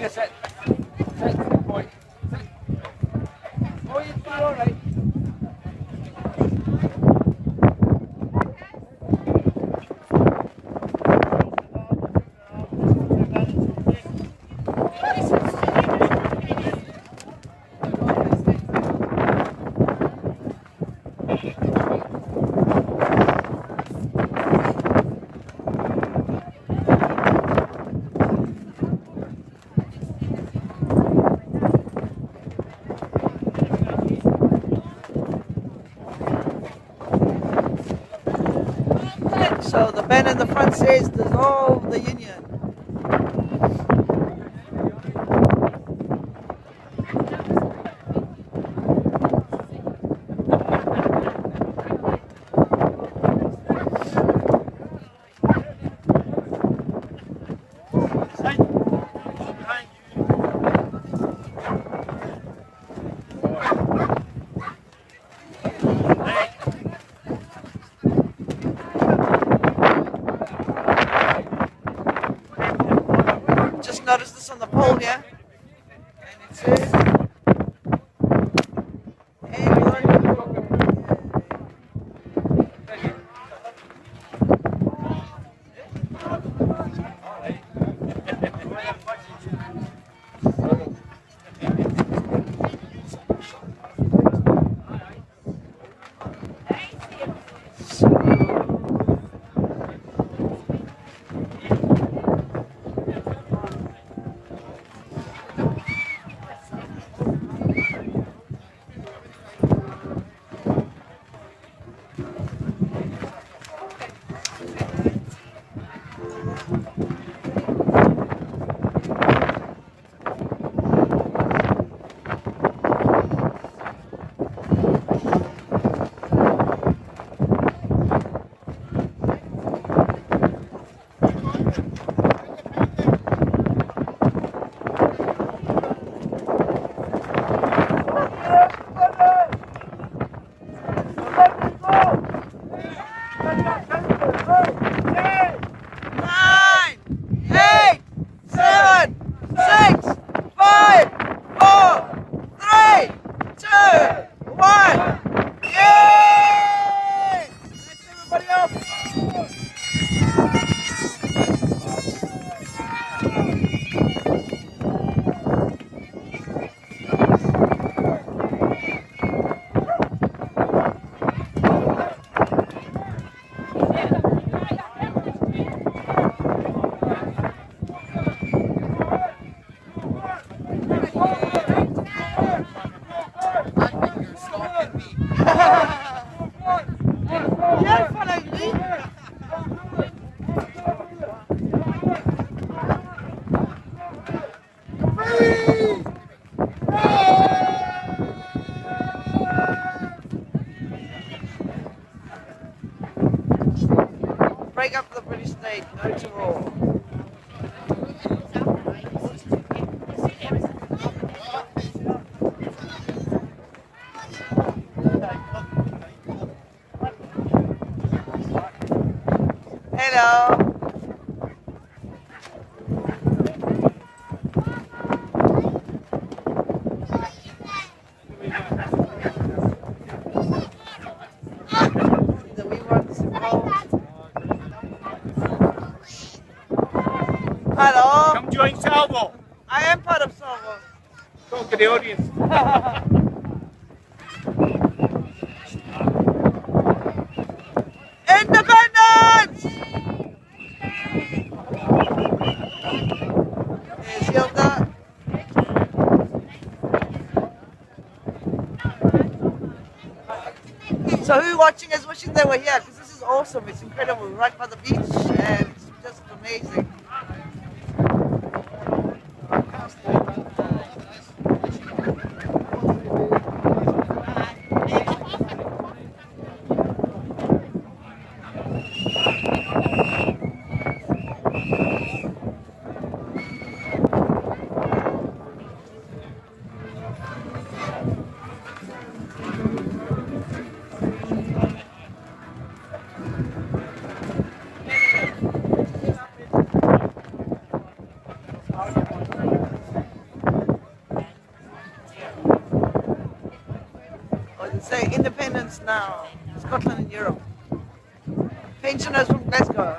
Set. Set. Boy. Set. Oh, you're doing all right. So the band in the front says dissolve the union. Just notice this on the pole here. And it says break up the British state, no to war. Hello. The wee ones involved. Hello. Come join Salvo. I am part of Salvo. Talk to the audience. Independence! There's Hilda. So who watching is wishing they were here, because this is awesome. It's incredible. We're right by the beach and it's just amazing. They say independence now. Scotland and Europe. Pensioners from Glasgow.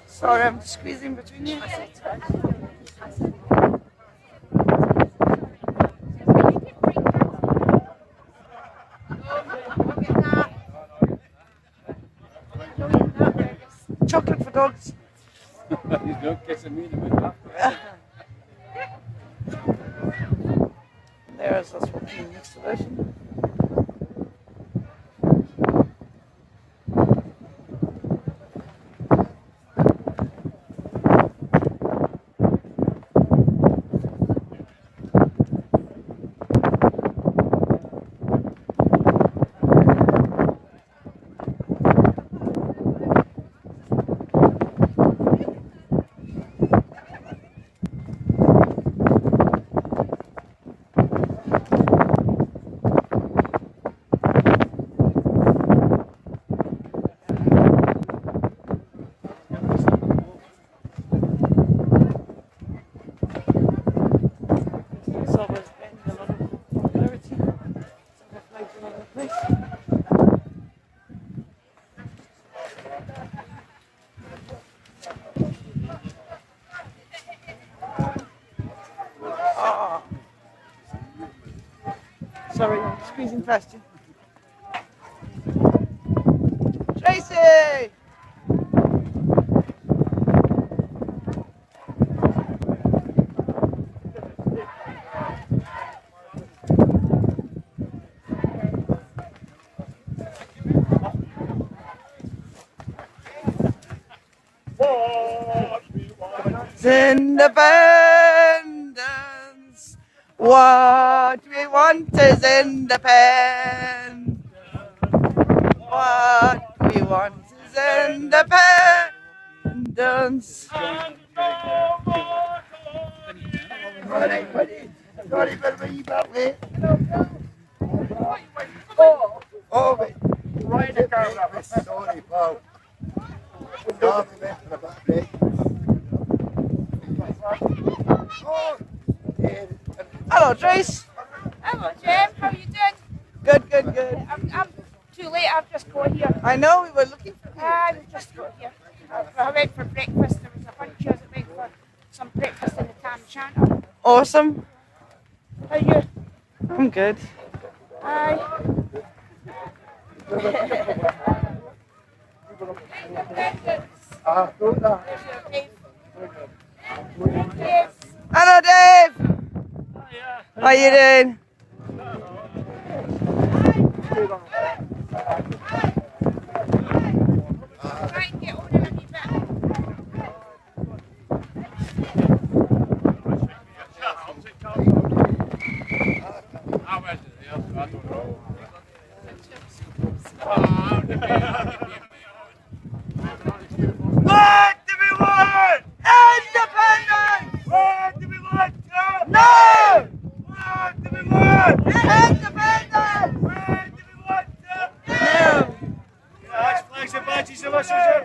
Sorry, I'm squeezing between you. Chocolate for dogs. You don't get a meal with after. There's us walking next to the ocean. Sorry, I'm squeezing past you. Tracy! Independence. What we want is independence. What we want is independence. Sorry for me, but mate. Oh, Oh, mate. right in the camera. Sorry, pal. No, we went for a bit of break. Oh, yeah. Hello, Trace. Hello, Jem. How you doing? Good, good, good. I'm too late. I've just got here. I know we were looking for you. We've just got here. I went for breakfast. There was a bunch of us that went for some breakfast in the Tam Shanter. Awesome. How you? I'm good. Aye. Don't know. Dave. Yes. Hello, Dave. How you doing? Try and get on in a wee bit. What do we want? Independence! What do we want? No! What do we want? Independence! What do we want? No! Yeah, flags and badges of us, Jim.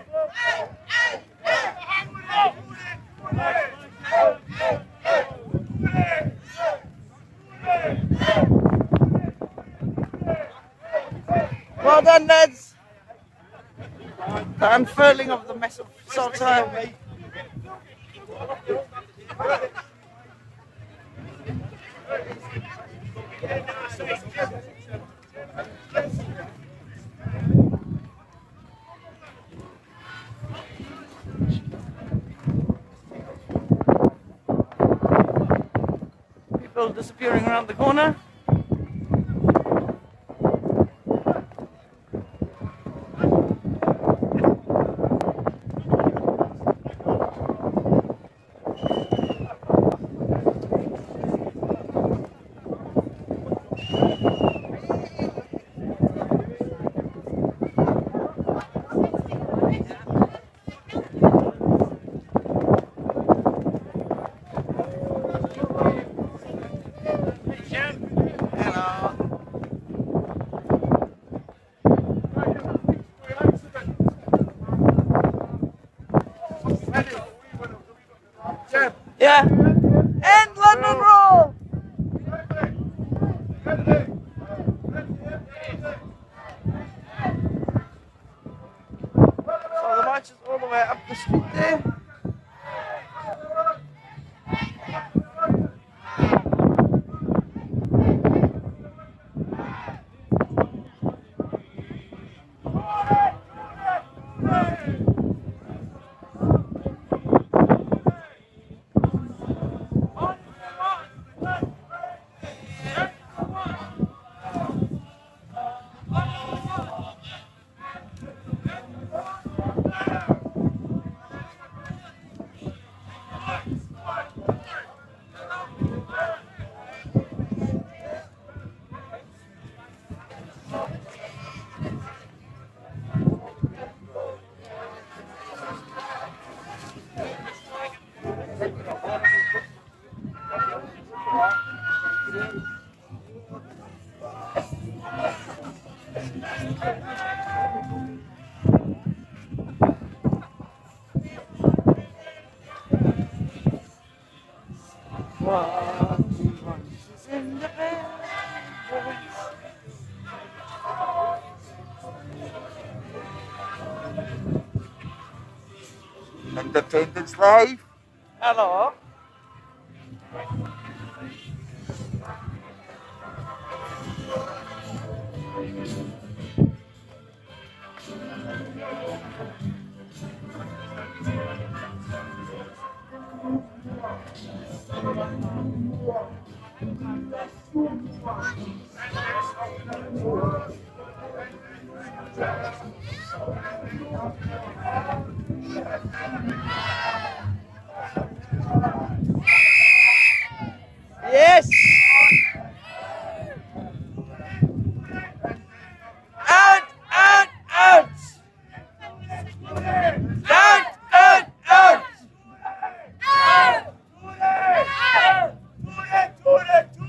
Well done, lads. The unfurling of the mess of saltire. People disappearing around the corner. Hello. Yeah. And London roll. So the march is all the way up the street there. What we want is independence. Independence Live. Hello. Yes. Out, out, out. Out, out, out. Do it, do it, do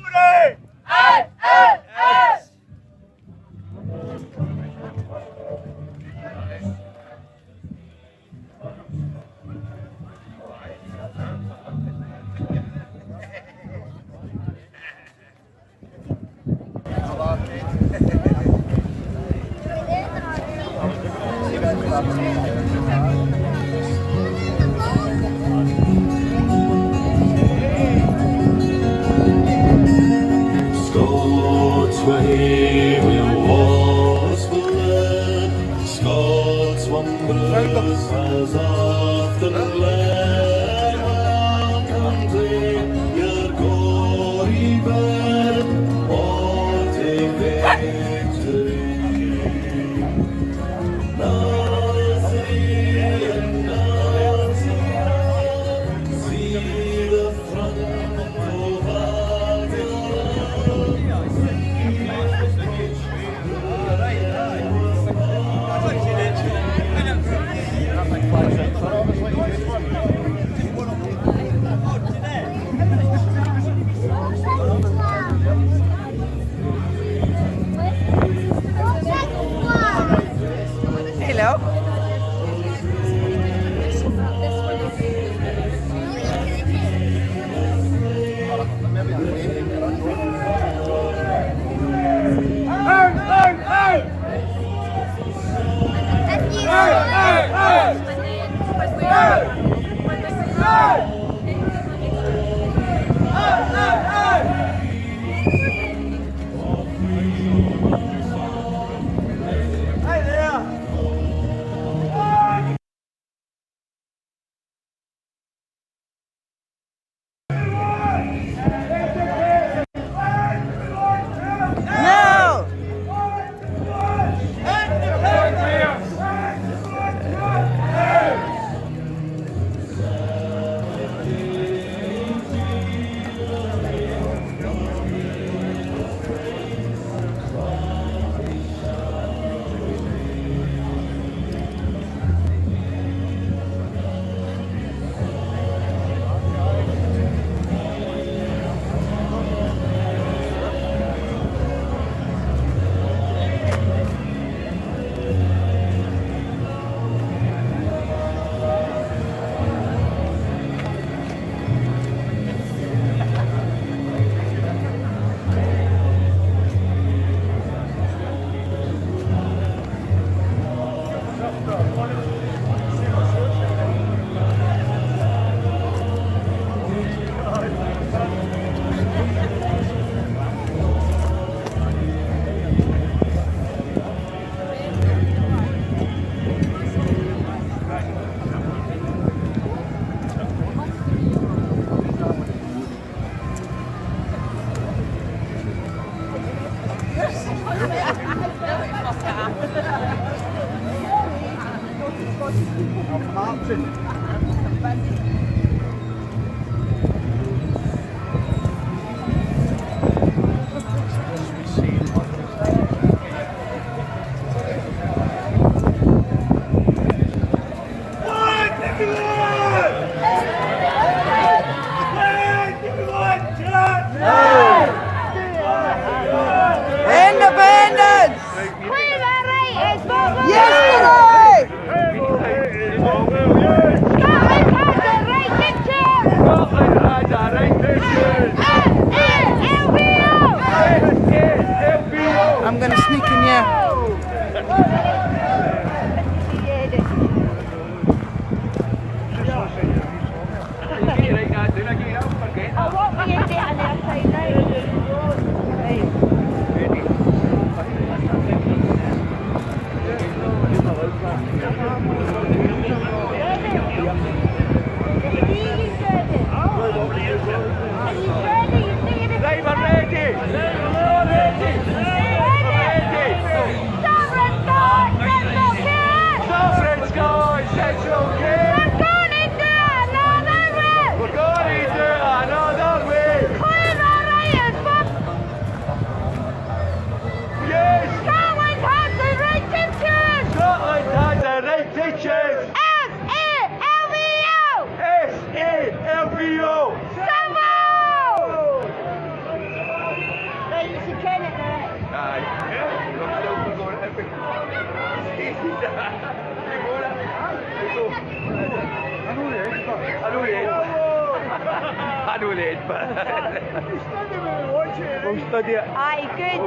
Aye, good.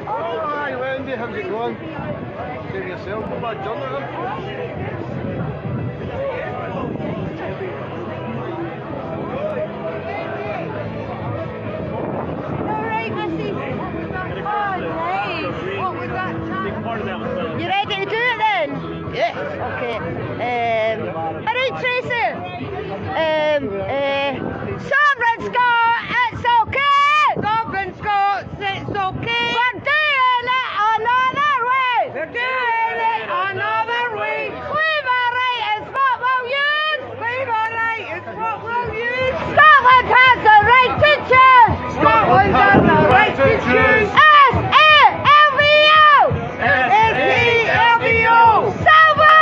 Hi Wendy, how's it going? Give yourself a bad journey. You ready to do it then? Yeah. Okay. Alright, Tracy. Sovereign Scott, it's okay. Sovereign Scott, it's okay. We're doing it another way. We're doing it another way. Labour right is what we'll use. Labour right is what we'll use. Scotland has the right to choose. Scotland has the right to choose. S-A-L-V-O. S-E-L-V-O. Salvo!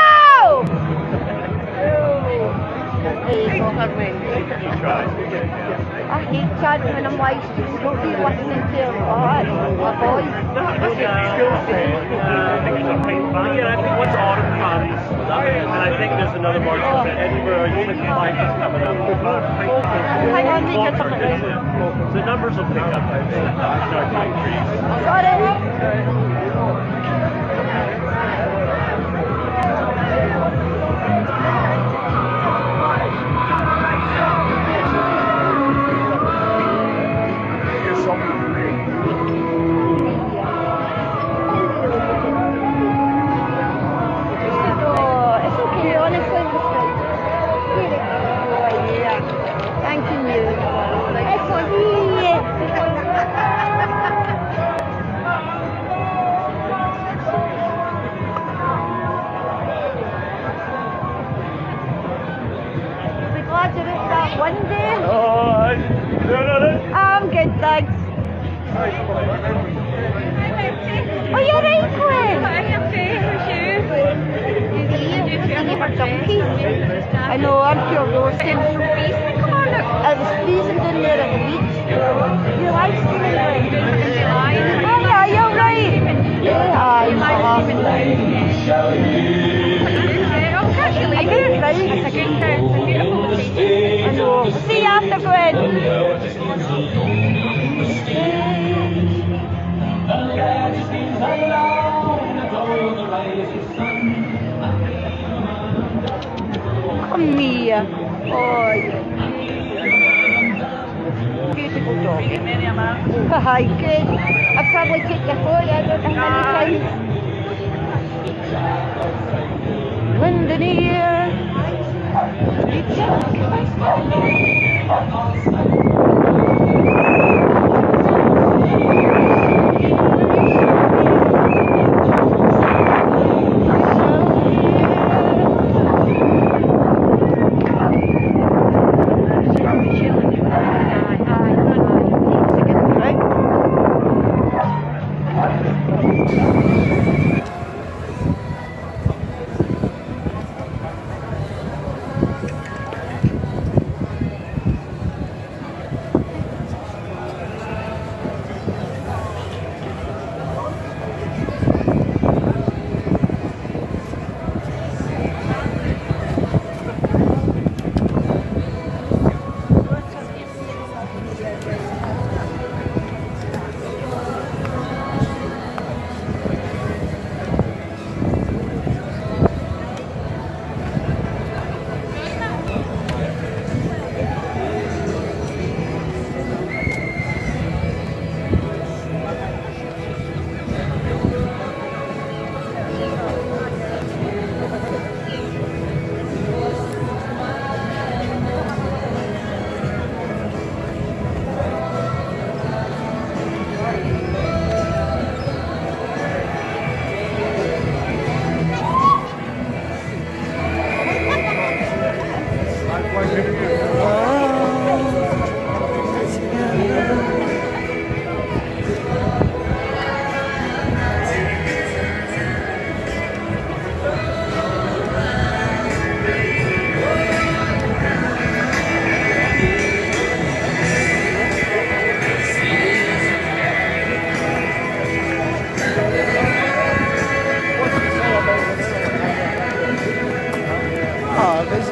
I hate chanting when I'm live streaming. Don't be listening to it. Alright, my boy. I think what's autumn comes, and I think there's another march in Edinburgh. I think Life is coming up. Hang on, make it something. The numbers will pick up, I think. Start to increase. Sorry. I'm good, thanks. Oh, you're right, Gwen. I know, aren't you roasting? It was freezing down there at the beach. You're live streaming, right? Oh, yeah, you're right. Yeah, I get it right. I know. See you after, Gwen. Come here. Oh, yeah. Beautiful dog. Hi, good. I'll probably take your photo. I don't know how many times. Windermere.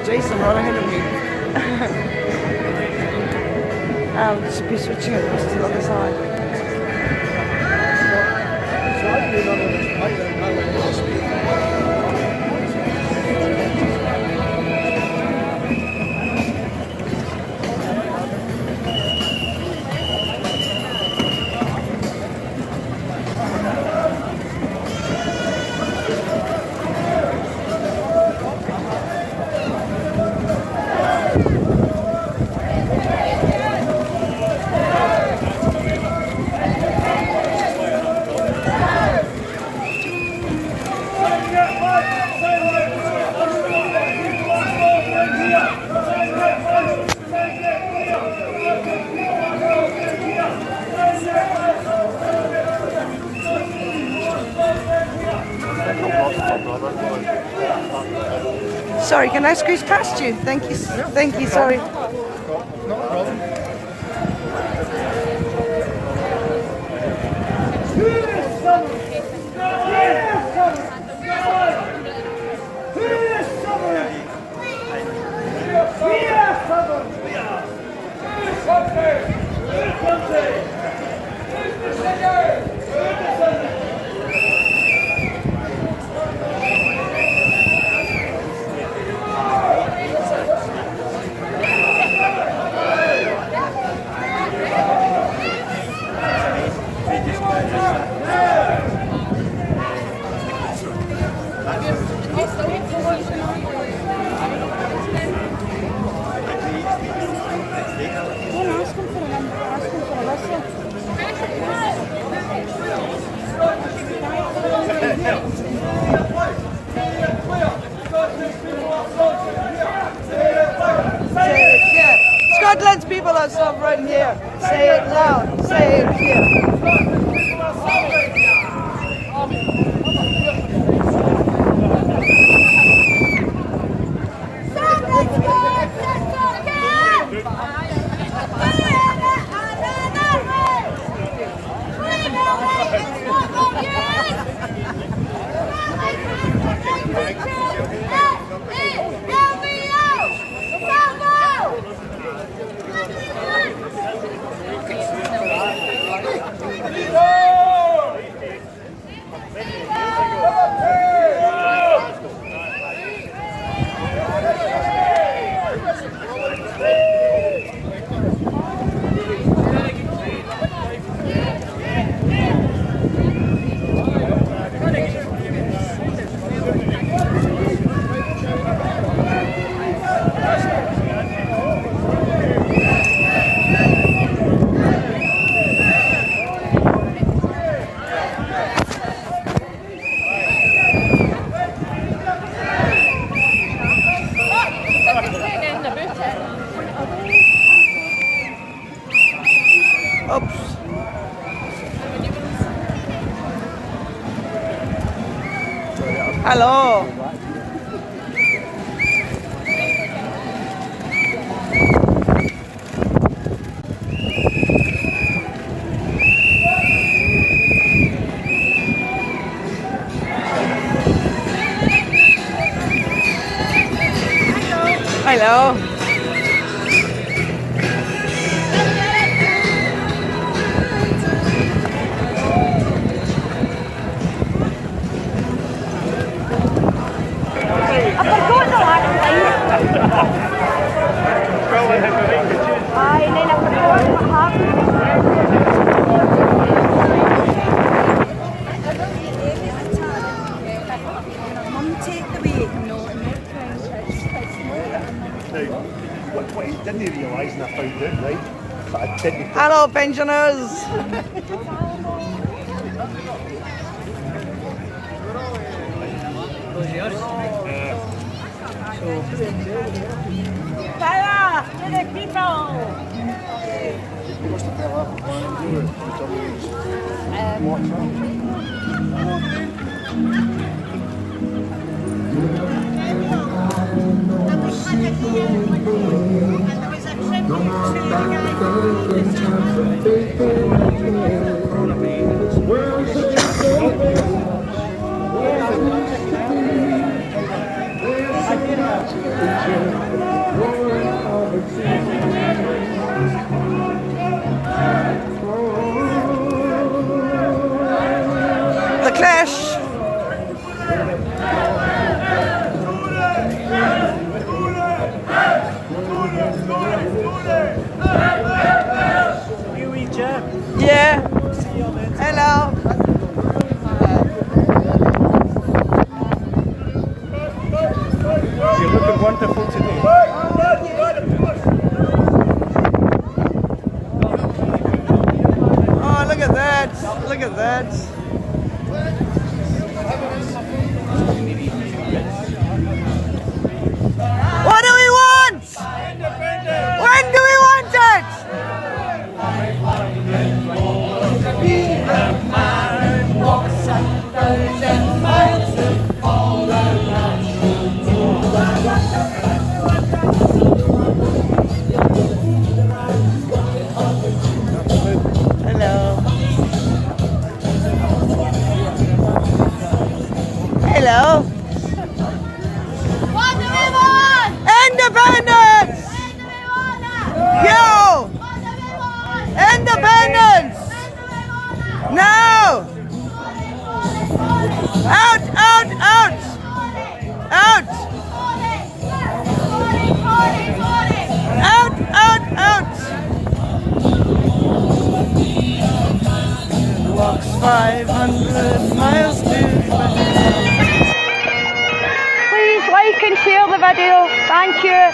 Jason right ahead of me. I'll just be switching across to the other side. Sorry, can I squeeze past you? Thank you. Thank you. Sorry. Not a problem. Scotland's people are sovereign here. Say it loud. Say it here. Hello. Hello. What he didn't realise, and I found out, right? But I didn't. Hello, pensioners. Power to the people! The Clash. Yeah. Hello. You're looking wonderful today. Oh, look at that. Look at that. What do we want? When do we want it? Be the man walks 1,000 miles of all Please like and share the video. Thank you.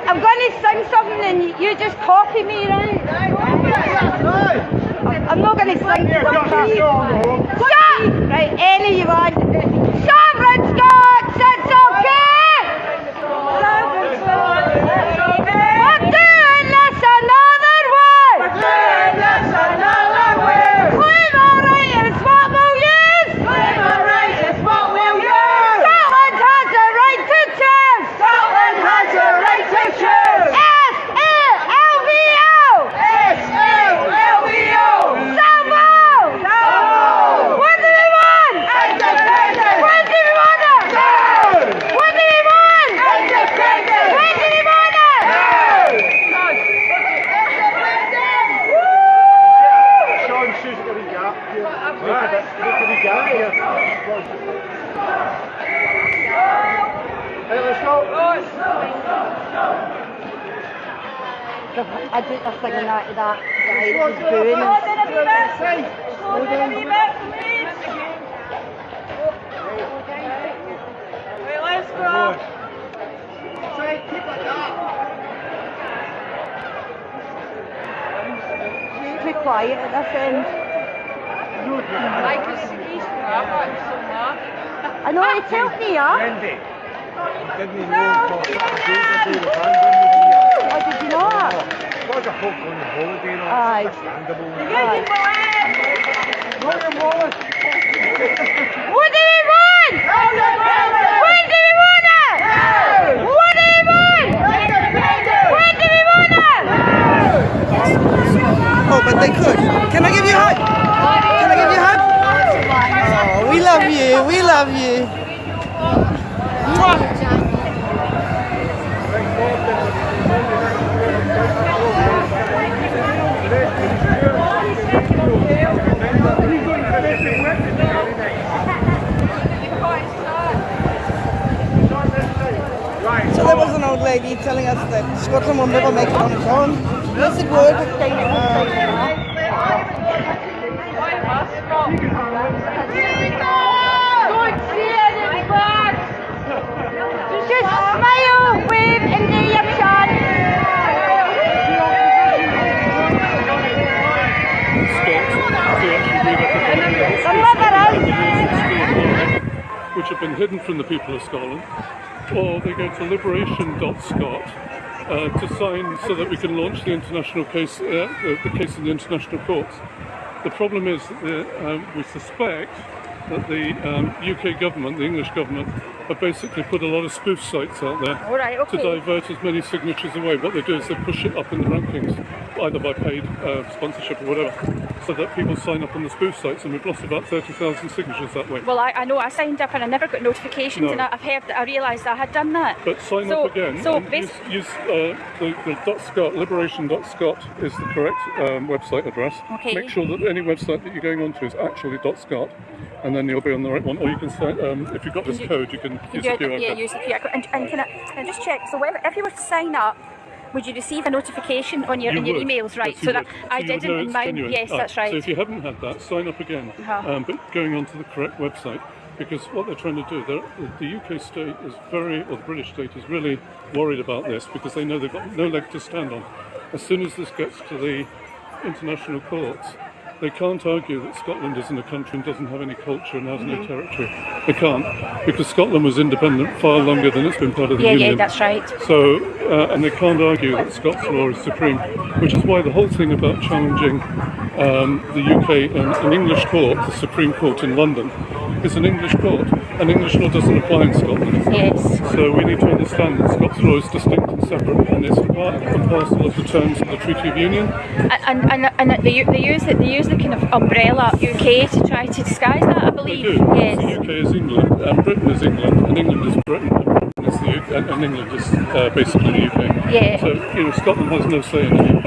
I'm going to sing something and you just copy me, right? I'm not going to sing something. Shut! Right, any you want. Sovereign Scots, it's okay! We're doing this another way! We're doing this another way! Labour right is what we'll use! Labour right is what we'll use! Scotland has the right I do a singing out of that. Right, it was booing. Wait, let's go. Too quiet at this end. I can see so much. I know, it's helped me, yeah? Wendy, didn't even know what to do with hand. Oh, did you not? What's a hook on the holiday and all? Aye. Understandable. William Wallace! What do we want? When do we want it? What do we want? When do we want it? Oh, but they could. Can I give you a hug? Can I give you a hug? Oh, we love you. We love you. Mwah. So there was an old lady telling us that Scotland will never make it on its own. Yes, it would. Just smile, wave, and do your chant. Which have been hidden from the people of Scotland, or they go to liberation.scot to sign so that we can launch the international case, the case in the international courts. The problem is that we suspect that the UK government, the English government, have basically put a lot of spoof sites out there to divert as many signatures away. What they do is they push it up in the rankings, either by paid sponsorship or whatever, so that people sign up on the spoof sites, and we've lost about 30,000 signatures that way. Well, I know I signed up and I never got notifications, and I've heard that I realised I had done that. But sign up again. So use the .scot, liberation.scot is the correct website address. Okay. Make sure that any website that you're going onto is actually .scot, and then you'll be on the right one. Or you can sign, if you've got this code, you can use the QR code. Yeah, use the QR code. And can I just check? So if you were to sign up, would you receive a notification on your emails, right? Yes, so that I didn't in mine. Yes, that's right. So if you haven't had that, sign up again, but going onto the correct website, because what they're trying to do, the UK state is or the British state is really worried about this, because they know they've got no leg to stand on. As soon as this gets to the international courts, they can't argue that Scotland isn't a country and doesn't have any culture and has no territory. They can't, because Scotland was independent far longer than it's been part of the Union. Yeah, that's right. So, and they can't argue that Scots law is supreme, which is why the whole thing about challenging the UK and an English court, the Supreme Court in London, is an English court, and English law doesn't apply in Scotland. Yes. So we need to understand that Scots law is distinct and separate, and it's part and parcel of the terms of the Treaty of Union. And they use the kind of umbrella UK to try to disguise that, I believe. They do. Yes. The UK is England, and Britain is England, and England is Britain, and Britain is the UK, and England is basically the UK. Yeah. So, Scotland has no say in the UK,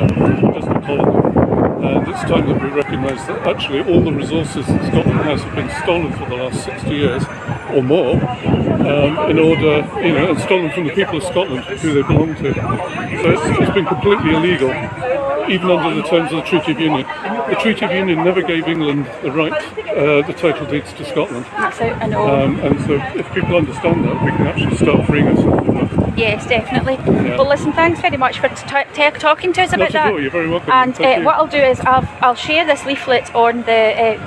just a colony. And it's time that we recognise that actually all the resources that Scotland has have been stolen for the last 60 years or more, in order, and stolen from the people of Scotland, who they belong to. So it's been completely illegal, even under the terms of the Treaty of Union. The Treaty of Union never gave England the right, the title deeds to Scotland. That's it, I know. And so if people understand that, we can actually start freeing ourselves. Yes, definitely. Yeah. Well, listen, thanks very much for talking to us about Not at that. all, you're very welcome. And Thank you. what I'll do is I'll share this leaflet on the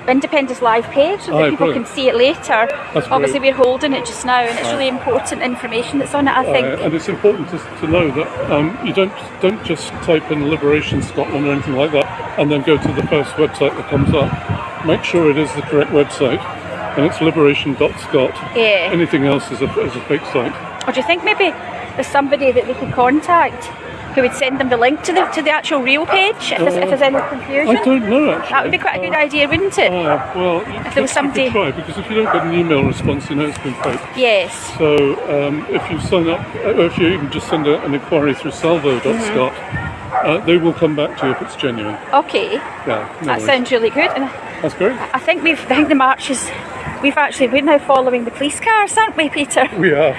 Independence Live page so that people brilliant. can see it later. That's Obviously, brilliant. we're holding it just now, and it's really important information that's on it, I think. And it's important to know that you don't just type in Liberation Scotland or anything like that and then go to the first website that comes up. Make sure it is the correct website, and it's liberation.scot. Yeah. Anything else is a fake site. Or do you think maybe there's somebody that they could contact who would send them the link to the actual real page if there's any confusion? I don't know, actually. That would be quite a good idea, wouldn't it? Well, if there was somebody... you could try, because if you don't get an email response, you know it's been fake. Yes. So if you sign up, or if you even just send an inquiry through salvo.scot, they will come back to you if it's genuine. Okay. Yeah. That sounds really good. And that's great. I think the march is... We're now following the police cars, aren't we, Peter? We are.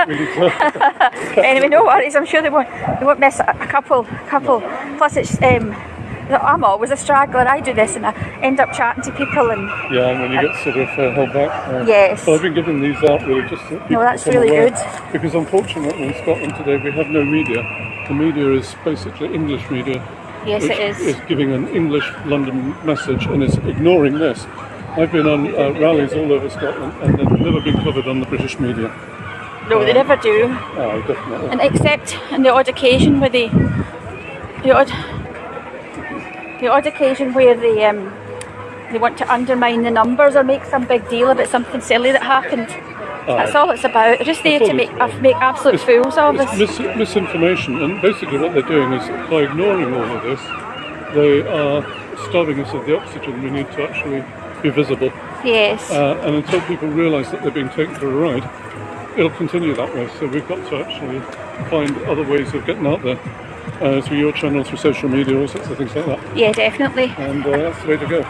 We need to. Anyway, no worries. I'm sure they won't miss a couple. Plus, it's I'm always a straggler. I do this and I end up chatting to people and. Yeah, and then you get sort of held back. Yes. Well, I've been giving these out really just so people No, that's become really aware. good. Because unfortunately in Scotland today we have no media. The media is basically English media. Yes, which it is. is giving an English London message and is ignoring this. I've been on rallies all over Scotland and they've never been covered on the British media. No, they never do. Oh, definitely. And except on the odd occasion where the odd occasion where they want to undermine the numbers or make some big deal about something silly that happened. That's all it's about. They're just there to make absolute fools of us. Misinformation, and basically what they're doing is by ignoring all of this, they are starving us of the oxygen we need to actually be visible. Yes. And until people realise that they're being taken for a ride, it'll continue that way. So we've got to actually find other ways of getting out there. Through your channel, through social media, all sorts of things like that. Yeah, definitely. And that's the way to go.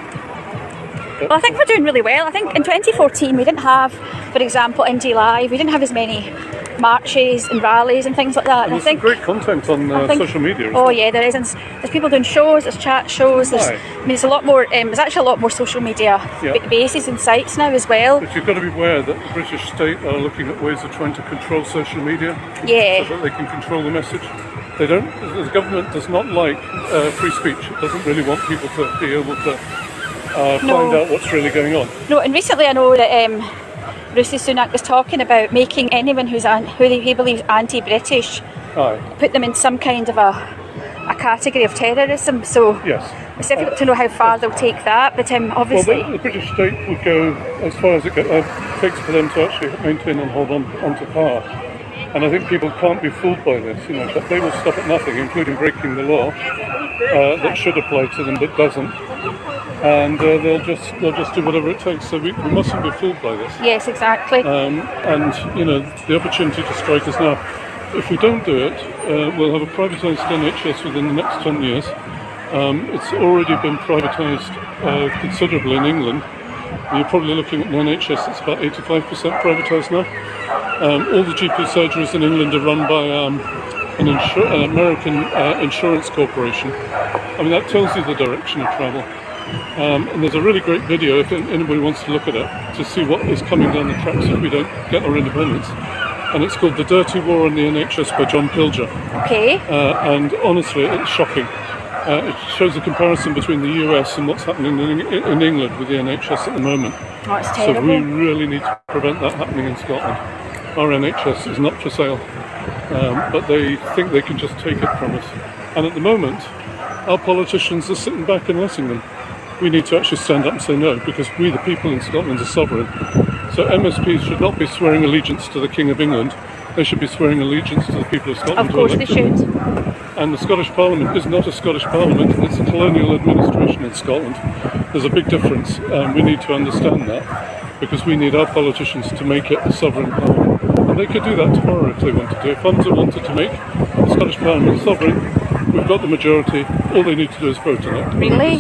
Well, I think we're doing really well. I think in 2014 we didn't have, for example, Indie Live. We didn't have as many marches and rallies and things like that. And I there's think some great content on social media. Oh yeah, there is. And there's people doing shows. There's chat shows. There's, I mean, there's a lot more. There's actually a lot more social media bases and sites now as well. But you've got to be aware that the British state are looking at ways of trying to control social media. Yeah. So that they can control the message. They don't. The government does not like free speech. It doesn't really want people to be able to find out what's really going on. No, and recently I know that Rishi Sunak was talking about making anyone who he believes anti-British, put them in some kind of a category of terrorism. So yes, it's difficult to know how far they'll take that. But obviously, well, the British state would go as far as it takes for them to actually maintain and hold on to power. And I think people can't be fooled by this, you know, but they will stop at nothing, including breaking the law that should apply to them but doesn't. And they'll just do whatever it takes. So we mustn't be fooled by this. Yes, exactly. And you know, the opportunity to strike is now. If we don't do it, we'll have a privatised NHS within the next 10 years. It's already been privatised considerably in England. You're probably looking at an NHS that's about 85% privatised now. All the GP surgeries in England are run by an American insurance corporation. I mean, that tells you the direction of travel. And there's a really great video, if anybody wants to look at it, to see what is coming down the tracks if we don't get our independence. And it's called The Dirty War on the NHS by John Pilger. Okay. And honestly, it's shocking. It shows a comparison between the US and what's happening in England with the NHS at the moment. Oh, it's terrible. So we really need to prevent that happening in Scotland. Our NHS is not for sale, but they think they can just take it from us. And at the moment, our politicians are sitting back and letting them. We need to actually stand up and say no, because we, the people in Scotland, are sovereign. So MSPs should not be swearing allegiance to the King of England. They should be swearing allegiance to the people of Scotland. Of course they should. And the Scottish Parliament is not a Scottish Parliament, it's a colonial administration in Scotland. There's a big difference, and we need to understand that, because we need our politicians to make it a sovereign parliament. And they could do that tomorrow if they wanted to. If Hunter wanted to make the Scottish Parliament sovereign, we've got the majority, all they need to do is vote on it. Really?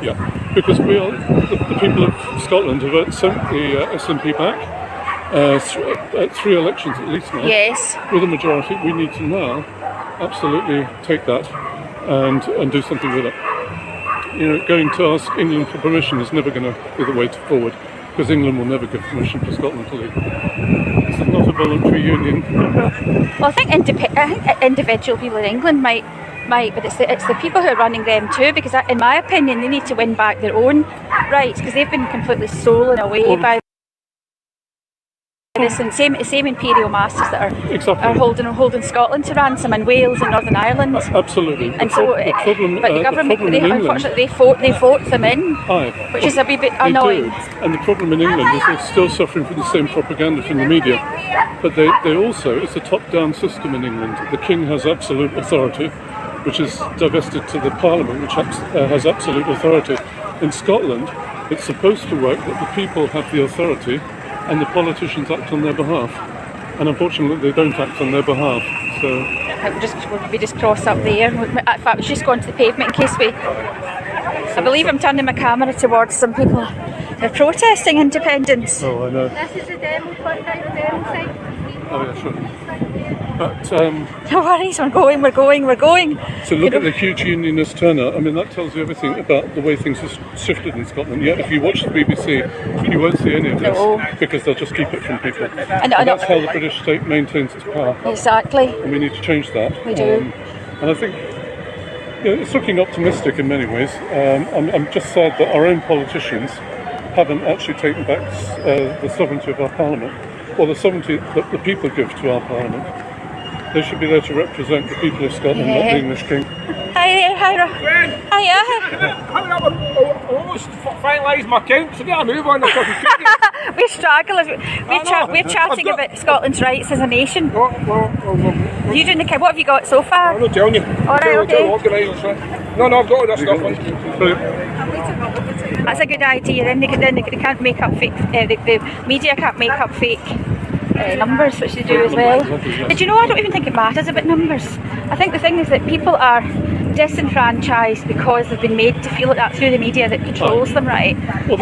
Yeah, because we are, the people of Scotland have sent the SNP back at 3 elections at least now. Yes. With a majority, we need to now absolutely take that and do something with it. You know, going to ask England for permission is never going to be the way forward, because England will never give permission for Scotland to leave. This is not a voluntary union. Well, I think individual people in England might, but it's the people who are running them too, because in my opinion they need to win back their own rights, because they've been completely stolen away by this, and same imperial masters that are holding Scotland to ransom, and Wales and Northern Ireland. Absolutely. And so, but the government, unfortunately, they vote them in, which is a wee bit annoying. And the problem in England is they're still suffering from the same propaganda from the media. But they also, it's a top-down system in England. The King has absolute authority, which is divested to the Parliament, which has absolute authority. In Scotland, it's supposed to work that the people have the authority and the politicians act on their behalf. And unfortunately, they don't act on their behalf. So we just cross up there. In fact, we should just go onto the pavement in case I believe I'm turning my camera towards some people who are protesting independence. Oh, I know. This is the demo site. Oh yeah, sure. But No worries, we're going. so look at the huge unionist turnout. I mean, that tells you everything about the way things have shifted in Scotland. Yet, if you watch the BBC, you won't see any of this because they'll just keep it from people. And that's how the British state maintains its power. Exactly. And we need to change that. We do. And I think it's looking optimistic in many ways. I'm just sad that our own politicians haven't actually taken back the sovereignty of our parliament, or the sovereignty that the people give to our parliament. They should be there to represent the people of Scotland, not the English king. Hi there, Hiya. I almost finalised my count, so get a move on. We struggle. We're chatting about Scotland's rights as a nation. Well, You doing the count? What have you got so far? I'm not telling you. All right, okay. No, I've got all this stuff. That's a good idea. Then they can't make up fake. The media can't make up fake numbers, which they do as well. Did you know? I don't even think it matters about numbers. I think the thing is that people are disenfranchised because they've been made to feel like that through the media that controls them, right? Well,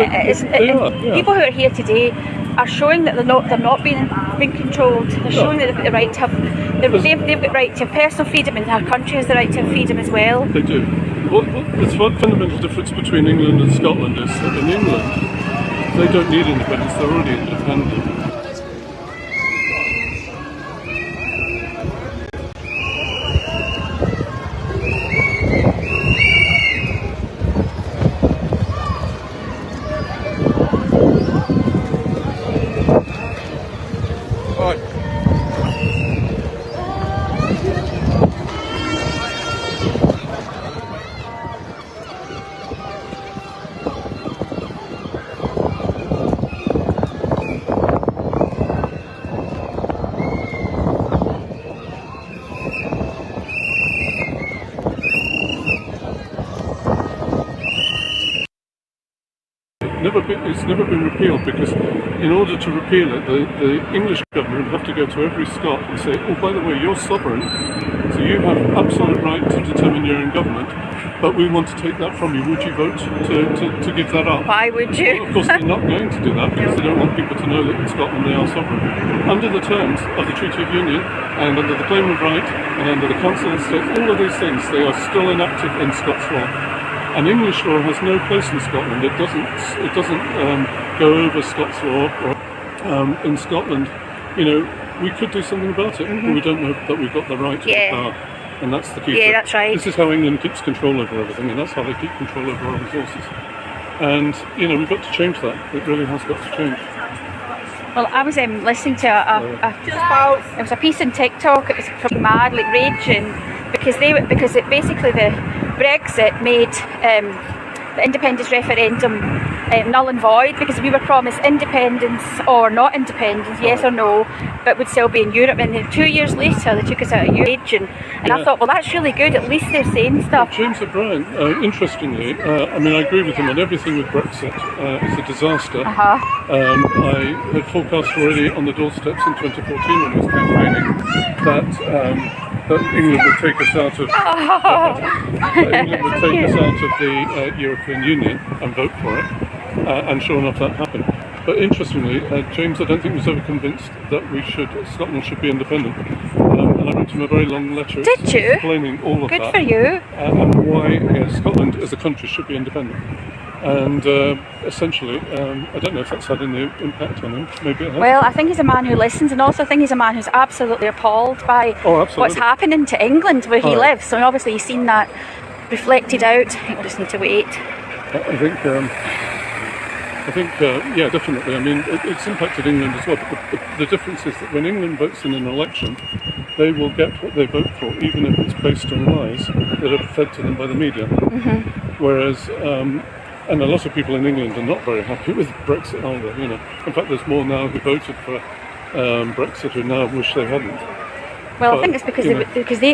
People who are here today are showing that they're not being controlled. They're showing that they've got the right to have. They've got the right to have personal freedom, and our country has the right to have freedom as well. They do. The fundamental difference between England and Scotland is that in England, they don't need independence, they're already independent. It's never been repealed because in order to repeal it, the English government have to go to every Scot and say, oh, by the way, you're sovereign, so you have absolute right to determine your own government, but we want to take that from you. Would you vote to give that up? Why would you? Well, of course, they're not going to do that because they don't want people to know that in Scotland they are sovereign. Under the terms of the Treaty of Union and under the Claim of Right and under the Council of State, all of these things, they are still enacted in Scots law. And English law has no place in Scotland. It doesn't go over Scots law. In Scotland, we could do something about it, but we don't know that we've got the right to the power. And that's the key. Yeah, that's right. This is how England keeps control over everything, and that's how they keep control over our resources. And we've got to change that. It really has got to change. Well, I was listening to it was a piece on TikTok. It was from mad, like raging, because basically the Brexit made the independence referendum null and void because we were promised independence or not independence, yes or no, but would still be in Europe. And then 2 years later, they took us out of Europe, and I thought, well, that's really good. At least they're saying stuff. James O'Brien, interestingly, I agree with him on everything with Brexit. It's a disaster. I had forecast already on the doorsteps in 2014 when I was campaigning that England would take us out of the European Union and vote for it, and sure enough that happened. But interestingly, James, I don't think was ever convinced that Scotland should be independent, and I wrote him a very long letter explaining all of that. Good for you. And why Scotland as a country should be independent. And essentially, I don't know if that's had any impact on him. Maybe it has. Well, I think he's a man who listens, and also I think he's a man who's absolutely appalled by what's happening to England where he lives. So obviously he's seen that reflected out. We just need to wait. I think, yeah, definitely. I mean, it's impacted England as well. But the difference is that when England votes in an election, they will get what they vote for, even if it's based on lies that are fed to them by the media. Whereas. And a lot of people in England are not very happy with Brexit either. In fact, there's more now who voted for Brexit who now wish they hadn't. Well, I think it's because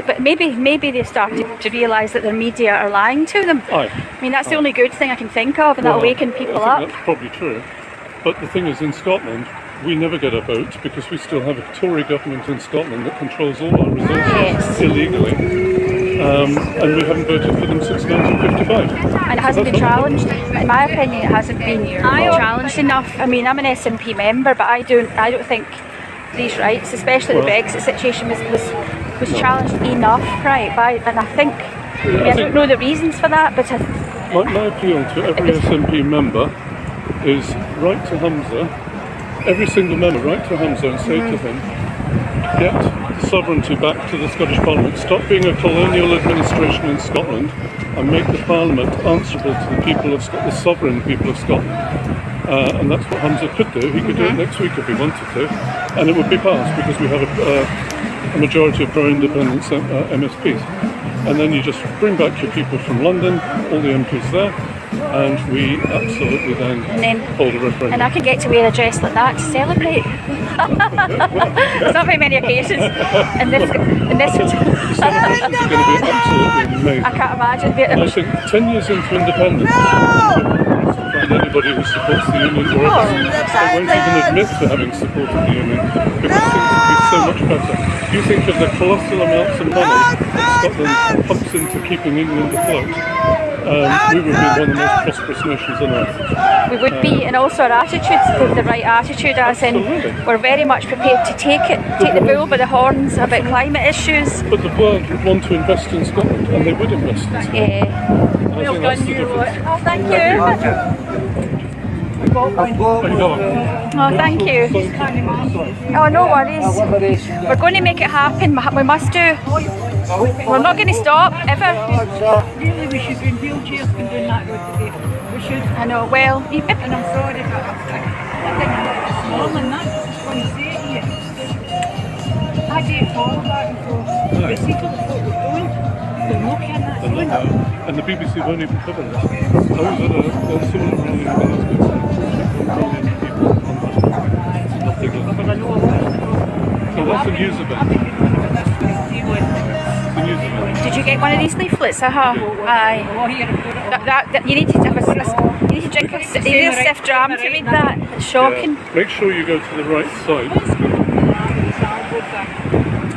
but maybe they've started to realise that their media are lying to them. I mean, that's the only good thing I can think of, and that'll waken people up. That's probably true. But the thing is, in Scotland, we never get a vote because we still have a Tory government in Scotland that controls all our resources illegally. And we haven't voted for them since 1955. And it hasn't been challenged. In my opinion, it hasn't been challenged enough. I mean, I'm an SNP member, but I don't think these rights, especially the Brexit situation was challenged enough, right? And I think, I don't know the reasons for that, but my appeal to every SNP member is write to Hamza, every single member, write to Hamza and say to him, get the sovereignty back to the Scottish Parliament, stop being a colonial administration in Scotland, and make the Parliament answerable to the people of the sovereign people of Scotland. And that's what Hamza could do. He could do it next week if he wanted to, and it would be passed because we have a majority of pro-independence MSPs. And then you just bring back your people from London, all the MPs there, and we absolutely then hold a referendum. And I can get to wear a dress like that to celebrate. There's not very many occasions. And this It's going to be absolutely amazing. I can't imagine. I think 10 years into independence, find anybody who supports the union or they won't even admit to having supported the union because things would be so much better. You think of the colossal amounts of money that Scotland pumps into keeping England afloat. We would be one of the most prosperous nations on earth. We would be, and also our attitude, the right attitude, as in we're very much prepared to take the bull by the horns about climate issues. But the world would want to invest in Scotland, and they would invest in Scotland. Yeah. Well done, you. Oh, thank you. Oh, thank you. Oh, no worries. We're going to make it happen. We must do. We're not going to stop, ever. Really, we should be in wheelchairs and doing that road today. We should. I know, well. And I'm sorry, but I think it's small and that's just going to say it here. I do it all back and forth. But see to what we're doing. They're looking at that. And the BBC won't even cover this. I was at a similar rally in Glasgow. So that's a news event. Did you get one of these leaflets? Aye. You need to have you need to drink a stiff dram to read that. It's shocking. Yeah. Make sure you go to the right side.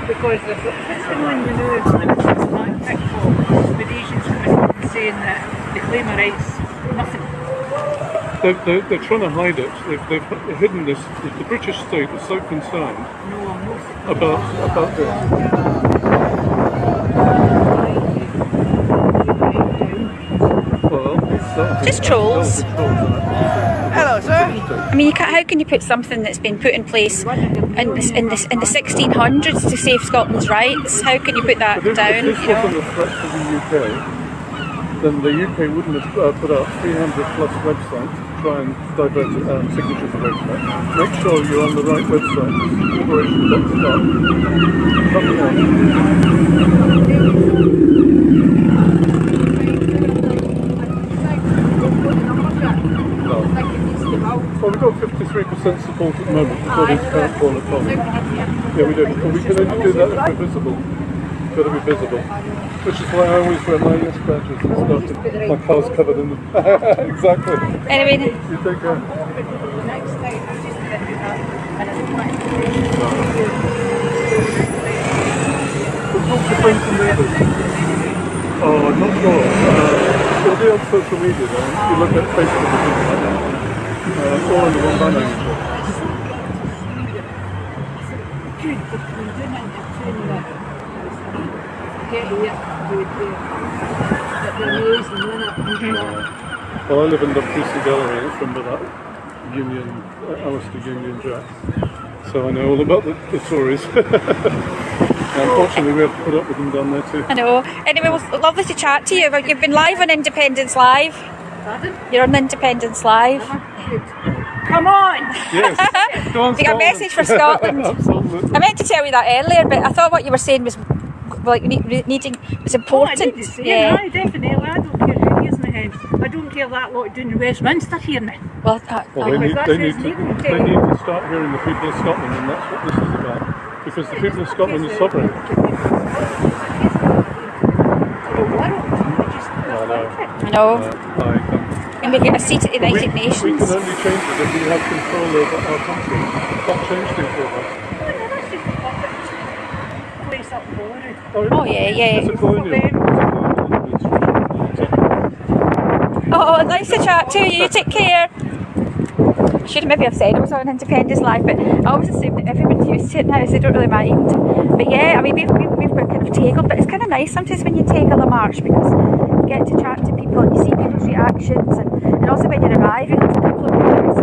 Because it's been on the news and it's the Asians coming and saying that they claim our rights, nothing. They're trying to hide it. They've hidden this. The British state is so concerned about this. Just trolls. Hello, sir. I mean, how can you put something that's been put in place in the 1600s to save Scotland's rights? How can you put that down? If this wasn't a threat to the UK, then the UK wouldn't have put up 300 plus websites to try and divert signatures away from it. Make sure you're on the right website, liberation.start. Nothing Well, we've got 53% support at the moment according to current poll economy. Yeah, we do. But we can only do that if we're visible. Got to be visible. Which is why I always wear my list badges and stuff. My car's covered in them. Exactly. Anyway. You take care. Talk to friends and neighbours. Oh, I'm not sure. It'll be on social media though. You look at Facebook and things like that. All in the one banner. Well, I live in the PC Gallery, it's from that Union, Alistair Union Jack. So I know all about the Tories. Unfortunately, we have to put up with them down there too. I know. Anyway, it was lovely to chat to you. You've been live on Independence Live. Pardon? You're on Independence Live. Come on! Yes. Go on, You got a message for Scotland. Absolutely. I meant to tell you that earlier, but I thought what you were saying was like needing was important. I need to say, aye, definitely. I don't care who hears my head. I don't care that lot doing in Westminster hearing me. Well, They need to start hearing the people of Scotland, and that's what this is about. Because the people of Scotland are sovereign. I know. And we get a seat at the United Nations. We can only change it if we have control over our country. That changed things for us. Oh yeah. It's a colonial. Oh, nice to chat to you. Take care. I should have maybe have said I was on Independence Live, but I always assume that everybody's used to it now, so they don't really mind. But yeah, I mean, we've got kind of tagled, but it's kind of nice sometimes when you tagle a march because you get to chat to people and you see people's reactions, and also when you're arriving, there's a couple of people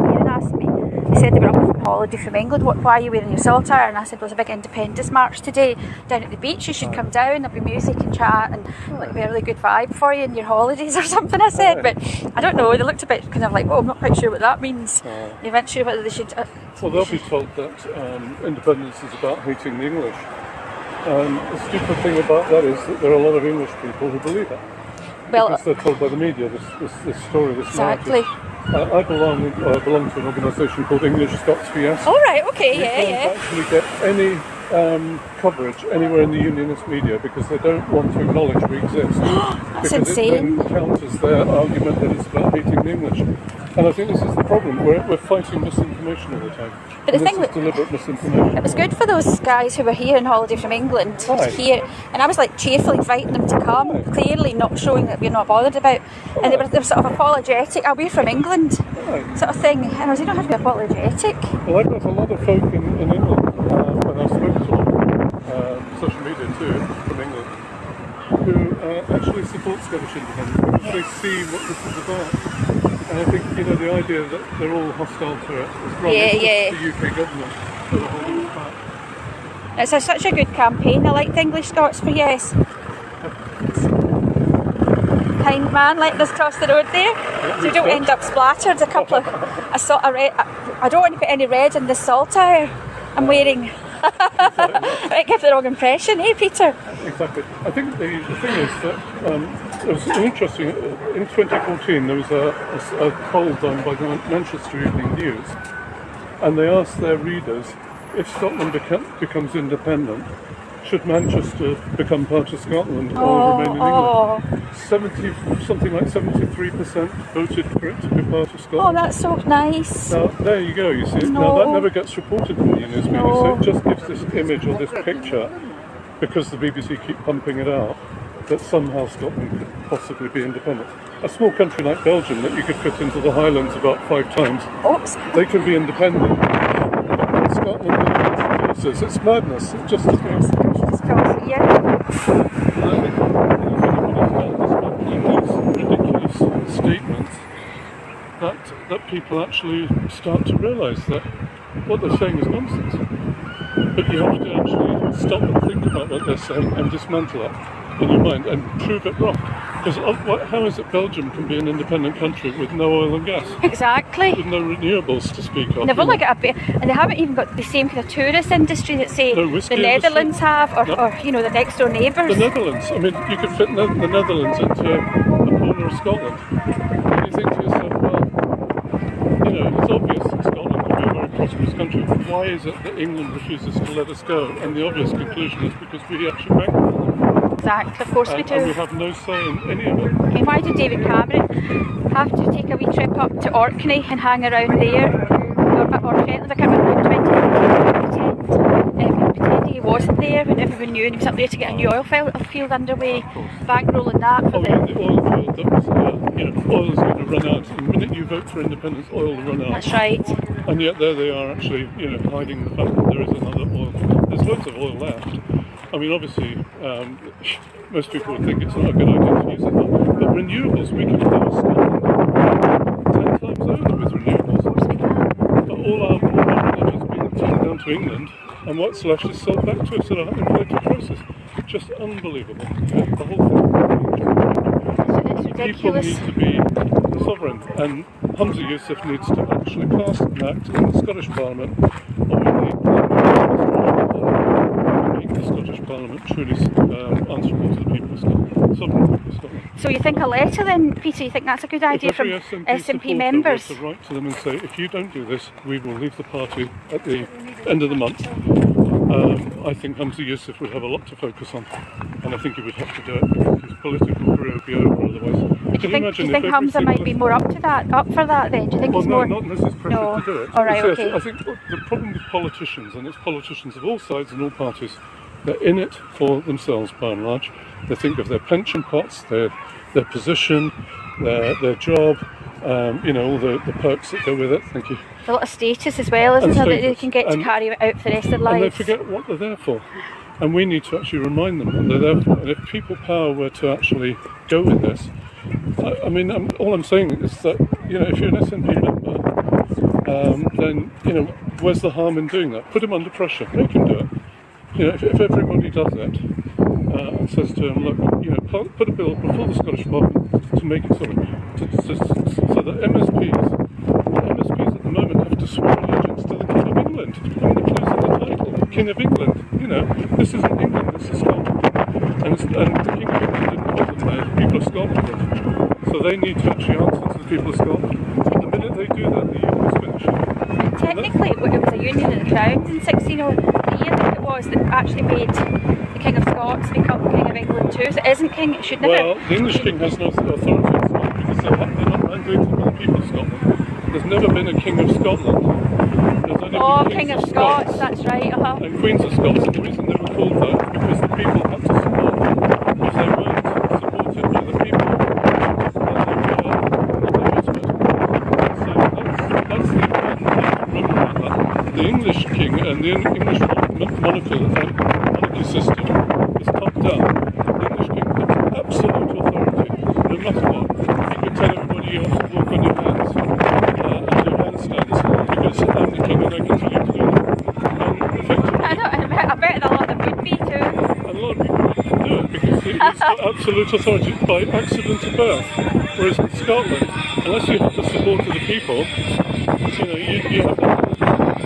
here and asked me, they said they were up on holiday from England, why are you wearing your saltire? And I said, well, there's a big Independence March today down at the beach, you should come down, there'll be music and chat and it'll be a really good vibe for you in your holidays or something, I said. But I don't know, they looked a bit kind of like, oh, I'm not quite sure what that means. They weren't sure whether they should... well, they'll be told that independence is about hating the English. The stupid thing about that is that there are a lot of English people who believe it. Well, because they're told by the media this story, this exactly. narrative. I belong to an organisation called English Scots for Yes. Oh right, okay, We can't actually get any coverage anywhere in the unionist media because they don't want to acknowledge we exist. That's because insane. it then counters their argument that it's about hating the English. And I think this is the problem. We're fighting misinformation all the time. But the thing is deliberate misinformation. It was good for those guys who were here on holiday from England to hear, and I was like cheerfully inviting them to come, clearly not showing that we're not bothered about, and they were sort of apologetic, oh, we're from England, sort of thing, and I was, you don't have to be apologetic. Well, I've got a lot of folk in England, and I've spoken to a lot of social media too, from England, who actually support Scottish independence because they see what this is about. And I think, the idea that they're all hostile to it is wrong. It's the UK government that are holding it back. It's such a good campaign. I like the English Scots for Yes. Kind man letting us cross the road there, so we don't end up splattered. A couple of, I don't want to put any red in the saltire I'm wearing. Might give the wrong impression, eh, Peter? Exactly. I think the thing is that it was interesting. In 2014, there was a poll done by the Manchester Evening News, and they asked their readers if Scotland becomes independent, should Manchester become part of Scotland or remain in England? Something like 73% voted for it to be part of Scotland. Oh, that's so nice. Now, there you go, you see. Now, that never gets reported in the news media, so it just gives this image or this picture, because the BBC keep pumping it out, that somehow Scotland could possibly be independent. A small country like Belgium that you could fit into the Highlands about 5 times, they can be independent. Scotland, it's madness. It just is. Ridiculous statements that people actually start to realise that what they're saying is nonsense. But you have to actually stop and think about what they're saying and dismantle it in your mind and prove it wrong. Because how is it Belgium can be an independent country with no oil and gas? Exactly. With no renewables to speak of. They've only got and they haven't even got the same kind of tourist industry that say the Netherlands have, or the next door neighbours. The Netherlands. I mean, you could fit the Netherlands into a corner of Scotland. And you think to yourself, well, it's obvious that Scotland will be a very prosperous country. Why is it that England refuses to let us go? And the obvious conclusion is because we actually bankroll them. Exactly, of course we do. And we have no say in any of it. I mean, why did David Cameron have to take a wee trip up to Orkney and hang around there? Or Shetland, I can't remember, 2010, pretend he wasn't there when everyone knew, and he was up there to get a new oil field underway, bankrolling that for the oil field, that was, oil is going to run out. The minute you vote for independence, oil will run out. That's right. And yet there they are actually, hiding the fact that there is another oil. There's loads of oil left. I mean, obviously, most people would think it's not a good idea to use it, but renewables, we can power Scotland 10 times over with renewables. But all our energy is being taken down to England, and what's left is sold back to us in an inflated process. Just unbelievable. The whole thing. It's ridiculous. People need to be sovereign, and Hamza Yusuf needs to actually pass an act in the Scottish Parliament the Scottish Parliament truly answerable to the people of Scotland, sovereign people of Scotland. So you think a letter then, Peter, you think that's a good idea from SNP members? To write to them and say, if you don't do this, we will leave the party at the end of the month. I think Hamza Yusuf would have a lot to focus on, and I think he would have to do it because his political career would be over otherwise. Do you think Hamza might be more up for that then? Do you think he's more... not unless it's pressure to do it. All right, okay. I think the problem with politicians, and it's politicians of all sides and all parties, they're in it for themselves by and large. They think of their pension pots, their position, their job, You know, all the perks that go with it. Thank you. There's a lot of status as well, isn't And there, that they status. can get to And- carry it out for the rest of their And they lives. forget what they're there for. And we need to actually remind them what they're there for. And if people power were to actually go with this, I mean, all I'm saying is that, you know, if you're an SNP member, then, you know, where's the harm in doing that? Put them under pressure. Make them do it. You know, if everybody does it and says to them, look, you know, put a bill before the Scottish Parliament to make it so that MSPs at the moment have to swear allegiance to the King of England. I mean, it clues in the title, King of England. You know, this isn't England, this is Scotland. And the King of England didn't put them there, the people of Scotland did. So they need to actually answer to the people of Scotland. The minute they do that, the union's finished. And technically, it was a union of the crowns in 1603, I think it was, that actually made the King of Scots become King of England too. So it isn't King, it should never... Well, the English King has no authority in Scotland because they're not mandated by the people of Scotland. There's never been a King of Scotland. There's only been King Kings of Scots, that's right, and Queens of Scots, and the reason they were called that is because the people had to support them. If they weren't supported by the people, then they were not legitimate. So that's the important thing to remember about that. The English king and the English monarchy system is top down. The English king has absolute authority, no matter what. You could tell everybody you have to walk on your hands and do handstands because I'm the king and I can tell you to do it. And effectively, I bet a lot of them would be too. a lot of people can do it because it's got absolute authority by accident of birth. Whereas in Scotland, unless you have the support of the people, you know, you have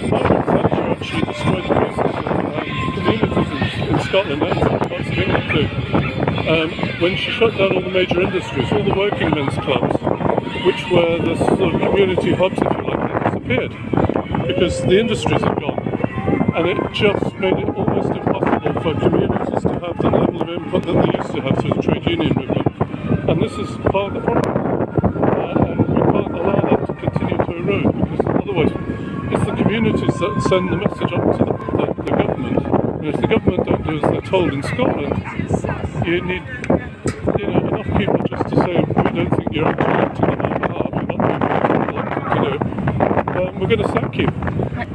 Margaret Thatcher actually destroyed the basis of communities in Scotland and some parts of England too. When she shut down all the major industries, all the working men's clubs, which were the sort of community hubs, if you like, they disappeared because the industries had gone. And it just made it almost impossible for communities to have the level of input that they used to have through the trade union movement. And this is part of the problem. And we can't allow that to continue to erode because otherwise it's the communities that send the message up to the government. And if the government don't do as they're told in Scotland, you need, you know, enough people just to say, we don't think you're actually acting on our behalf, you're not doing what you're elected to do, we're going to sack you.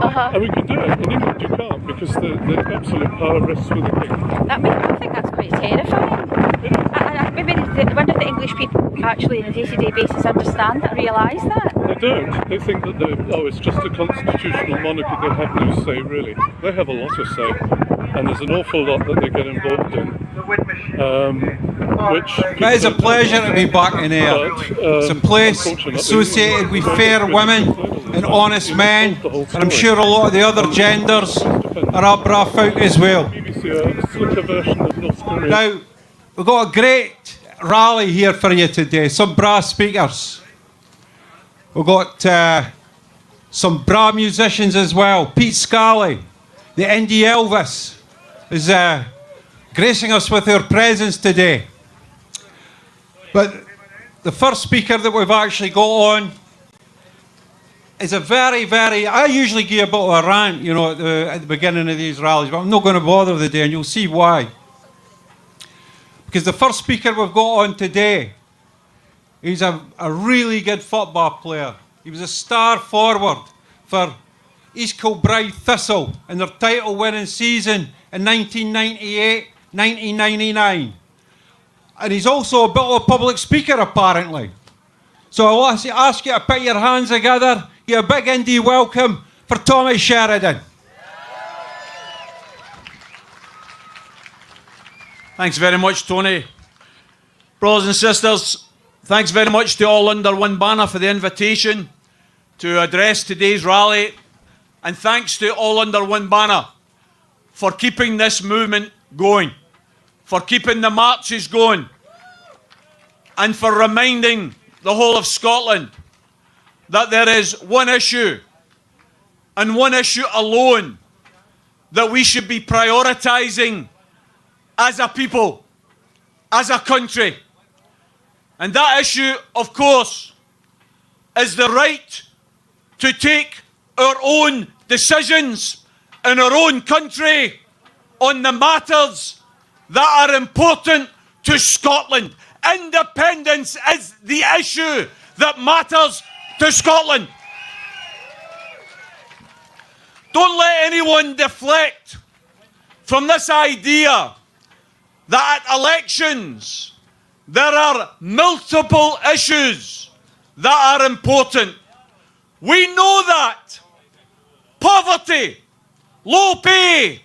And we can do it. In England you can't because the absolute power rests with the king. I think that's quite terrifying. Maybe I wonder if the English people actually on a day-to-day basis understand that, realise that. They don't. They think that it's just a constitutional monarchy, they have no say really. They have a lot of say. And there's an awful lot that they get involved in. It is a pleasure to be back in here. It's a place associated with fair women and honest men, and I'm sure a lot of the other genders are up rough out as well. Now, we've got a great rally here for you today, some brass speakers. We've got some bra musicians as well. Pete Scully, the Indie Elvis, is gracing us with her presence today. But the first speaker that we've actually got on is a very, I usually give a bit of a rant, you know, at the beginning of these rallies, but I'm not going to bother today, and you'll see why. Because the first speaker we've got on today, he's a really good football player. He was a star forward for East Kilbride Thistle in their title-winning season in 1998-1999. And he's also a bit of a public speaker, apparently. So I'll ask you to put your hands together. Give a big indie welcome for Tommy Sheridan. Thanks very much, Tony. Brothers and sisters, thanks very much to all under one banner for the invitation to address today's rally. And thanks to all under one banner for keeping this movement going, for keeping the marches going, and for reminding the whole of Scotland that there is one issue, and one issue alone, that we should be prioritising as a people, as a country. And that issue, of course, is the right to take our own decisions in our own country on the matters that are important to Scotland. Independence is the issue that matters to Scotland. Don't let anyone deflect from this idea that at elections there are multiple issues that are important. We know that. Poverty, low pay,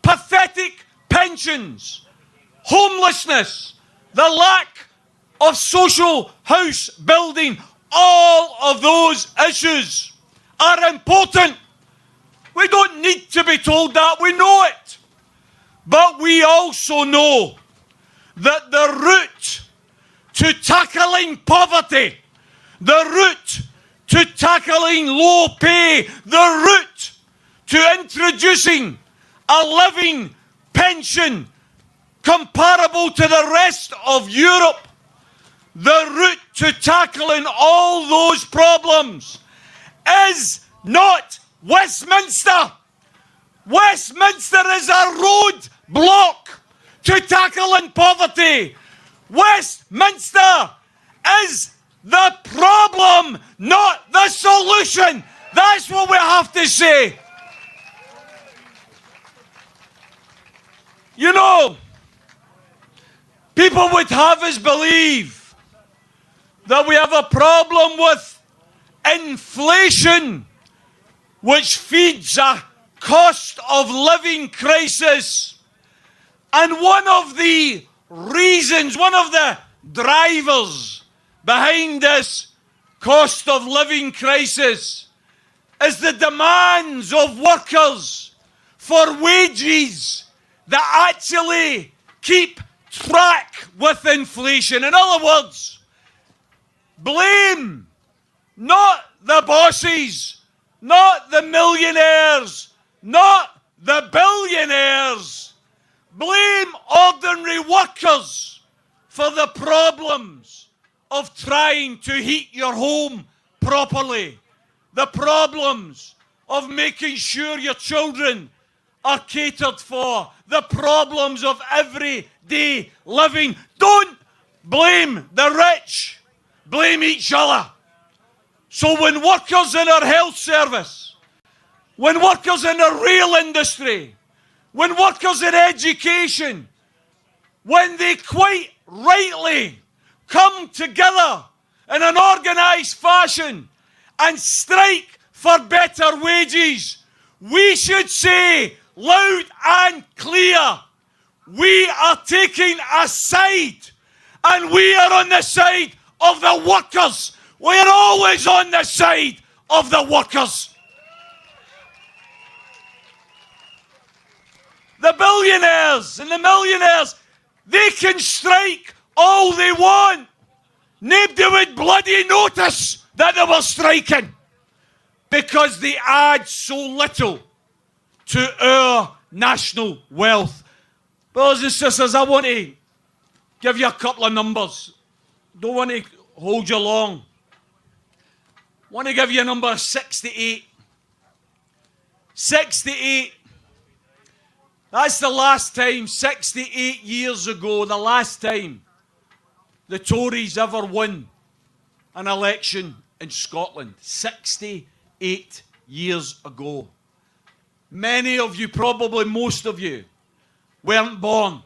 pathetic pensions, homelessness, the lack of social house building, all of those issues are important. We don't need to be told that, we know it. But we also know that the route to tackling poverty, the route to tackling low pay, the route to introducing a living pension comparable to the rest of Europe, the route to tackling all those problems is not Westminster. Westminster is a roadblock to tackling poverty. Westminster is the problem, not the solution. That's what we have to say. You know, people would have us believe that we have a problem with inflation, which feeds a cost of living crisis. And one of the reasons, one of the drivers behind this cost of living crisis is the demands of workers for wages that actually keep track with inflation. In other words, blame not the bosses, not the millionaires, not the billionaires. Blame ordinary workers for the problems of trying to heat your home properly, the problems of making sure your children are catered for, the problems of everyday living. Don't blame the rich, blame each other. So when workers in our health service, when workers in the rail industry, when workers in education, when they quite rightly come together in an organised fashion and strike for better wages, we should say loud and clear, we are taking a side, and we are on the side of the workers. We are always on the side of the workers. The billionaires and the millionaires, they can strike all they want. Nobody would bloody notice that they were striking because they add so little to our national wealth. Brothers and sisters, I want to give you a couple of numbers. Don't want to hold you long. I want to give you a number 68. 68. That's the last time, 68 years ago, the last time the Tories ever won an election in Scotland. 68 years ago. Many of you, probably most of you, weren't born.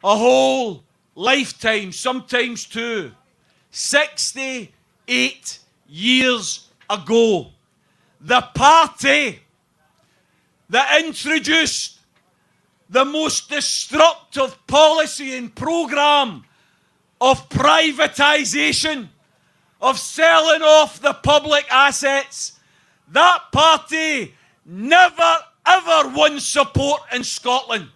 A whole lifetime, sometimes two. 68 years ago. The party that introduced the most destructive policy and programme of privatisation, of selling off the public assets, that party never ever won support in Scotland.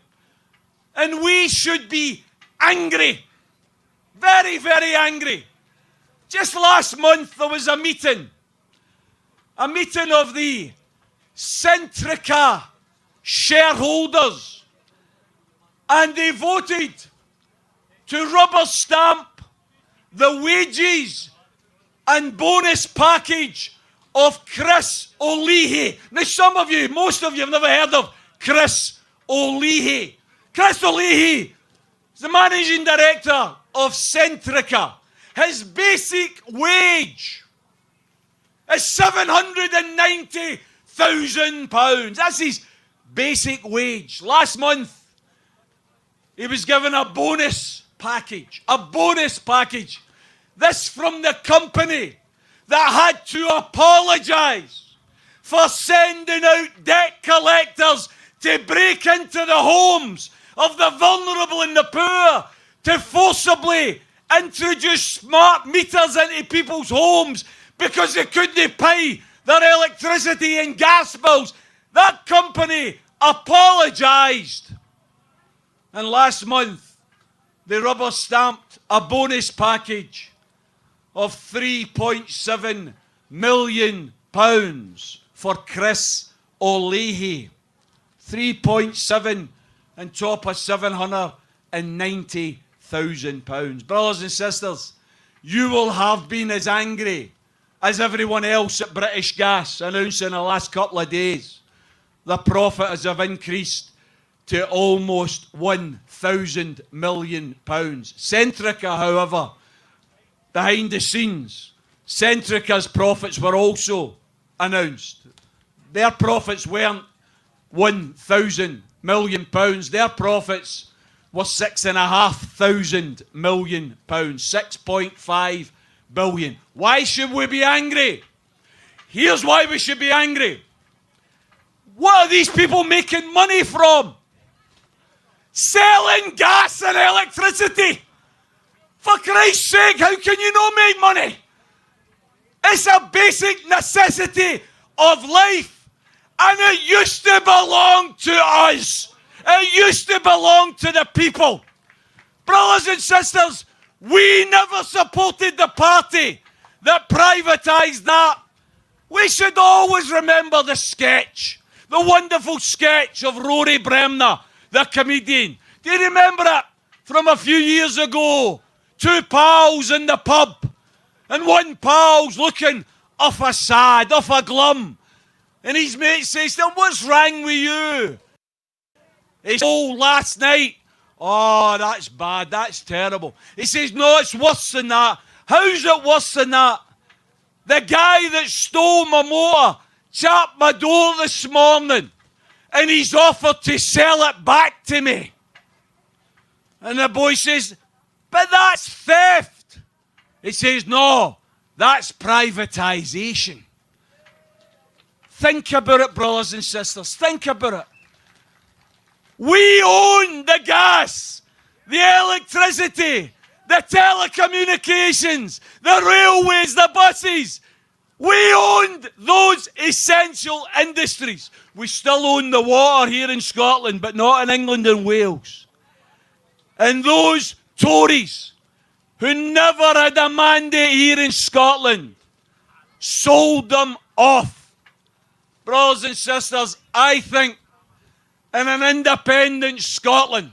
And we should be angry. Very, very angry. Just last month there was a meeting of the Centrica shareholders, and they voted to rubber stamp the wages and bonus package of Chris O'Leahy. Now some of you, most of you have never heard of Chris O'Leahy. Chris O'Leahy is the managing director of Centrica. His basic wage is £790,000. That's his basic wage. Last month, he was given a bonus package. A bonus package. This from the company that had to apologise for sending out debt collectors to break into the homes of the vulnerable and the poor, to forcibly introduce smart meters into people's homes because they couldn't pay their electricity and gas bills. That company apologised. And last month, they rubber stamped a bonus package of £3.7 million for Chris O'Leahy. 3.7 on top of £790,000. Brothers and sisters, you will have been as angry as everyone else at British Gas, announcing in the last couple of days the profits have increased to almost £1,000 million. Centrica, however, behind the scenes, Centrica's profits were also announced. Their profits weren't £1,000 million. Their profits were £6,500 million. 6.5 billion. Why should we be angry? Here's why we should be angry. What are these people making money from? Selling gas and electricity. For Christ's sake, how can you not make money? It's a basic necessity of life. And it used to belong to us. It used to belong to the people. Brothers and sisters, we never supported the party that privatised that. We should always remember the sketch, the wonderful sketch of Rory Bremner, the comedian. Do you remember it? From a few years ago. Two pals in the pub. And one pal's looking off a sad, off a glum. And his mate says to him, "What's wrong with you?" He says, "Oh, last night." "Oh, that's bad, that's terrible." He says, "No, it's worse than that." "How's it worse than that?" "The guy that stole my motor chapped my door this morning and he's offered to sell it back to me." And the boy says, "But that's theft." He says, "No, that's privatisation." Think about it, brothers and sisters. Think about it. We own the gas, the electricity, the telecommunications, the railways, the buses. We owned those essential industries. We still own the water here in Scotland, but not in England and Wales. And those Tories who never had a mandate here in Scotland sold them off. Brothers and sisters, I think in an independent Scotland,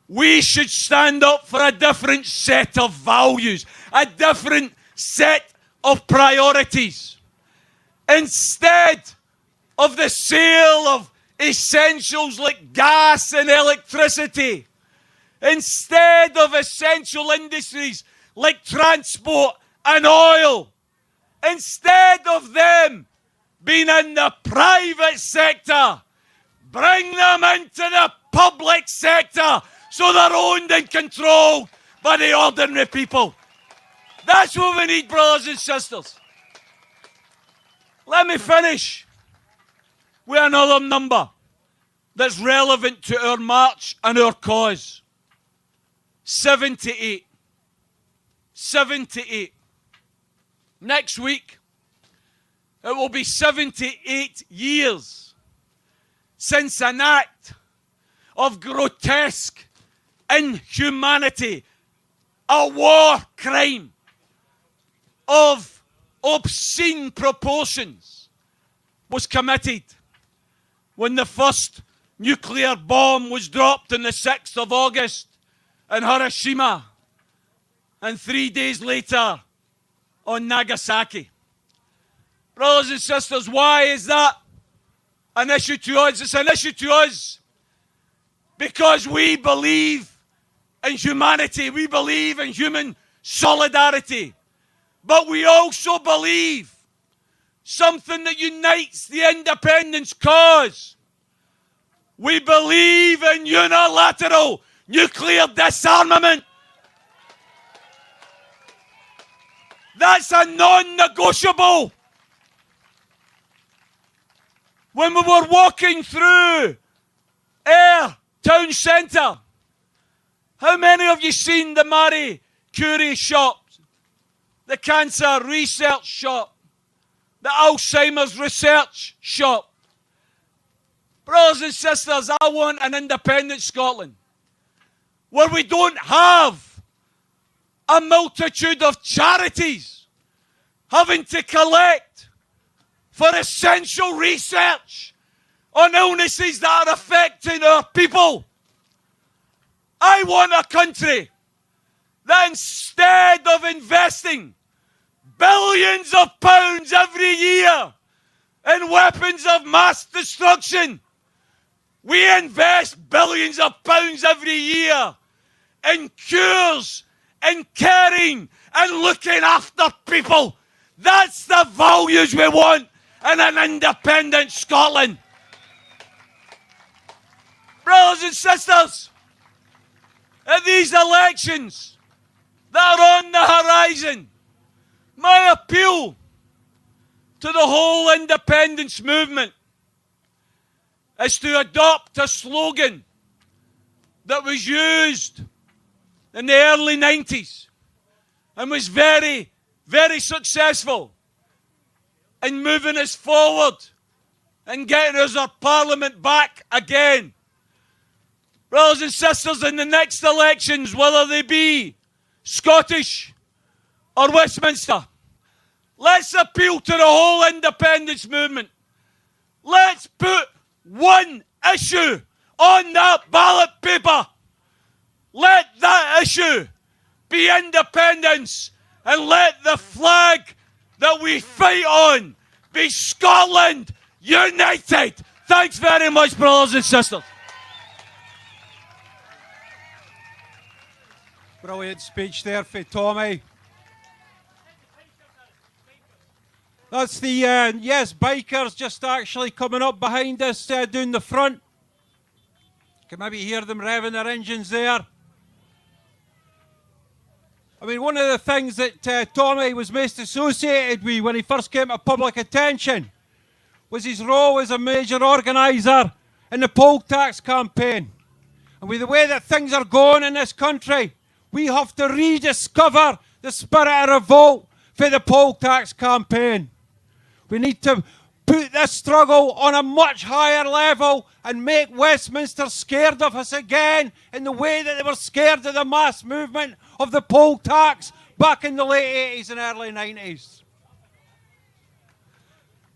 we should stand up for a different set of values, a different set of priorities. Instead of the sale of essentials like gas and electricity, instead of essential industries like transport and oil, instead of them being in the private sector, bring them into the public sector so they're owned and controlled by the ordinary people. That's what we need, brothers and sisters. Let me finish with another number that's relevant to our march and our cause. 78. 78. Next week, it will be 78 years since an act of grotesque inhumanity, a war crime of obscene proportions was committed when the first nuclear bomb was dropped on the 6th of August in Hiroshima, and 3 days later on Nagasaki. Brothers and sisters, why is that an issue to us? It's an issue to us because we believe in humanity. We believe in human solidarity. But we also believe something that unites the independence cause. We believe in unilateral nuclear disarmament. That's a non-negotiable. When we were walking through Ayr Town Centre, how many of you seen the Marie Curie shop, the cancer research shop, the Alzheimer's research shop? Brothers and sisters, I want an independent Scotland where we don't have a multitude of charities having to collect for essential research on illnesses that are affecting our people. I want a country that instead of investing billions of pounds every year in weapons of mass destruction, we invest billions of pounds every year in cures, in caring, and looking after people. That's the values we want in an independent Scotland. Brothers and sisters, at these elections that are on the horizon, my appeal to the whole independence movement is to adopt a slogan that was used in the early 90s and was very, very successful in moving us forward and getting us our parliament back again. Brothers and sisters, in the next elections, whether they be Scottish or Westminster, let's appeal to the whole independence movement. Let's put one issue on that ballot paper. Let that issue be independence, and let the flag that we fight on be Scotland united. Thanks very much, brothers and sisters. Brilliant speech there for Tommy. That's the, yes, bikers just actually coming up behind us down the front. Can maybe hear them revving their engines there. I mean, one of the things that Tommy was most associated with when he first came to public attention was his role as a major organiser in the poll tax campaign. And with the way that things are going in this country, we have to rediscover the spirit of revolt for the poll tax campaign. We need to put this struggle on a much higher level and make Westminster scared of us again in the way that they were scared of the mass movement of the poll tax back in the late 80s and early 90s.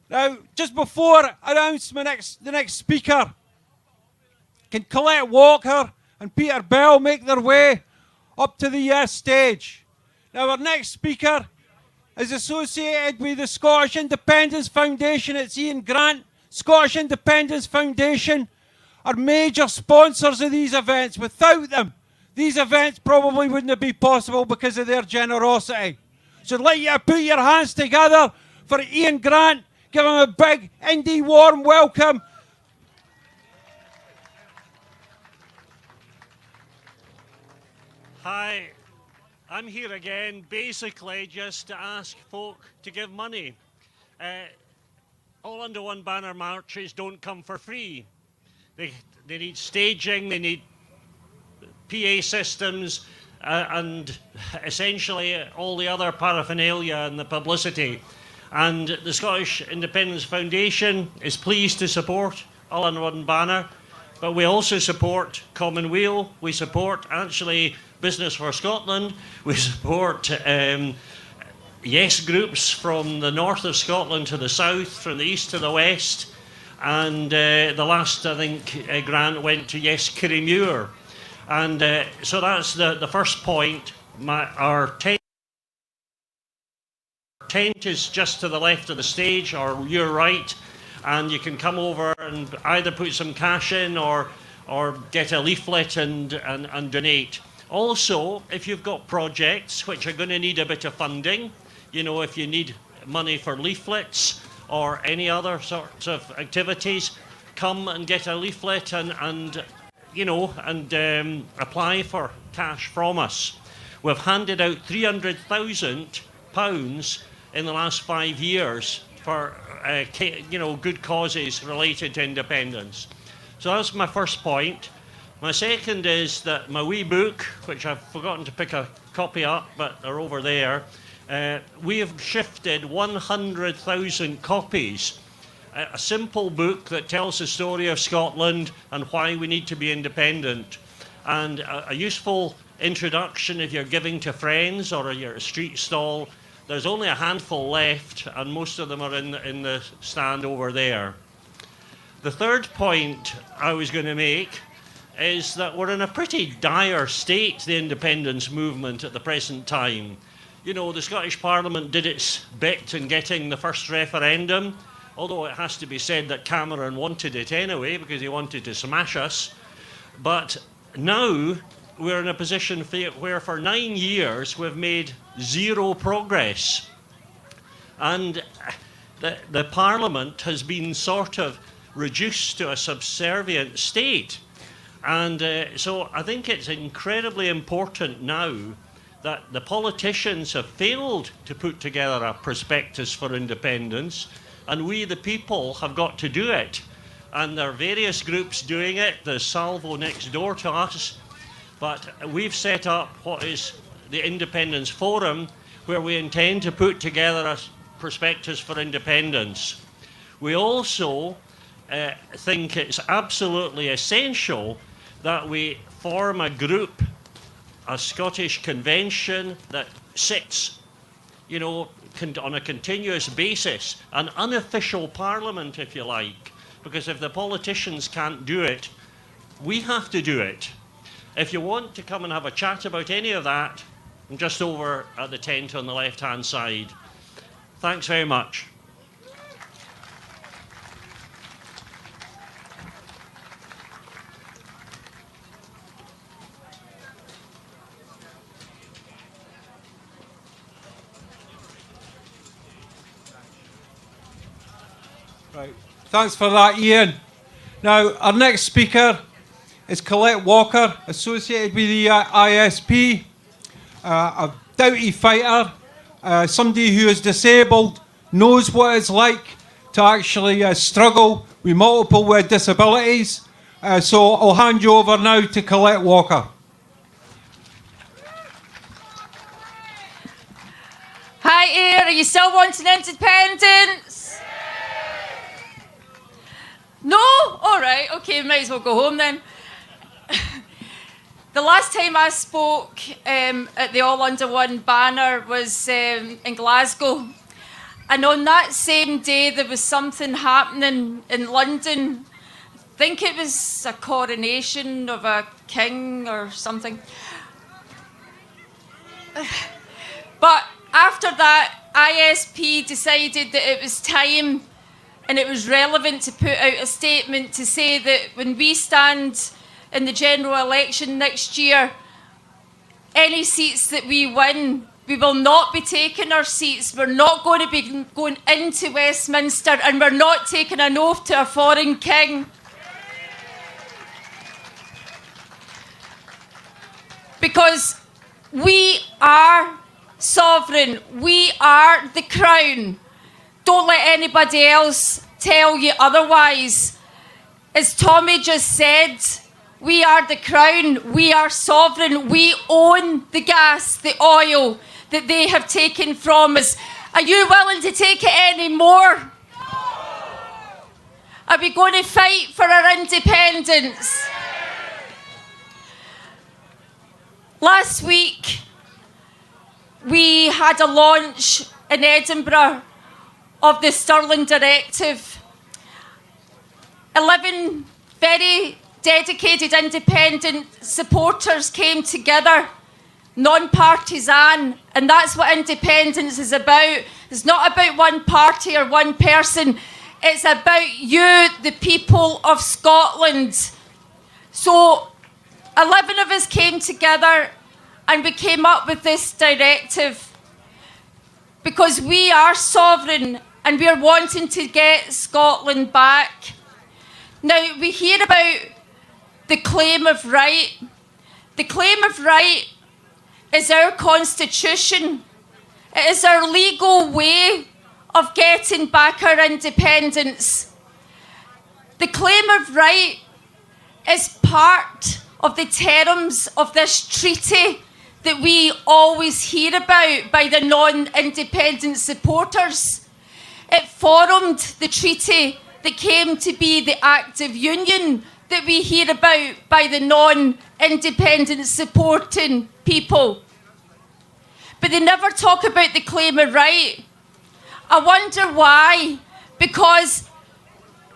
Now, just before I announce the next speaker, can Colette Walker and Peter Bell make their way up to the stage? Now, our next speaker is associated with the Scottish Independence Foundation. It's Ian Grant. Scottish Independence Foundation are major sponsors of these events. Without them, these events probably wouldn't be possible because of their generosity. So I'd like you to put your hands together for Ian Grant. Give him a big, indie, warm welcome. Hi, I'm here again basically just to ask folk to give money. All Under One Banner marches don't come for free. They need staging, they need PA systems, and essentially all the other paraphernalia and the publicity. And the Scottish Independence Foundation is pleased to support All Under One Banner, but we also support Commonweal, we support actually Business for Scotland, we support Yes groups from the north of Scotland to the south, from the east to the west, and the last, I think, grant went to Yes Kirriemuir. And so that's the first point. Our tent is just to the left of the stage, or your right, and you can come over and either put some cash in or get a leaflet and donate. Also, if you've got projects which are going to need a bit of funding, you know, if you need money for leaflets or any other sorts of activities, come and get a leaflet and apply for cash from us. We've handed out £300,000 in the last 5 years for good causes related to independence. So that's my first point. My second is that my wee book, which I've forgotten to pick a copy up, but they're over there, we have shifted 100,000 copies. A simple book that tells the story of Scotland and why we need to be independent. And a useful introduction if you're giving to friends or you're at a street stall. There's only a handful left, and most of them are in the stand over there. The third point I was going to make is that we're in a pretty dire state, the independence movement at the present time. You know, the Scottish Parliament did its bit in getting the first referendum, although it has to be said that Cameron wanted it anyway because he wanted to smash us. But now we're in a position where for 9 years we've made zero progress. And the Parliament has been sort of reduced to a subservient state. And so I think it's incredibly important now that the politicians have failed to put together a prospectus for independence, and we, the people, have got to do it. And there are various groups doing it. There's Salvo next door to us. But we've set up what is the Independence Forum, where we intend to put together a prospectus for independence. We also think it's absolutely essential that we form a group, a Scottish convention that sits, you know, on a continuous basis, an unofficial parliament, if you like, because if the politicians can't do it, we have to do it. If you want to come and have a chat about any of that, I'm just over at the tent on the left-hand side. Thanks very much. Right. Thanks for that, Ian. Now, our next speaker is Colette Walker, associated with the ISP, a doughty fighter, somebody who is disabled, knows what it's like to actually struggle with multiple disabilities. So I'll hand you over now to Colette Walker. Hi, Ayr, are you still wanting independence? No? All right, okay, might as well go home then. The last time I spoke at the All Under One banner was in Glasgow. And on that same day, there was something happening in London. I think it was a coronation of a king or something. But after that, ISP decided that it was time and it was relevant to put out a statement to say that when we stand in the general election next year, any seats that we win, we will not be taking our seats. We're not going to be going into Westminster, and we're not taking an oath to a foreign king. Because we are sovereign. We are the crown. Don't let anybody else tell you otherwise. As Tommy just said, we are the crown, we are sovereign, we own the gas, the oil that they have taken from us. Are you willing to take it anymore? Are we going to fight for our independence? Last week, we had a launch in Edinburgh of the Stirling Directive. 11 very dedicated independent supporters came together, non-partisan, and that's what independence is about. It's not about one party or one person. It's about you, the people of Scotland. So 11 of us came together and we came up with this directive because we are sovereign and we're wanting to get Scotland back. Now, we hear about the claim of right. The claim of right is our constitution. It is our legal way of getting back our independence. The claim of right is part of the terms of this treaty that we always hear about by the non-independent supporters. It formed the treaty that came to be the Act of Union that we hear about by the non-independent supporting people. But they never talk about the claim of right. I wonder why. Because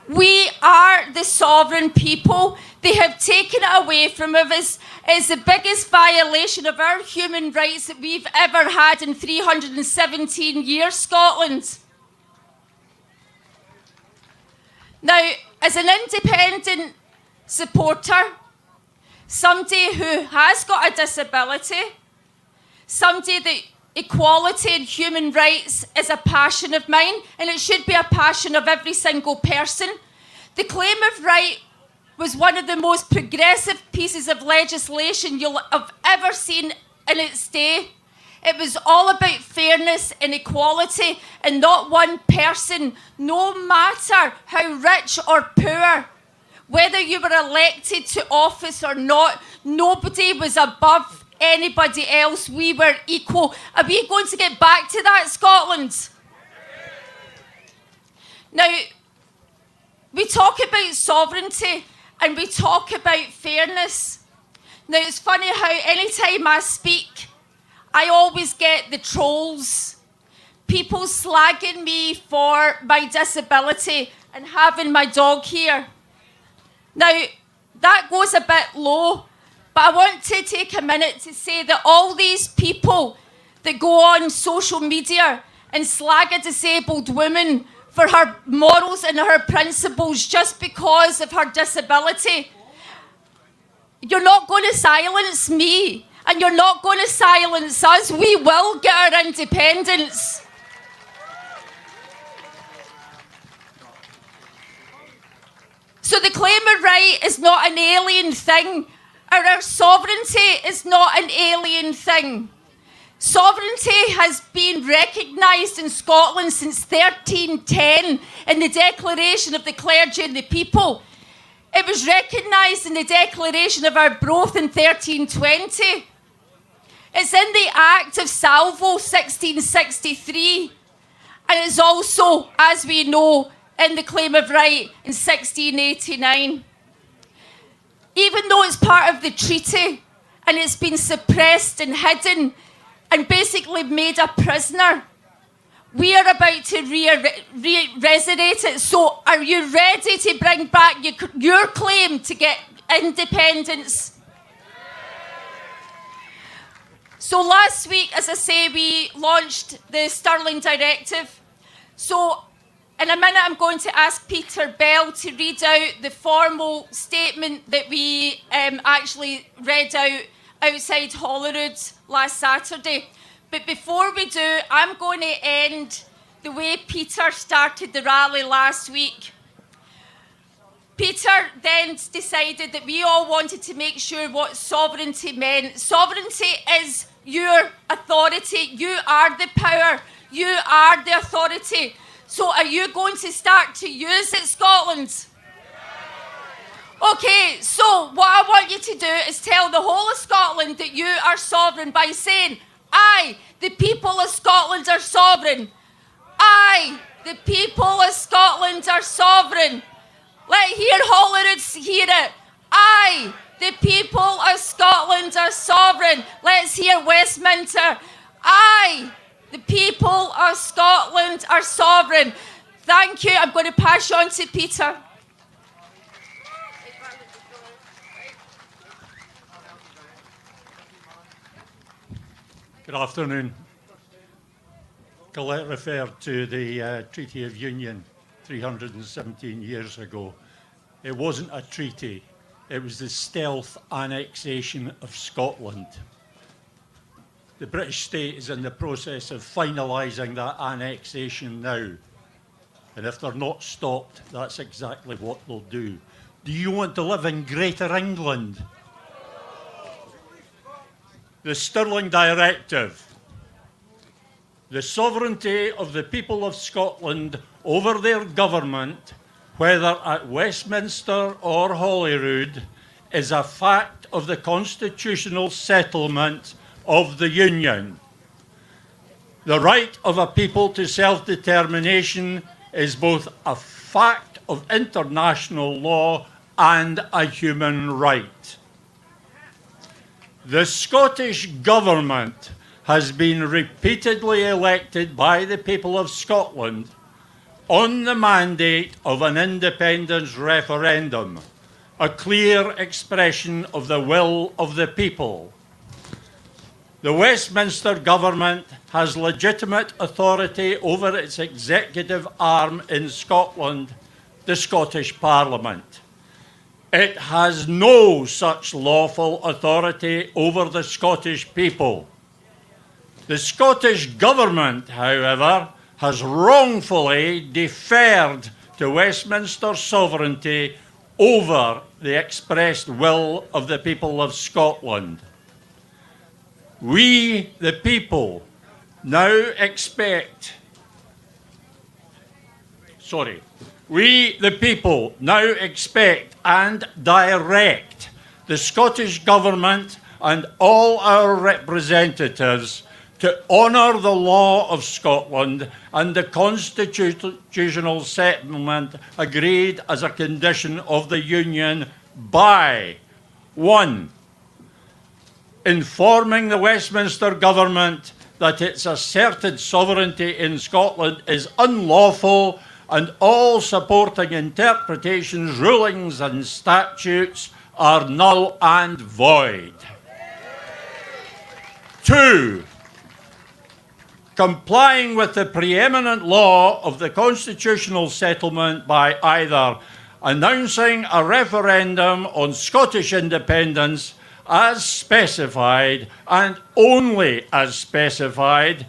we are the sovereign people. They have taken it away from us. It's the biggest violation of our human rights that we've ever had in 317 years, Scotland. Now, as an independent supporter, somebody who has got a disability, somebody that equality and human rights is a passion of mine, and it should be a passion of every single person. The claim of right was one of the most progressive pieces of legislation you'll have ever seen in its day. It was all about fairness and equality, and not one person, no matter how rich or poor, whether you were elected to office or not, nobody was above anybody else. We were equal. Are we going to get back to that, Scotland? Now, we talk about sovereignty and we talk about fairness. Now, it's funny how any time I speak, I always get the trolls. People slagging me for my disability and having my dog here. Now, that goes a bit low, but I want to take a minute to say that all these people that go on social media and slag a disabled woman for her morals and her principles just because of her disability, you're not going to silence me, and you're not going to silence us. We will get our independence. So the claim of right is not an alien thing. Our sovereignty is not an alien thing. Sovereignty has been recognised in Scotland since 1310 in the Declaration of the Clergy and the People. It was recognised in the Declaration of Arbroath in 1320. It's in the Act of Salvo 1663. And it's also, as we know, in the Claim of Right in 1689. Even though it's part of the treaty and it's been suppressed and hidden and basically made a prisoner, we are about to resurrect it. So are you ready to bring back your claim to get independence? So last week, as I say, we launched the Stirling Directive. So in a minute, I'm going to ask Peter Bell to read out the formal statement that we actually read out outside Holyrood last Saturday. But before we do, I'm going to end the way Peter started the rally last week. Peter then decided that we all wanted to make sure what sovereignty meant. Sovereignty is your authority. You are the power. You are the authority. So are you going to start to use it, Scotland? Okay, so what I want you to do is tell the whole of Scotland that you are sovereign by saying, I, the people of Scotland, are sovereign. I, the people of Scotland, are sovereign. Let here Holyrood hear it. I, the people of Scotland, are sovereign. Let's hear Westminster. I, the people of Scotland, are sovereign. Thank you. I'm going to pass you on to Peter. Good afternoon. Colette referred to the Treaty of Union 317 years ago. It wasn't a treaty. It was the stealth annexation of Scotland. The British state is in the process of finalising that annexation now. And if they're not stopped, that's exactly what they'll do. Do you want to live in Greater England? The Stirling Directive. The sovereignty of the people of Scotland over their government, whether at Westminster or Holyrood, is a fact of the constitutional settlement of the Union. The right of a people to self-determination is both a fact of international law and a human right. The Scottish Government has been repeatedly elected by the people of Scotland on the mandate of an independence referendum, a clear expression of the will of the people. The Westminster Government has legitimate authority over its executive arm in Scotland, the Scottish Parliament. It has no such lawful authority over the Scottish people. The Scottish Government, however, has wrongfully deferred to Westminster sovereignty over the expressed will of the people of Scotland. We, the people, now expect, we, the people, now expect and direct the Scottish Government and all our representatives to honour the law of Scotland and the constitutional settlement agreed as a condition of the Union by 1. Informing the Westminster Government that its asserted sovereignty in Scotland is unlawful and all supporting interpretations, rulings and statutes are null and void. 2. Complying with the preeminent law of the constitutional settlement by either announcing a referendum on Scottish independence as specified and only as specified,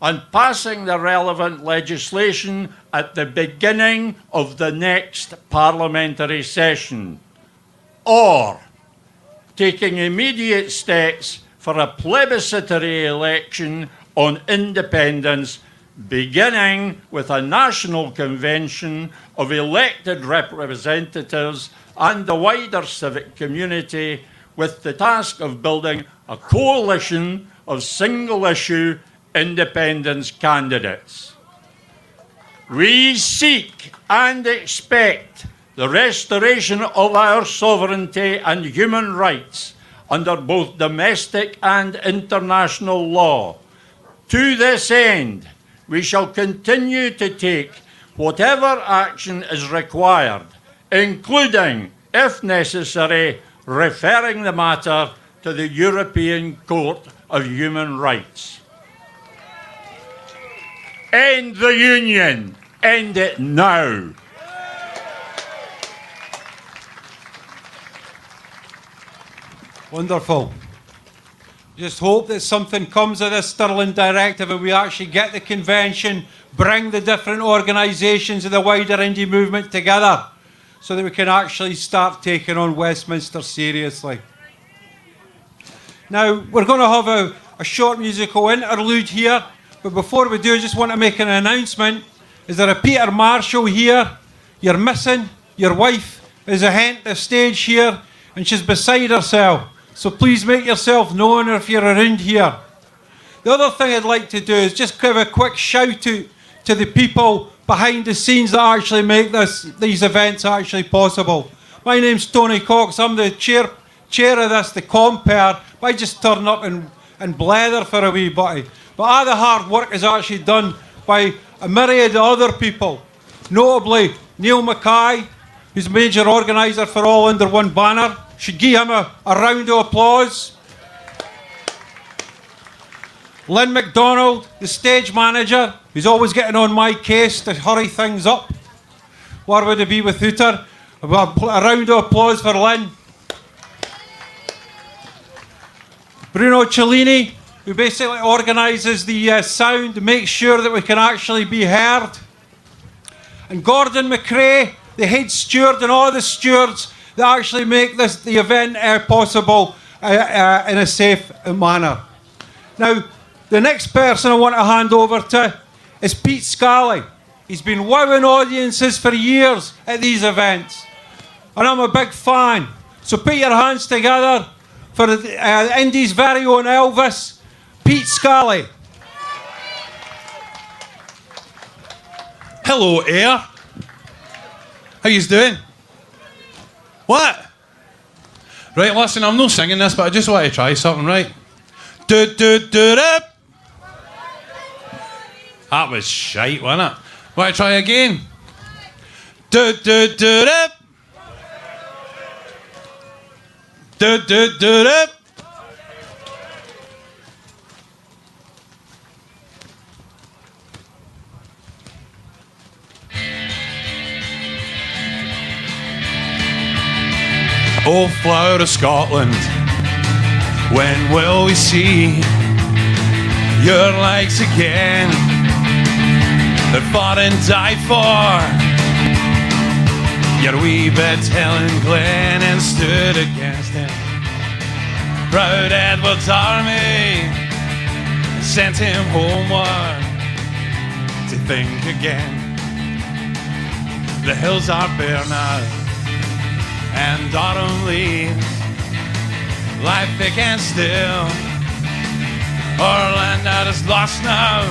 and passing the relevant legislation at the beginning of the next parliamentary session, or taking immediate steps for a plebiscitary election on independence, beginning with a national convention of elected representatives and the wider civic community, with the task of building a coalition of single-issue independence candidates. We seek and expect the restoration of our sovereignty and human rights under both domestic and international law. To this end, we shall continue to take whatever action is required, including, if necessary, referring the matter to the European Court of Human Rights. End the Union. End it now. Wonderful. Just hope that something comes of this Stirling Directive and we actually get the convention, bring the different organisations of the wider indie movement together so that we can actually start taking on Westminster seriously. Now, we're going to have a short musical interlude here, but before we do, I just want to make an announcement. Is there a Peter Marshall here? You're missing. Your wife is ahead the stage here, and she's beside herself. So please make yourself known if you're around here. The other thing I'd like to do is just give a quick shout out to the people behind the scenes that actually make these events actually possible. My name's Tony Cox. I'm the chair of this, the compare. I just turn up and blether for a wee bit. But all the hard work is actually done by a myriad of other people, notably Neil Mackay, who's a major organiser for All Under One Banner. Should give him a round of applause. Lynn MacDonald, the stage manager, who's always getting on my case to hurry things up. Where would it be without her? A round of applause for Lynn. Bruno Cellini, who basically organises the sound, makes sure that we can actually be heard. And Gordon McRae, the head steward, and all the stewards that actually make the event possible in a safe manner. Now, the next person I want to hand over to is Pete Scully. He's been wowing audiences for years at these events, and I'm a big fan. So put your hands together for Indy's very own Elvis, Pete Scully. Hello, Air. How yous doing? What? Right, listen, I'm not singing this, but I just want to try something, right? Do-do-do-do. That was shite, wasn't it? Want to try again? Do-do-do-do. Do-do-do-do. Oh, flower of Scotland, when will we see your legs again? That fought and died for your wee bit Helen Glen and stood against him. Proud Edward's army sent him homeward to think again. The hills are bare now, and autumn leaves lie thick and still. Our land that is lost now,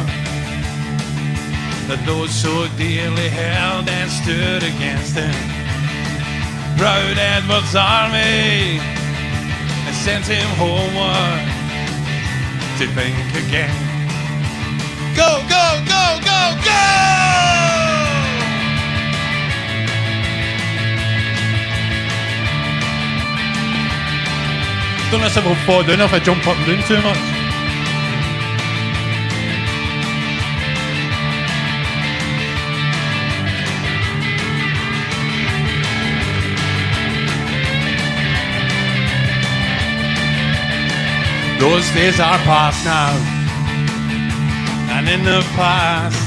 that those so dearly held and stood against him. Proud Edward's army and sent him homeward to think again. Go, go, go, go, go! Don't know if I'll fall down if I jump up and down too much. Those days are past now, and in the past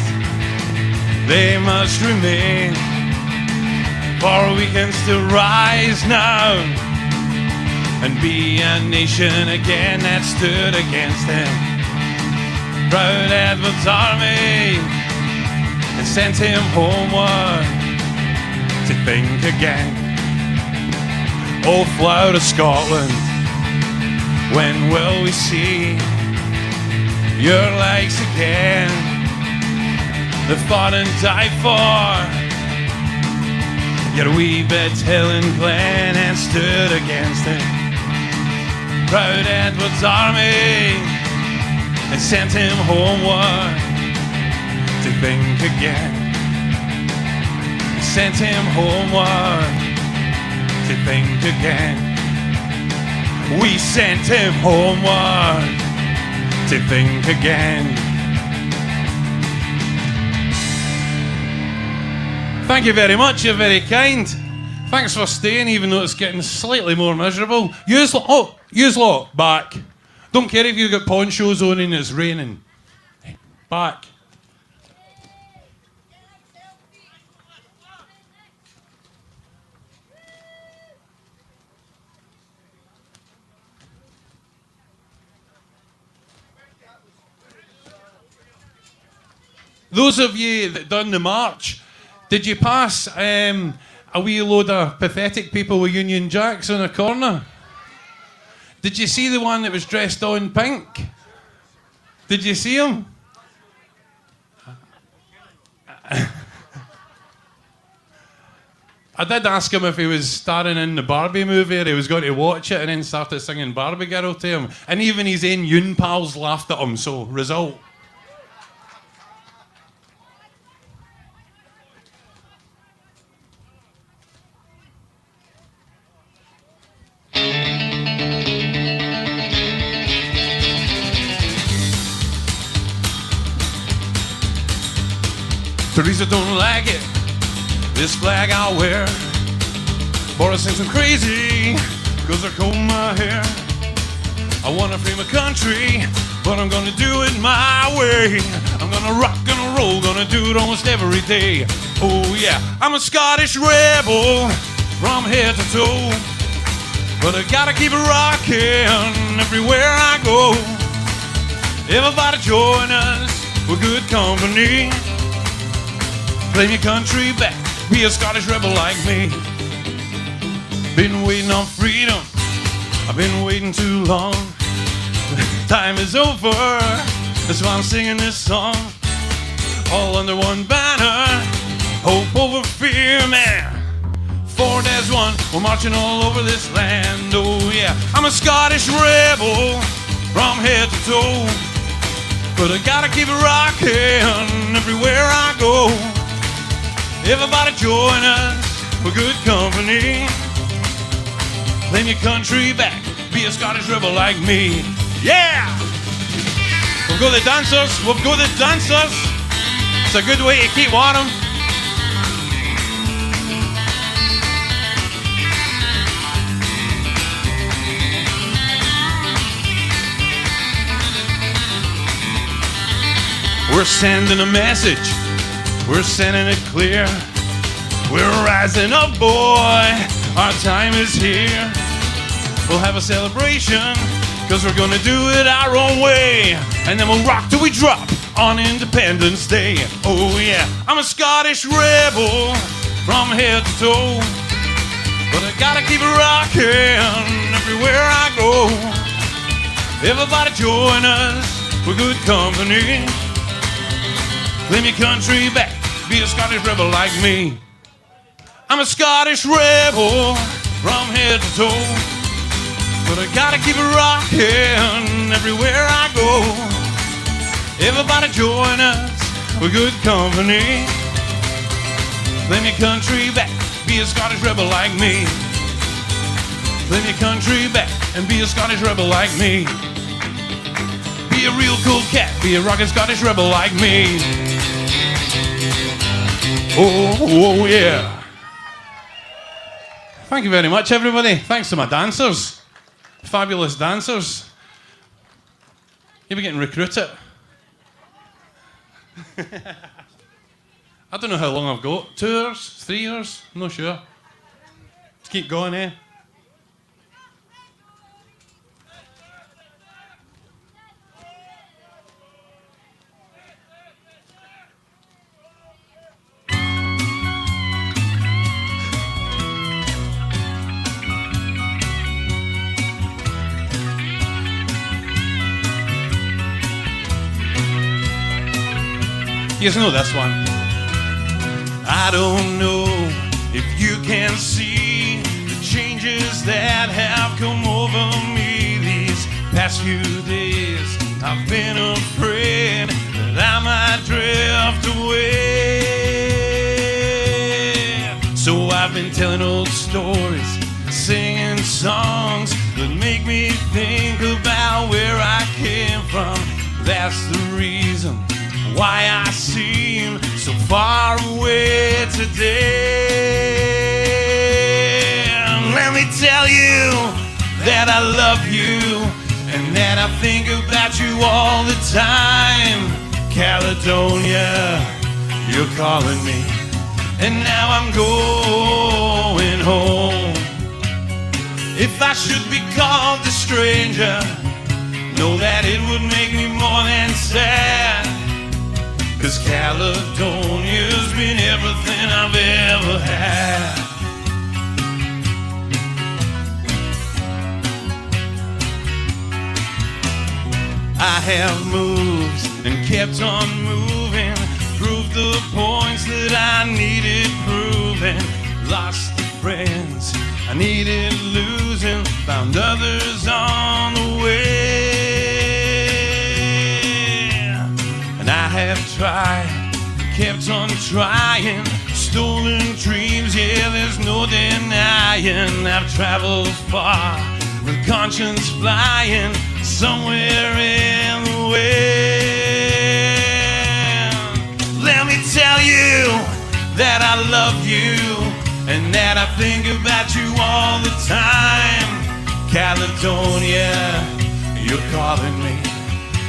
they must remain, for we can still rise now and be a nation again that stood against him. Proud Edward's army and sent him homeward to think again. Oh, flower of Scotland, when will we see your legs again? That fought and died for your wee bit Helen Glen and stood against him. Proud Edward's army and sent him homeward to think again. Sent him homeward to think again. We sent him homeward to think again. Thank you very much, you're very kind. Thanks for staying, even though it's getting slightly more miserable. Use lot, back. Don't care if you've got ponchos on and it's raining. Back. Those of you that done the march, did you pass a wee load of pathetic people with Union Jacks on a corner? Did you see the one that was dressed all in pink? Did you see him? I did ask him if he was starring in the Barbie movie or he was going to watch it and then started singing Barbie Girl to him. And even his own Yoon pals laughed at him, so result. Teresa don't like it, this flag I'll wear. Boris thinks I'm crazy, cause I comb my hair. I wanna free my country, but I'm gonna do it my way. I'm gonna rock and roll, gonna do it almost every day. Oh yeah, I'm a Scottish rebel from head to toe, but I gotta keep it rocking everywhere I go. Everybody join us, we're good company. Claim your country back, be a Scottish rebel like me. Been waiting on freedom, I've been waiting too long. Time is over, that's why I'm singing this song. All under one banner, hope over fear, man. Forward as one, we're marching all over this land. Oh yeah, I'm a Scottish rebel from head to toe, but I gotta keep it rocking everywhere I go. Everybody join us, we're good company. Claim your country back, be a Scottish rebel like me. Yeah! We've got the dancers, we've got the dancers. It's a good way to keep warm. We're sending a message, we're sending it clear. We're rising up, boy, our time is here. We'll have a celebration, cause we're gonna do it our own way. And then we'll rock till we drop on Independence Day. Oh yeah, I'm a Scottish rebel from head to toe, but I gotta keep it rocking everywhere I go. Everybody join us, we're good company. Claim your country back, be a Scottish rebel like me. I'm a Scottish rebel from head to toe, but I gotta keep it rocking everywhere I go. Everybody join us, we're good company. Claim your country back, be a Scottish rebel like me. Claim your country back and be a Scottish rebel like me. Be a real cool cat, be a rockin' Scottish rebel like me. Oh yeah. Thank you very much, everybody. Thanks to my dancers. Fabulous dancers. You'll be getting recruited. I don't know how long I've got. 2 years? 3 years? I'm not sure. Let's keep going, eh? You guys know this one. I don't know if you can see the changes that have come over me these past few days. I've been afraid that I might drift away. So I've been telling old stories, singing songs that make me think about where I came from. That's the reason why I seem so far away today. Let me tell you that I love you and that I think about you all the time. Caledonia, you're calling me, and now I'm going home. If I should be called a stranger, know that it would make me more than sad. 'Cause Caledonia's been everything I've ever had. I have moved and kept on moving, proved the points that I needed proving, lost the friends I needed losing, found others on the way. And I have tried, kept on trying, stolen dreams, yeah, there's no denying. I've traveled far with conscience flying, somewhere in the wind. Let me tell you that I love you and that I think about you all the time. Caledonia, you're calling me,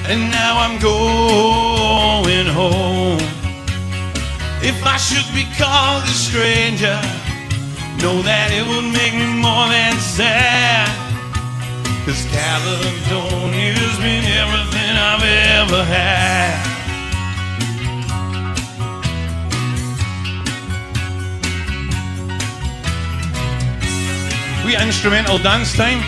and now I'm going home. If I should be called a stranger, know that it would make me more than sad. 'Cause Caledonia's been everything I've ever had. We instrumental dance time.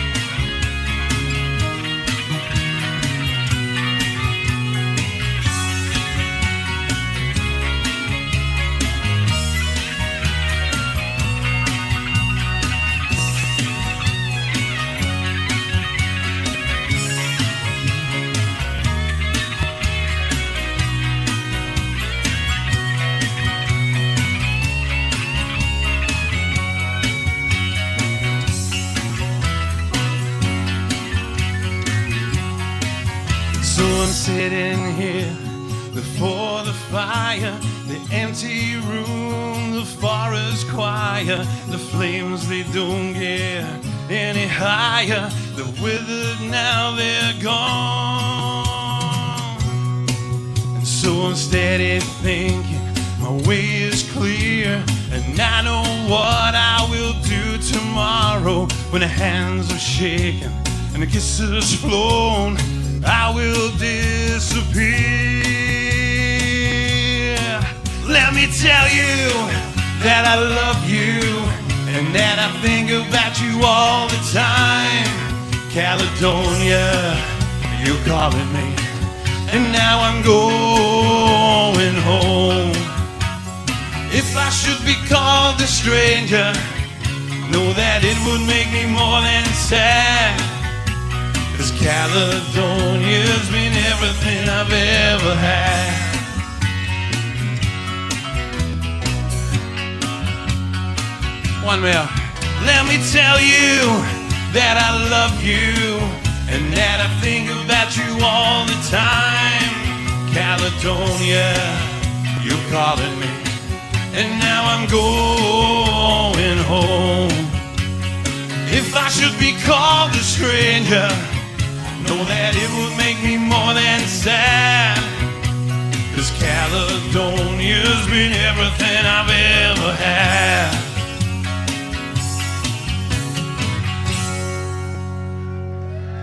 So I'm sitting here before the fire, the empty room, the forest choir, the flames they don't get any higher, they're withered now, they're gone. And so I'm steady thinking my way is clear, and I know what I will do tomorrow when the hands are shaking and the kisses flown. I will disappear. Let me tell you that I love you and that I think about you all the time. Caledonia, you're calling me, and now I'm going home. If I should be called a stranger, know that it would make me more than sad. 'Cause Caledonia's been everything I've ever had. One more. Let me tell you that I love you and that I think about you all the time. Caledonia, you're calling me, and now I'm going home. If I should be called a stranger, know that it would make me more than sad. 'Cause Caledonia's been everything I've ever had.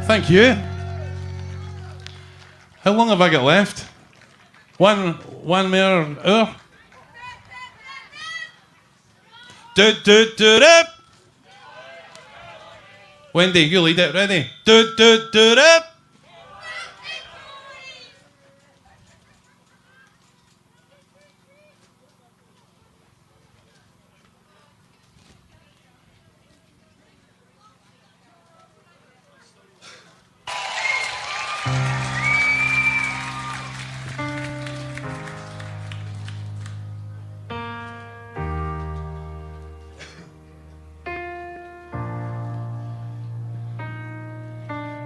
Thank you. How long have I got left? One more hour? Do. Wendy, you lead it, ready? Do.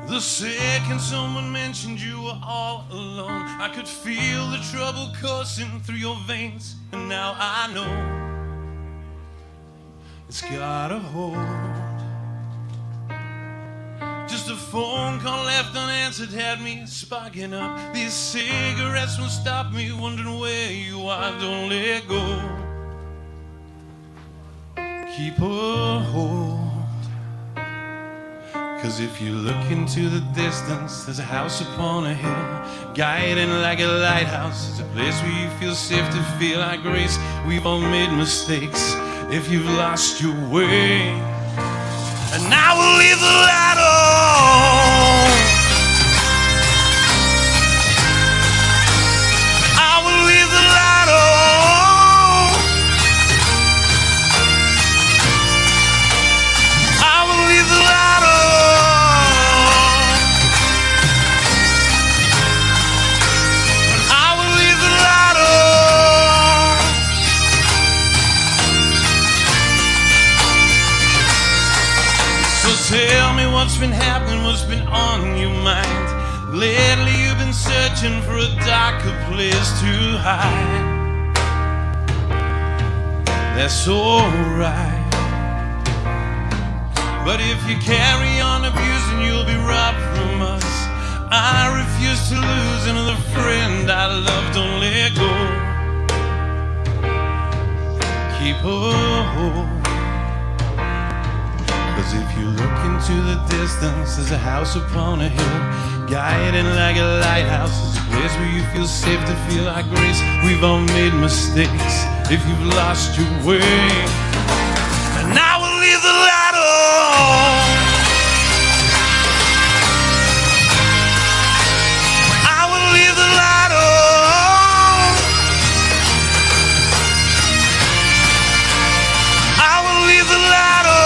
The second someone mentioned you were all alone, I could feel the trouble coursing through your veins, and now I know it's got a hold. Just a phone call left unanswered had me sparking up. These cigarettes won't stop me wondering where you are. Don't let go. Keep a hold. 'Cause if you look into the distance, there's a house upon a hill, guiding like a lighthouse. It's a place where you feel safe to feel like grace. We've all made mistakes if you've lost your way. And I will leave the light on. I will leave the light on. I will leave the light on. Tell me what's been happening, what's been on your mind. Lately you've been searching for a darker place to hide. That's alright. But if you carry on abusing, you'll be robbed from us. I refuse to lose distance, there's a house upon a hill, guiding like a lighthouse. It's a place where you feel safe to feel like grace. We've all made mistakes if you've lost your way. And I will leave the light on. I will leave the light on. I will leave the light on.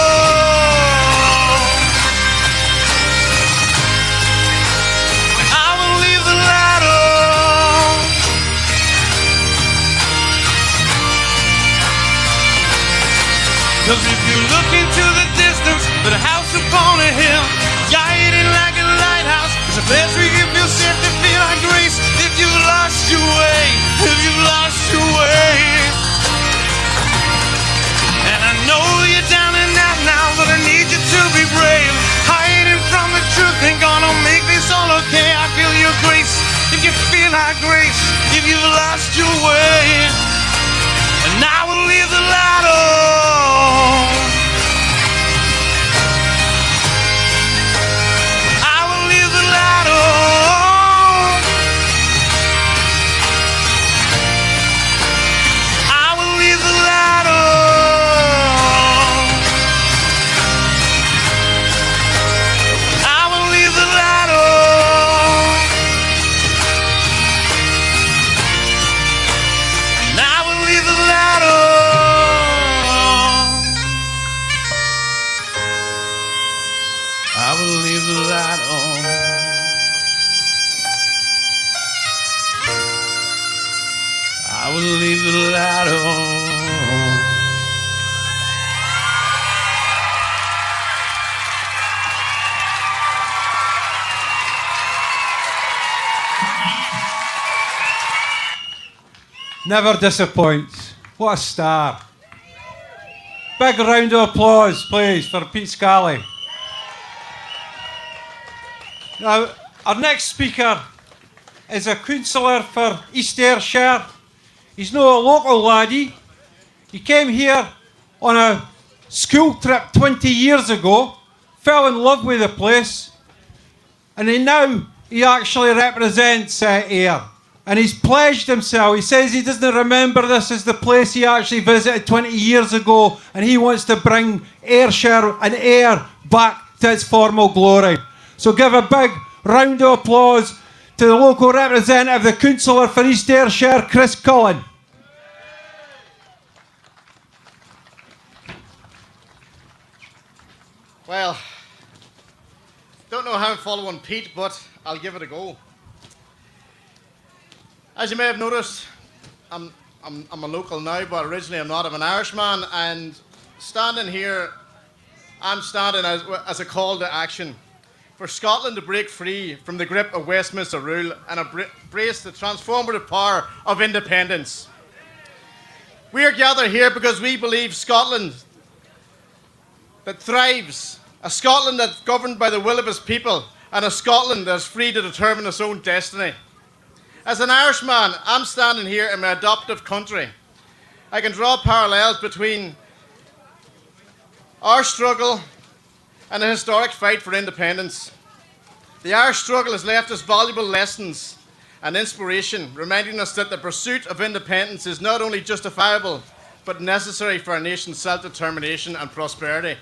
Cause if you look into the distance, but a house upon a hill, guiding like a lighthouse, it's a place where you feel safe to feel like grace. If you've lost your way, if you've lost your way. And I know you're down and out now, but I need you to be brave. Hiding from the truth ain't gonna make this all okay. I feel your grace, if you feel like grace, if you've lost your way. And I will leave the light on. I will leave the light on. I will leave the light on. I will leave the light on. And I will leave the light on. I will leave the light on. I will leave the light on. Never disappoints. What a star. Big round of applause, please, for Pete Scully. Now, our next speaker is a councillor for East Ayrshire. He's no a local laddie. He came here on a school trip 20 years ago, fell in love with the place, and he actually represents Ayr. And he's pledged himself. He says he doesn't remember this as the place he actually visited 20 years ago, and he wants to bring Ayrshire and Ayr back to its former glory. So give a big round of applause to the local representative, the councillor for East Ayrshire, Chris Cullen. Well, don't know how I'm following Pete, but I'll give it a go. As you may have noticed, I'm a local now, but originally I'm not. I'm an Irishman, and standing here, I'm standing as a call to action for Scotland to break free from the grip of Westminster rule and embrace the transformative power of independence. We are gathered here because we believe Scotland that thrives, a Scotland that's governed by the will of its people, and a Scotland that's free to determine its own destiny. As an Irishman, I'm standing here in my adoptive country. I can draw parallels between our struggle and the historic fight for independence. The Irish struggle has left us valuable lessons and inspiration, reminding us that the pursuit of independence is not only justifiable, but necessary for our nation's self-determination and prosperity.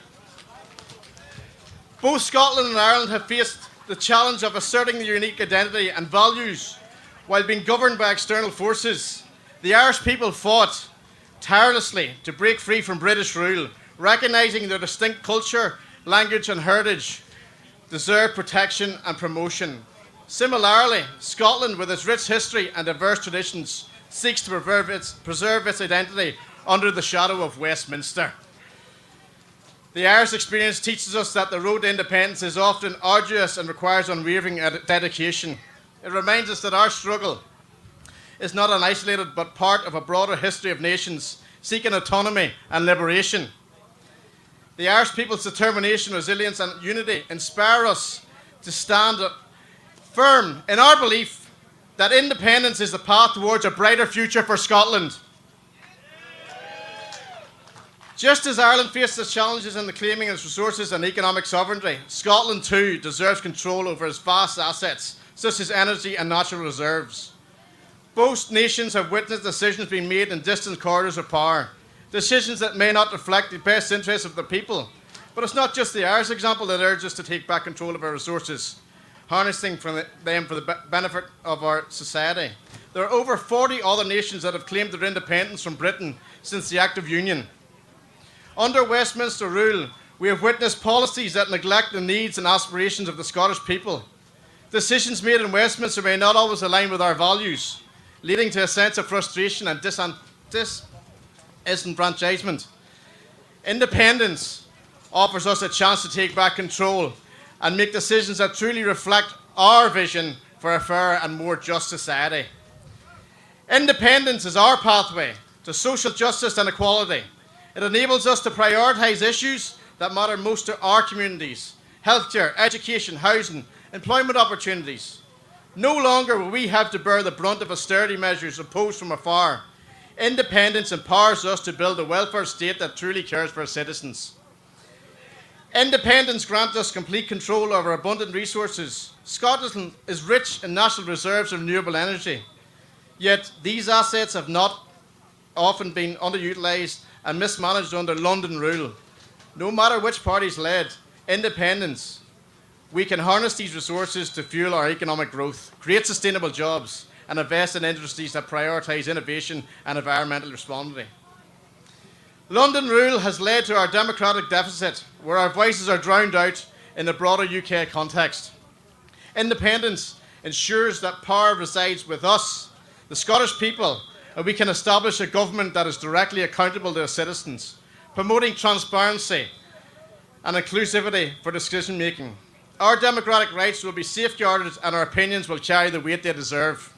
Both Scotland and Ireland have faced the challenge of asserting their unique identity and values while being governed by external forces. The Irish people fought tirelessly to break free from British rule, recognising their distinct culture, language and heritage deserve protection and promotion. Similarly, Scotland, with its rich history and diverse traditions, seeks to preserve its identity under the shadow of Westminster. The Irish experience teaches us that the road to independence is often arduous and requires unwavering dedication. It reminds us that our struggle is not an isolated but part of a broader history of nations seeking autonomy and liberation. The Irish people's determination, resilience and unity inspire us to stand firm in our belief that independence is the path towards a brighter future for Scotland. Just as Ireland faces challenges in the claiming its resources and economic sovereignty, Scotland too deserves control over its vast assets, such as energy and natural reserves. Both nations have witnessed decisions being made in distant corridors of power, decisions that may not reflect the best interests of the people. But it's not just the Irish example that urges us to take back control of our resources, harnessing them for the benefit of our society. There are over 40 other nations that have claimed their independence from Britain since the Act of Union. Under Westminster rule, we have witnessed policies that neglect the needs and aspirations of the Scottish people. Decisions made in Westminster may not always align with our values, leading to a sense of frustration and disenfranchisement. Independence offers us a chance to take back control and make decisions that truly reflect our vision for a fairer and more just society. Independence is our pathway to social justice and equality. It enables us to prioritise issues that matter most to our communities: healthcare, education, housing, employment opportunities. No longer will we have to bear the brunt of austerity measures imposed from afar. Independence empowers us to build a welfare state that truly cares for its citizens. Independence grants us complete control over abundant resources. Scotland is rich in national reserves of renewable energy, yet these assets have not often been underutilised and mismanaged under London rule. No matter which party's led independence, we can harness these resources to fuel our economic growth, create sustainable jobs, and invest in industries that prioritise innovation and environmental responsibility. London rule has led to our democratic deficit, where our voices are drowned out in the broader UK context. Independence ensures that power resides with us, the Scottish people, and we can establish a government that is directly accountable to its citizens, promoting transparency and inclusivity for decision making. Our democratic rights will be safeguarded and our opinions will carry the weight they deserve.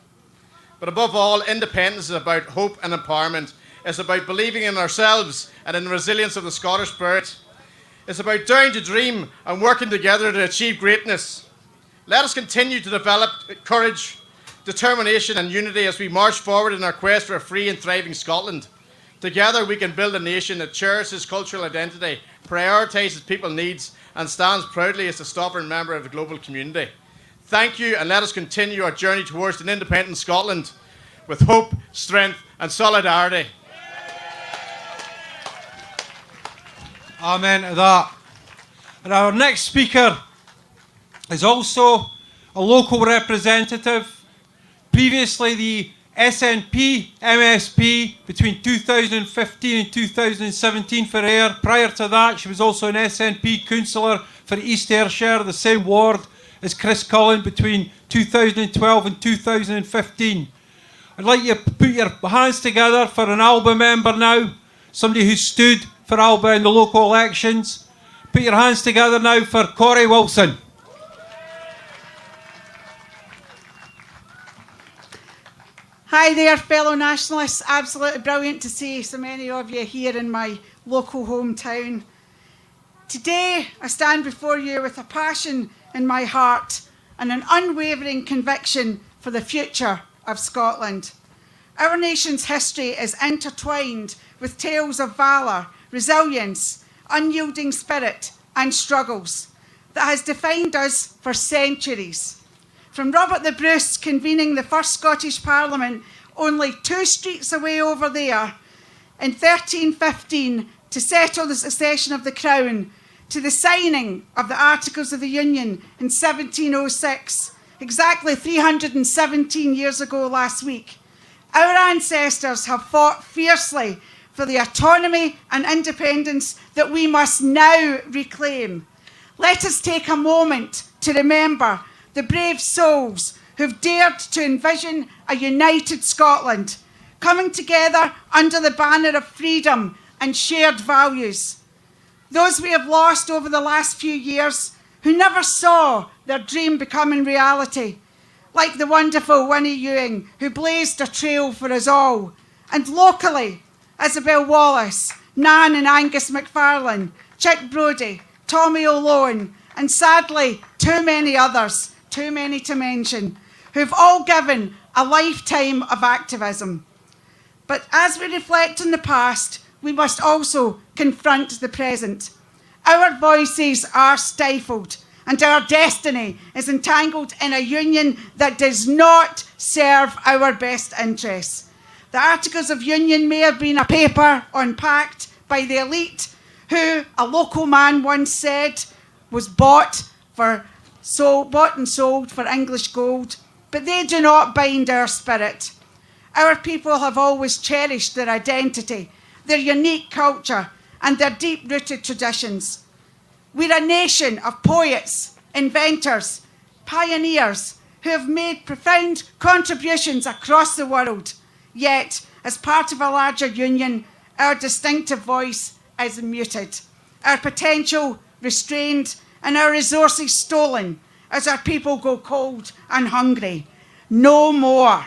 But above all, independence is about hope and empowerment. It's about believing in ourselves and in the resilience of the Scottish spirit. It's about daring to dream and working together to achieve greatness. Let us continue to develop courage, determination and unity as we march forward in our quest for a free and thriving Scotland. Together we can build a nation that cherishes cultural identity, prioritises people's needs and stands proudly as a sovereign member of the global community. Thank you, and let us continue our journey towards an independent Scotland with hope, strength and solidarity. Amen to that. And our next speaker is also a local representative. Previously the SNP MSP between 2015 and 2017 for Ayr. Prior to that, she was also an SNP councillor for East Ayrshire, the same ward as Chris Cullen, between 2012 and 2015. I'd like you to put your hands together for an AUOB member now, somebody who stood for AUOB in the local elections. Put your hands together now for Corey Wilson. Hi there, fellow nationalists. Absolutely brilliant to see so many of you here in my local hometown. Today, I stand before you with a passion in my heart and an unwavering conviction for the future of Scotland. Our nation's history is intertwined with tales of valour, resilience, unyielding spirit and struggles that has defined us for centuries. From Robert the Bruce convening the first Scottish Parliament only 2 streets away over there in 1315 to settle the succession of the Crown, to the signing of the Articles of the Union in 1706, exactly 317 years ago last week. Our ancestors have fought fiercely for the autonomy and independence that we must now reclaim. Let us take a moment to remember the brave souls who've dared to envision a united Scotland, coming together under the banner of freedom and shared values. Those we have lost over the last few years who never saw their dream becoming reality, like the wonderful Winnie Ewing, who blazed a trail for us all, and locally, Isabel Wallace, Nan and Angus MacFarlane, Chick Brodie, Tommy O'Loan, and sadly, too many others, too many to mention, who've all given a lifetime of activism. But as we reflect on the past, we must also confront the present. Our voices are stifled, and our destiny is entangled in a union that does not serve our best interests. The Articles of Union may have been a paper unpacked by the elite, who, a local man once said, was bought and sold for English gold, but they do not bind our spirit. Our people have always cherished their identity, their unique culture, and their deep-rooted traditions. We're a nation of poets, inventors, pioneers who have made profound contributions across the world. Yet, as part of a larger union, our distinctive voice is muted, our potential restrained, and our resources stolen as our people go cold and hungry. No more.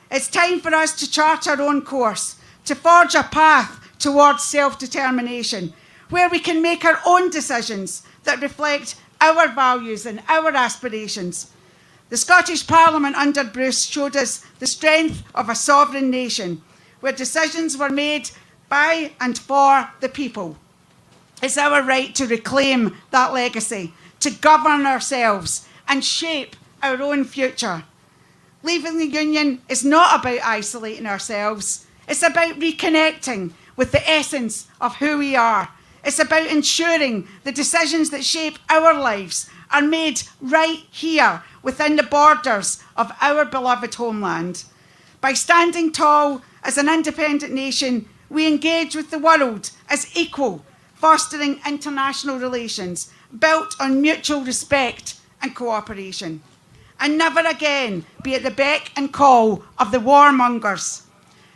It's time for us to chart our own course, to forge a path towards self-determination, where we can make our own decisions that reflect our values and our aspirations. The Scottish Parliament under Bruce showed us the strength of a sovereign nation, where decisions were made by and for the people. It's our right to reclaim that legacy, to govern ourselves and shape our own future. Leaving the Union is not about isolating ourselves. It's about reconnecting with the essence of who we are. It's about ensuring the decisions that shape our lives are made right here within the borders of our beloved homeland. By standing tall as an independent nation, we engage with the world as equal, fostering international relations built on mutual respect and cooperation. And never again be at the beck and call of the warmongers.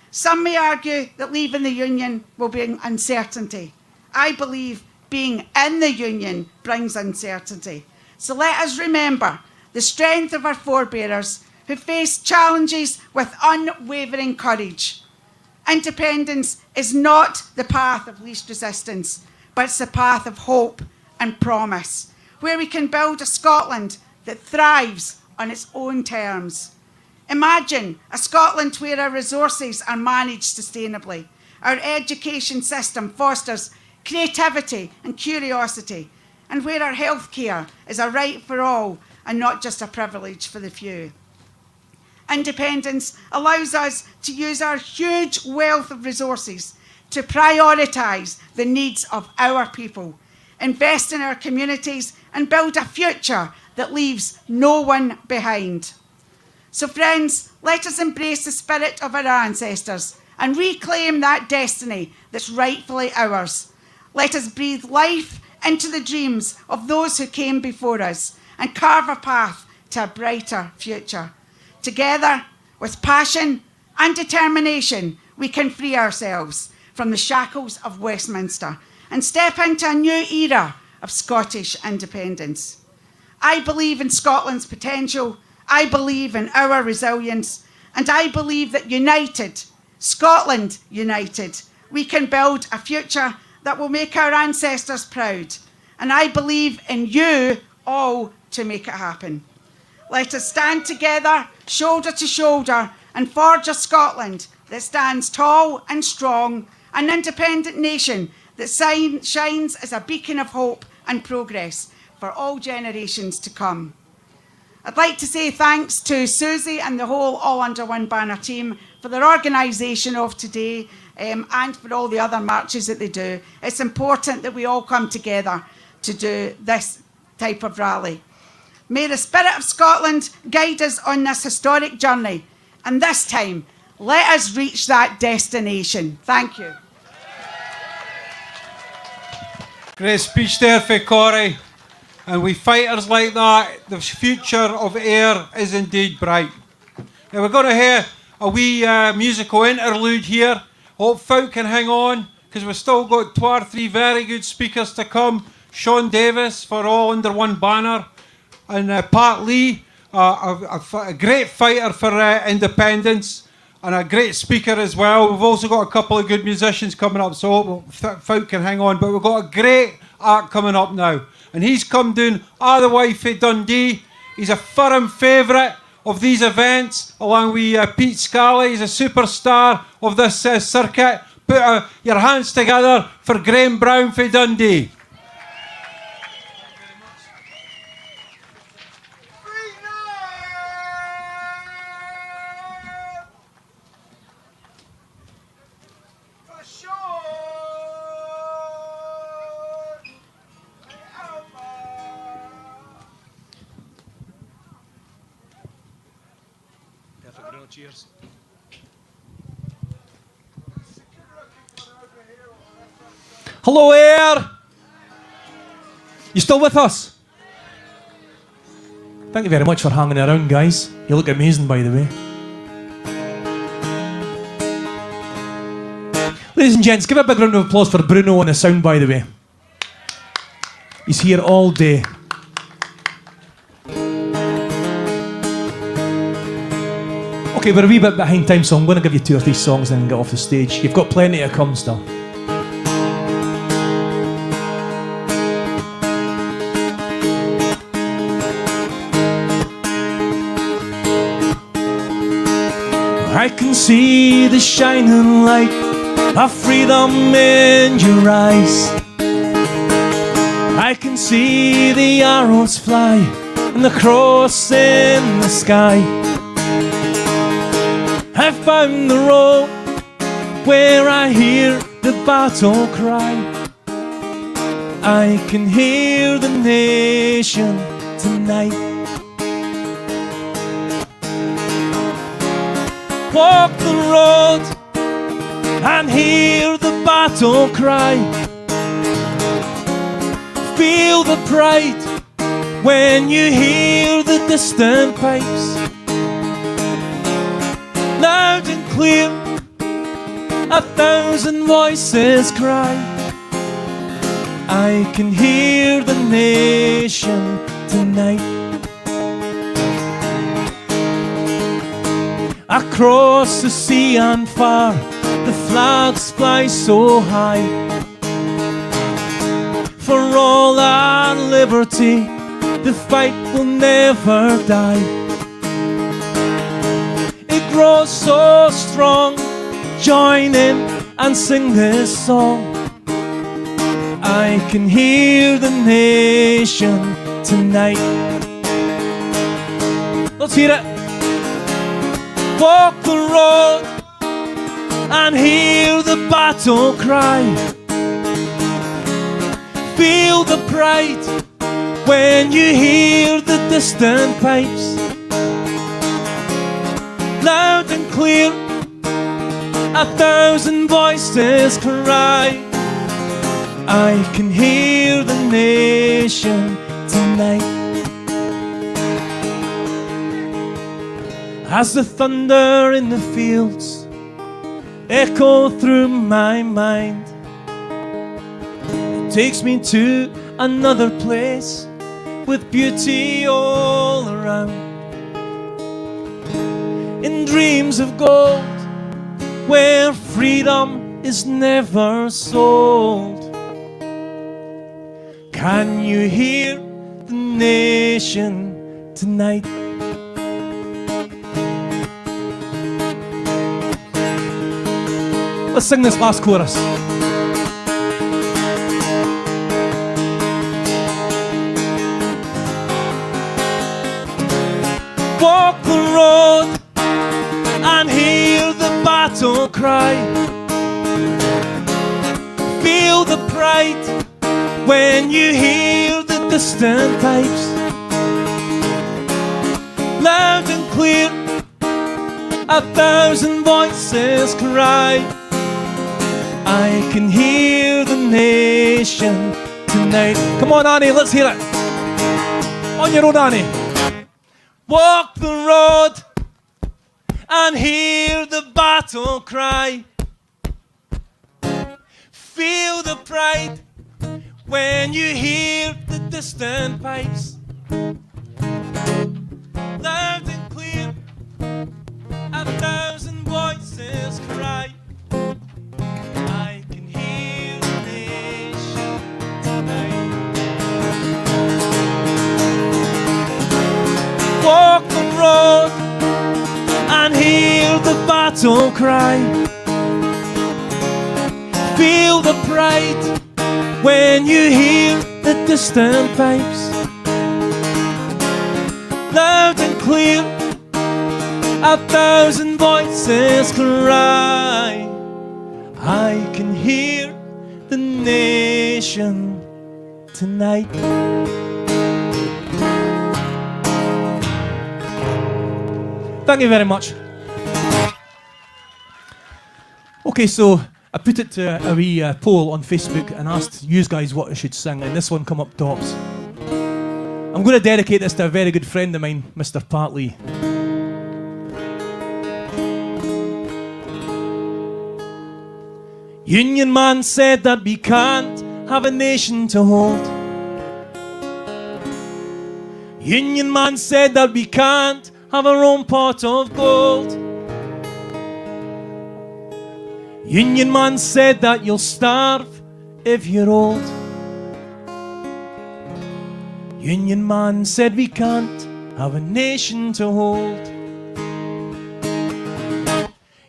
Some may argue that leaving the Union will bring uncertainty. I believe being in the Union brings uncertainty. So let us remember the strength of our forebears who faced challenges with unwavering courage. Independence is not the path of least resistance, but it's the path of hope and promise, where we can build a Scotland that thrives on its own terms. Imagine a Scotland where our resources are managed sustainably. Our education system fosters creativity and curiosity, and where our healthcare is a right for all and not just a privilege for the few. Independence allows us to use our huge wealth of resources to prioritise the needs of our people, invest in our communities, and build a future that leaves no one behind. So friends, let us embrace the spirit of our ancestors and reclaim that destiny that's rightfully ours. Let us breathe life into the dreams of those who came before us and carve a path to a brighter future. Together, with passion and determination, we can free ourselves from the shackles of Westminster and step into a new era of Scottish independence. I believe in Scotland's potential, I believe in our resilience, and I believe that united, Scotland united, we can build a future that will make our ancestors proud. And I believe in you all to make it happen. Let us stand together, shoulder to shoulder, and forge a Scotland that stands tall and strong, an independent nation that shines as a beacon of hope and progress for all generations to come. I'd like to say thanks to Susie and the whole All Under One Banner team for their organisation of today and for all the other marches that they do. It's important that we all come together to do this type of rally. May the spirit of Scotland guide us on this historic journey, and this time, let us reach that destination. Thank you. Great speech there for Corey. And with fighters like that, the future of Ayr is indeed bright. Now we're going to hear a wee musical interlude here. Hope folk can hang on, because we've still got 2 or 3 very good speakers to come. Sean Davis for All Under One Banner, and Pat Lee, a great fighter for independence, and a great speaker as well. We've also got a couple of good musicians coming up, so hope folk can hang on. But we've got a great act coming up now. And he's come down all the way from Dundee. He's a firm favourite of these events, along with Pete Scally. He's a superstar of this circuit. Put your hands together for Graham Brown for Dundee. Cheers. Hello, Air. You still with us? Thank you very much for hanging around, guys. You look amazing, by the way. Ladies and gents, give a big round of applause for Bruno on the sound, by the way. He's here all day. Okay, we're a wee bit behind time, so I'm going to give you 2 or 3 songs and then get off the stage. You've got plenty to come still. I can see the shining light of freedom in your eyes. I can see the arrows fly and the cross in the sky. I found the road where I hear the battle cry. I can hear the nation tonight. Walk the road and hear the battle cry. Feel the pride when you hear the distant pipes. Loud and clear, 1,000 voices cry. I can hear the nation tonight. Across the sea and far, the flags fly so high. For all our liberty, the fight will never die. Grow so strong, join in and sing this song. I can hear the nation tonight. Let's hear it. Walk the road and hear the battle cry. Feel the pride when you hear the distant pipes. Loud and clear, 1,000 voices cry. I can hear the nation tonight. As the thunder in the fields echo through my mind, it takes me to another place with beauty all around. In dreams of gold, where freedom is never sold. Can you hear the nation tonight? Let's sing this last chorus. Walk the road and hear the battle cry. Feel the pride when you hear the distant pipes. Loud and clear, 1,000 voices cry. I can hear the nation tonight. Come on, Annie, let's hear it. On your own, Annie. Walk the road and hear the battle cry. Feel the pride when you hear the distant pipes. Loud and clear, 1,000 voices cry. I can hear the nation tonight. Walk the road and hear the battle cry. feel the pride when you hear the distant pipes. Loud and clear, 1,000 voices cry. I can hear the nation tonight. Thank you very much. Okay, so I put it to a wee poll on Facebook and asked you guys what I should sing, and this one come up tops. I'm going to dedicate this to a very good friend of mine, Mr. Partley. Union man said that we can't have a nation to hold. Union man said that we can't have our own pot of gold. Union man said that you'll starve if you're old. Union man said we can't have a nation to hold.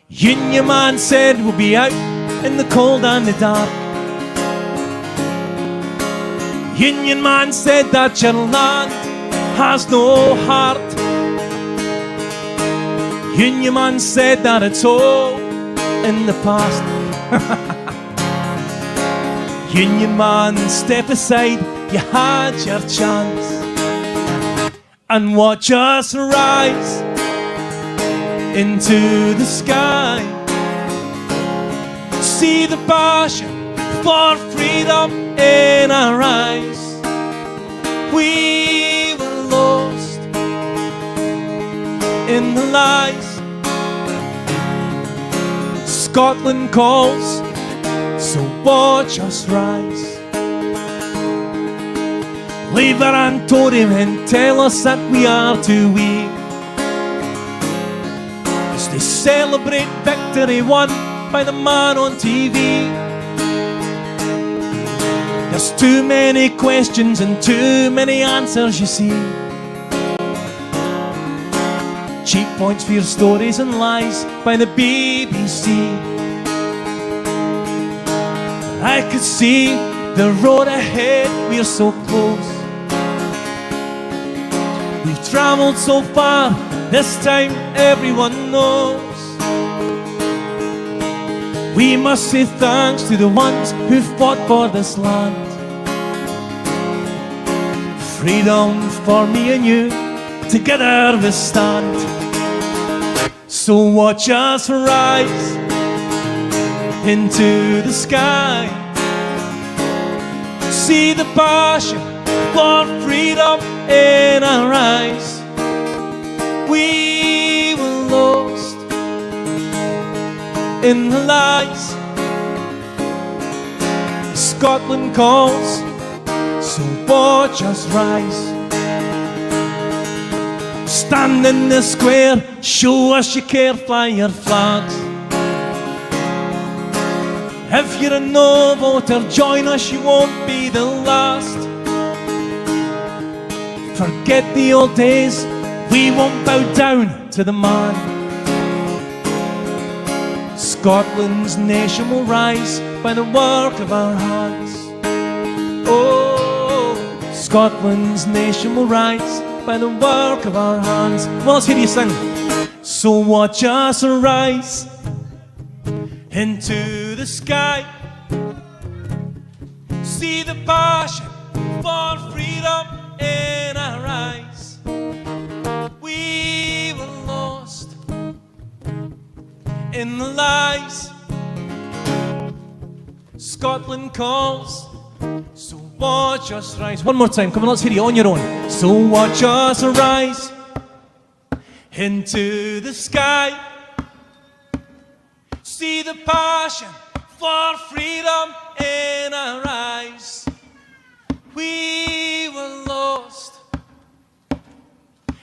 Union man said we'll be out in the cold and the dark. Union man said that your land has no heart. Union man said that it's all in the past. Union man, step aside, you had your chance. And watch us rise into the sky. See the passion for freedom in our eyes. We were lost in the lies. Scotland calls, so watch us rise. Labour and Tory men tell us that we are too weak as they celebrate victory won by the man on TV. There's too many questions and too many answers, you see. Cheap points for your stories and lies by the BBC. I could see the road ahead, we're so close. We've travelled so far, this time everyone knows. We must say thanks to the ones who fought for this land. Freedom for me and you, together we stand. So watch us rise into the sky. See the passion for freedom in our eyes. We were lost in the lies. Scotland calls, so watch us rise. Stand in the square, show us you care, fly your flags. If you're a no voter, join us, you won't be the last. Forget the old days, we won't bow down to the man. Scotland's nation will rise by the work of our hands. Oh, Scotland's nation will rise by the work of our hands. Well, let's hear you sing. So watch us rise into the sky. See the passion for freedom in our eyes. We were lost in the lies. Scotland calls, so watch us rise. One more time, come on, let's hear you on your own. So watch us rise into the sky. See the passion for freedom in our eyes. We were lost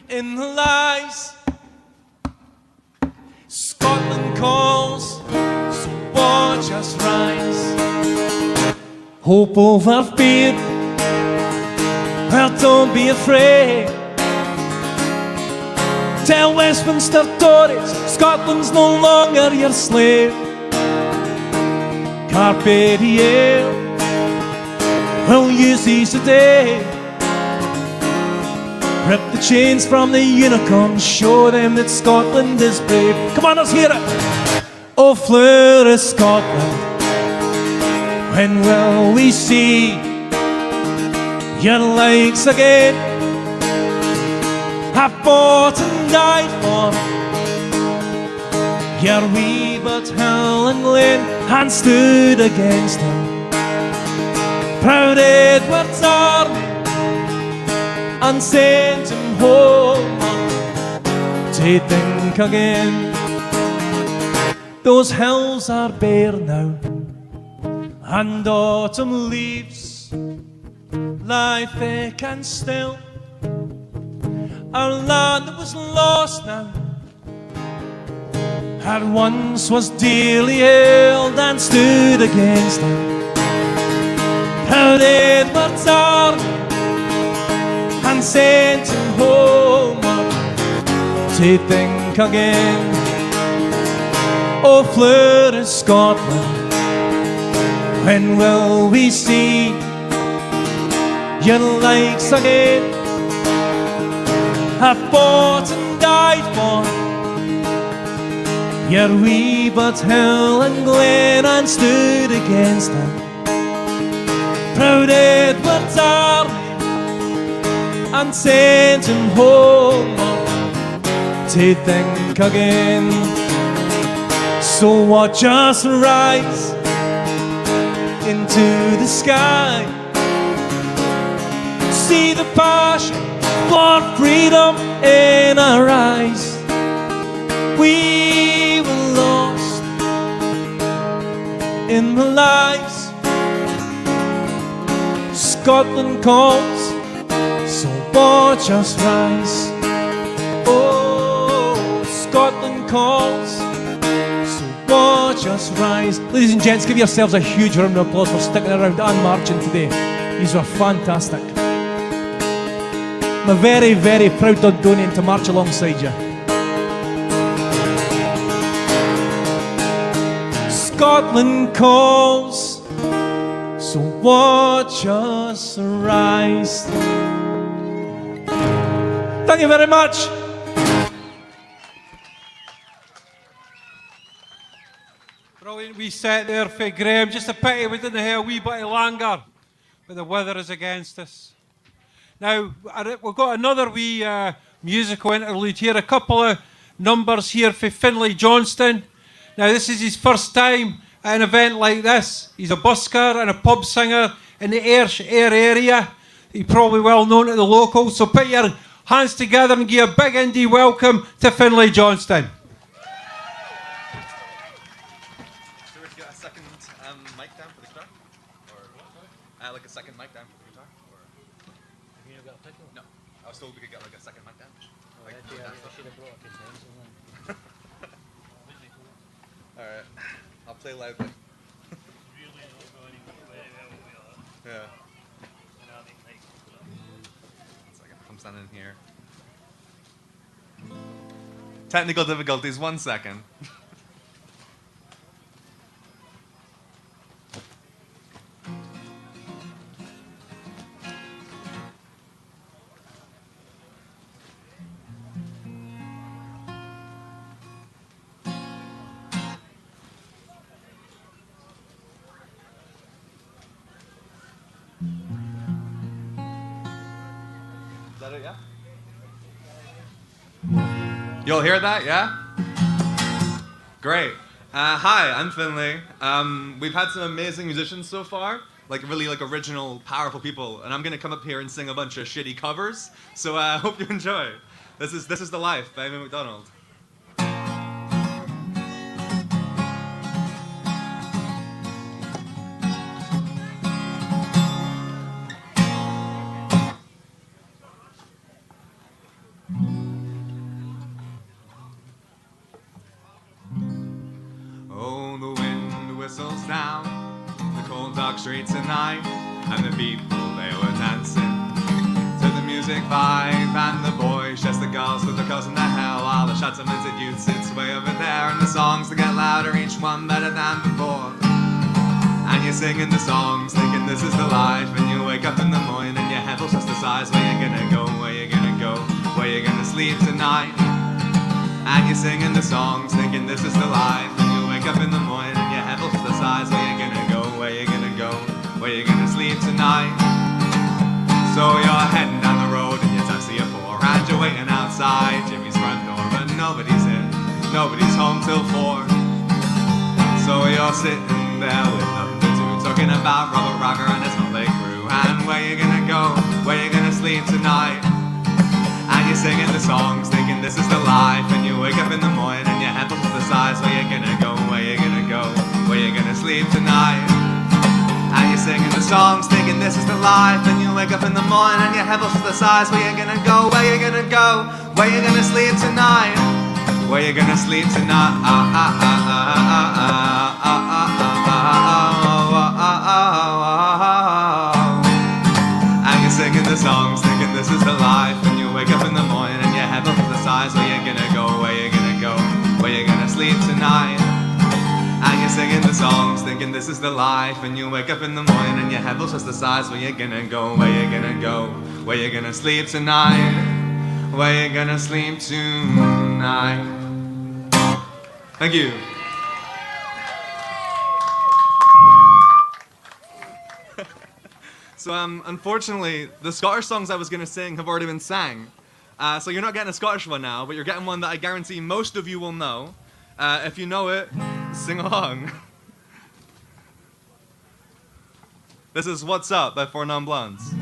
in the lies. Scotland calls, so watch us rise. Hope over fear, well, don't be afraid. Tell Westminster Tories, Scotland's no longer your slave. Carpe diem, will you seize the day? Rip the chains from the unicorns, show them that Scotland is brave. Come on, let's hear it. Oh, Fleur of Scotland, when will we see your likes again? I fought and died for your wee but Helen Glen, and stood against him. Proud Edward's army, and sent him home to think again. Those hills are bare now, and autumn leaves lie thick and still. Our land that was lost now, at once was dearly held, and stood against him. Proud Edward's army, and sent him homeward to think again. Oh, Fleur of Scotland, when will we see your likes again? I fought and died for your wee but Helen Glen, and stood against him. Proud Edward's army, and sent him home to think again. So watch us rise into the sky, see the passion for freedom in our eyes. We were lost in the lies. Scotland calls, so watch us rise. Oh, Scotland calls, so watch us rise. Ladies and gents, give yourselves a huge round of applause for sticking around and marching today. These were fantastic. I'm a very, very proud Dundonian to march alongside you. Scotland calls, so watch us rise. Thank you very much. Brilliant wee set there for Graham. Just a pity we didn't have a wee bit longer, but the weather is against us. Now, we've got another wee musical interlude here, a couple of numbers here for Finlay Johnston. Now, this is his first time at an event like this. He's a busker and a pub singer in the Ayrshire area. He's probably well known to the locals, so put your hands together and give a big indie welcome to Finlay Johnston. So we get a second mic down for the guitar? Or like a second mic down for the guitar? Or no, I was told we could get like a second mic down. Like, yeah, I should have brought up his names. Alright, I'll play loudly. Yeah. I'm standing here. Technical difficulties, 1 second. Is that it, yeah? You'll hear that, yeah? Great. Hi, I'm Finlay. We've had some amazing musicians so far, like really like original, powerful people, and I'm gonna come up here and sing a bunch of shitty covers. So I hope you enjoy. This is the life by Amy McDonald. Oh, the wind whistles down the cold dark streets at night, and the people, they were dancing to the music vibe, and the boys chase the girls with the cousin to hell, while the shut-in-minted youth sits way over there, and the songs that get louder, each one better than before. And you're singing the songs, thinking this is the life. And you wake up in the morning and your head feels just the size. Where you gonna go, where you gonna go, where you gonna sleep tonight? And you're singing the songs, thinking this is the life. And you wake up in the morning and your head feels just the size. Where you gonna go, where you gonna go, where you gonna sleep tonight? So you're heading down the road in your taxi at 4, and you're waiting outside Jimmy's front door, but nobody's in, nobody's home till 4. So you're sitting there with nothing to do, talking about Robert Rocker and his Motley Crew. And where you gonna go, where you gonna sleep tonight? And you're singing the songs, thinking this is the life. And you wake up in the morning and your head feels the size. Where you gonna go, where you gonna go, where you gonna sleep tonight? And you're singing the songs, thinking this is the life. And you wake up in the morning and your head feels the size. Where you gonna go, where you gonna go, where you gonna sleep tonight? Where you gonna sleep tonight? And you're singing the songs, thinking this is the life. And you wake up in the morning and your head feels the size. Where you gonna go, where you gonna go, where you gonna sleep tonight? And you're singing the songs, thinking this is the life. And you wake up in the morning and your head feels just the size. Where you gonna go, where you gonna go, where you gonna sleep tonight? Where you gonna sleep tonight? Thank you. So unfortunately, the Scottish songs I was gonna sing have already been sang. So you're not getting a Scottish one now, but you're getting one that I guarantee most of you will know. If you know it, sing along. This is What's Up by Four Non Blondes.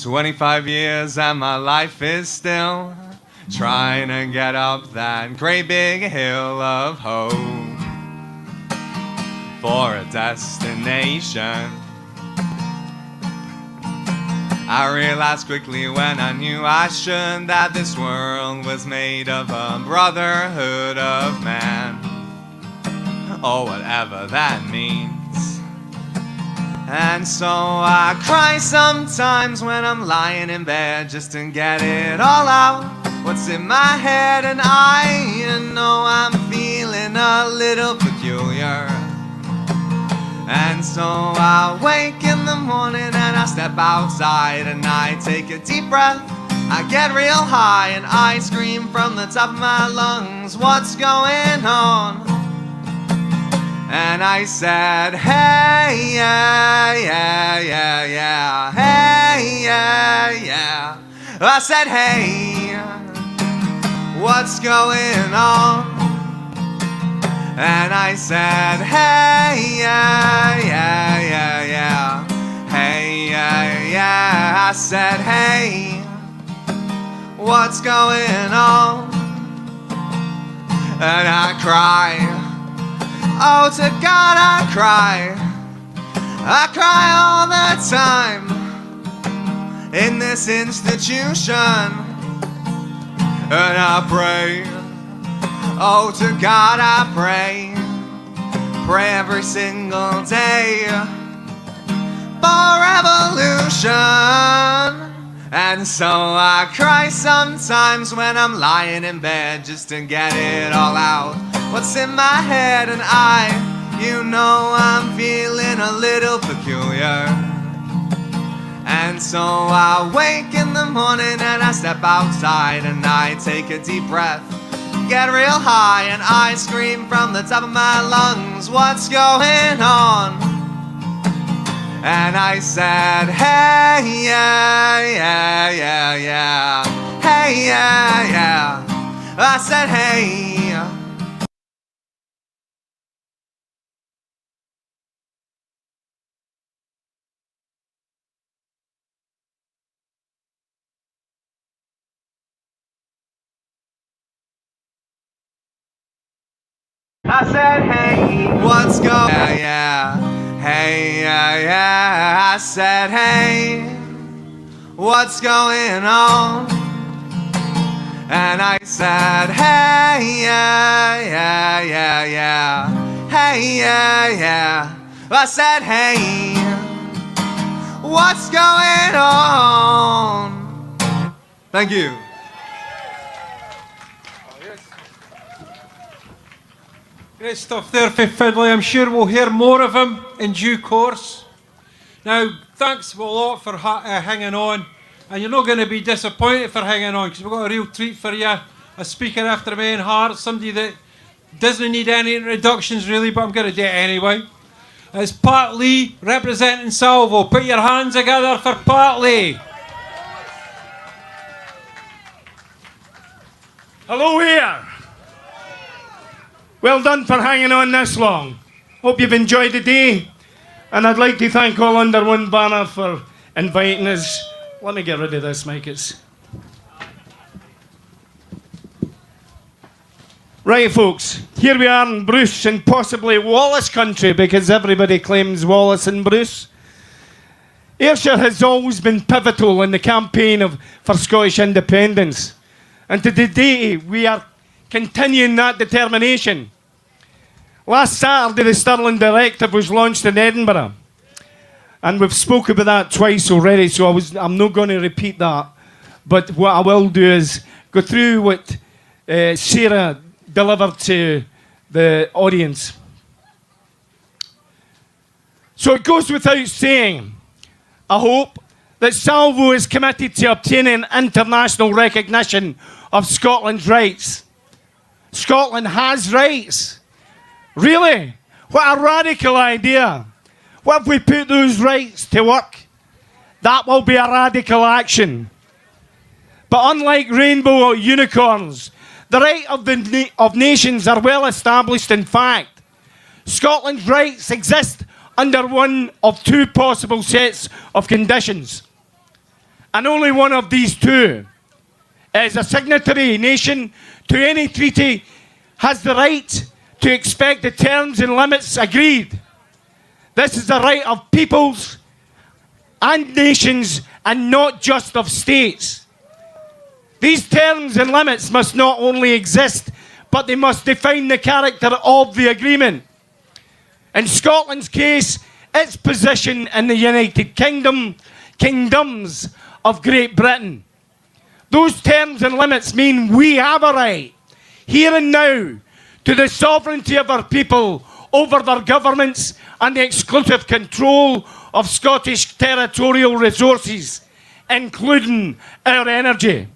25 years and my life is still trying to get up that great big hill of hope for a destination. I realized quickly when I knew I should that this world was made of a brotherhood of man, or whatever that means. And so I cry sometimes when I'm lying in bed just to get it all out, what's in my head. And I know I'm feeling a little peculiar. And so I wake in the morning and I step outside and I take a deep breath. I get real high and I scream from the top of my lungs, what's going on? And I said, hey, yeah, yeah, yeah, yeah, hey, yeah, yeah. I said, hey, what's going on? And I said, hey, yeah, yeah, yeah, yeah, hey, yeah, yeah. I said, hey, what's going on? And I cry, oh, to God I cry all the time in this institution. And I pray, oh, to God I pray every single day for revolution. And so I cry sometimes when I'm lying in bed just to get it all out, what's in my head. And you know I'm feeling a little peculiar. And so I wake in the morning and I step outside and I take a deep breath, get real high, and I scream from the top of my lungs, what's going on? And I said, hey, yeah, yeah, yeah, yeah, hey, yeah, yeah. I said, hey. I said, hey, what's going on? Yeah, hey, yeah, yeah. I said, hey, what's going on? And I said, hey, yeah, yeah, yeah, yeah, hey, yeah, yeah. I said, hey, what's going on? Thank you. We're going to Great stuff there for Finlay. I'm sure we'll hear more of him in due course. Now, thanks a lot for hanging on. And you're not going to be disappointed for hanging on, because we've got a real treat for you. A speaker after my own heart, somebody that doesn't need any introductions really, but I'm going to do it anyway. It's Pat Lee representing Salvo. Put your hands together for Pat Lee. Hello here. Well done for hanging on this long. Hope you've enjoyed the day. And I'd like to thank All Under One Banner for inviting us. Let me get rid of this mic. Right, folks. Here we are in Bruce and possibly Wallace country, because everybody claims Wallace and Bruce. Ayrshire has always been pivotal in the campaign for Scottish independence. And to today, we are continuing that determination. Last Saturday, the Stirling Directive was launched in Edinburgh. And we've spoken about that twice already, so I'm not going to repeat that. But what I will do is go through what Sarah delivered to the audience. So it goes without saying, I hope, that Salvo is committed to obtaining international recognition of Scotland's rights. Scotland has rights. Really? What a radical idea. What if we put those rights to work? That will be a radical action. But unlike rainbow unicorns, the rights of nations are well established in fact. Scotland's rights exist under one of two possible sets of conditions. And only one of these two. As a signatory nation to any treaty has the right to expect the terms and limits agreed. This is the right of peoples and nations and not just of states. These terms and limits must not only exist, but they must define the character of the agreement. In Scotland's case, its position in the United Kingdoms of Great Britain. Those terms and limits mean we have a right, here and now, to the sovereignty of our people over their governments and the exclusive control of Scottish territorial resources, including our energy.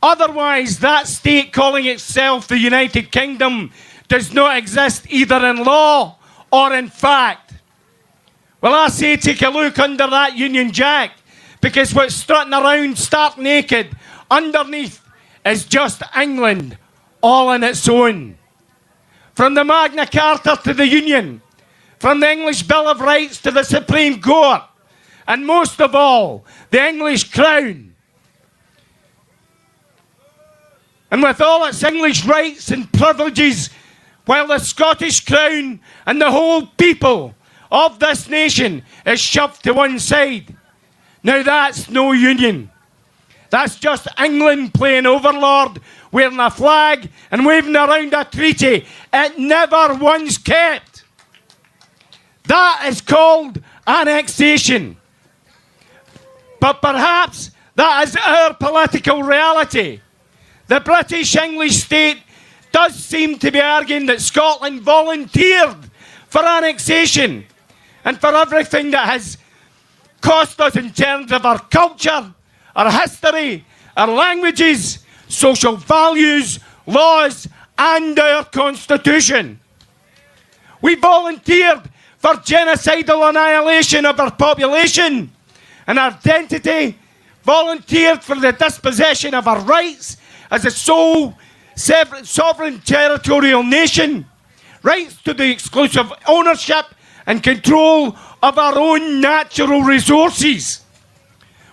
Otherwise, that state calling itself the United Kingdom does not exist either in law or in fact. Well, I say take a look under that Union Jack, because what's strutting around stark naked underneath is just England, all on its own. From the Magna Carta to the Union, from the English Bill of Rights to the Supreme Court, and most of all, the English Crown. And with all its English rights and privileges, while the Scottish Crown and the whole people of this nation is shoved to one side. Now that's no union. That's just England playing overlord, wearing a flag and waving around a treaty it never once kept. That is called annexation. But perhaps that is our political reality. The British English state does seem to be arguing that Scotland volunteered for annexation and for everything that has cost us in terms of our culture, our history, our languages, social values, laws, and our constitution. We volunteered for genocidal annihilation of our population and identity, volunteered for the dispossession of our rights as a sole sovereign territorial nation, rights to the exclusive ownership and control of our own natural resources.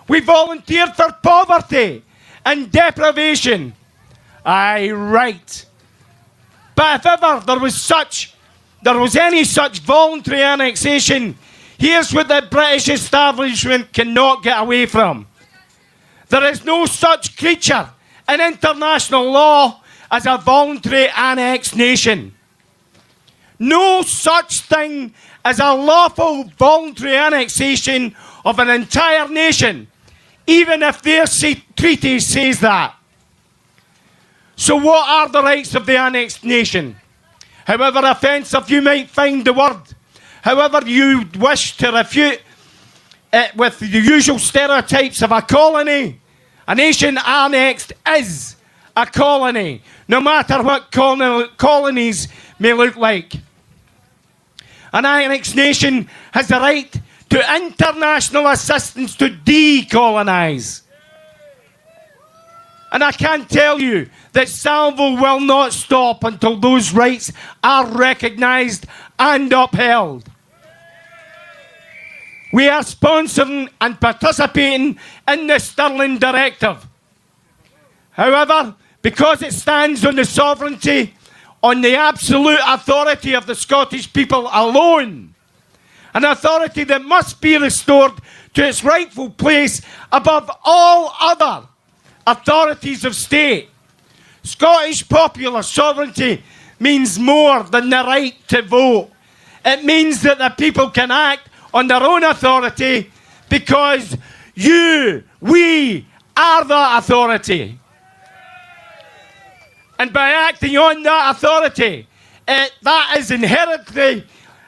We volunteered for poverty and deprivation. Aye, right. But if ever there was any such voluntary annexation, here's what the British establishment cannot get away from. There is no such creature in international law as a voluntary annexed nation. No such thing as a lawful voluntary annexation of an entire nation, even if their treaty says that. So what are the rights of the annexed nation? However offensive you might find the word, however you wish to refute it with the usual stereotypes of a colony, a nation annexed is a colony, no matter what colonies may look like. An annexed nation has the right to international assistance to decolonise. And I can tell you that Salvo will not stop until those rights are recognised and upheld. We are sponsoring and participating in the Stirling Directive. However, because it stands on the sovereignty, on the absolute authority of the Scottish people alone, an authority that must be restored to its rightful place above all other authorities of state. Scottish popular sovereignty means more than the right to vote. It means that the people can act on their own authority because we are the authority. And by acting on that authority, that is inherently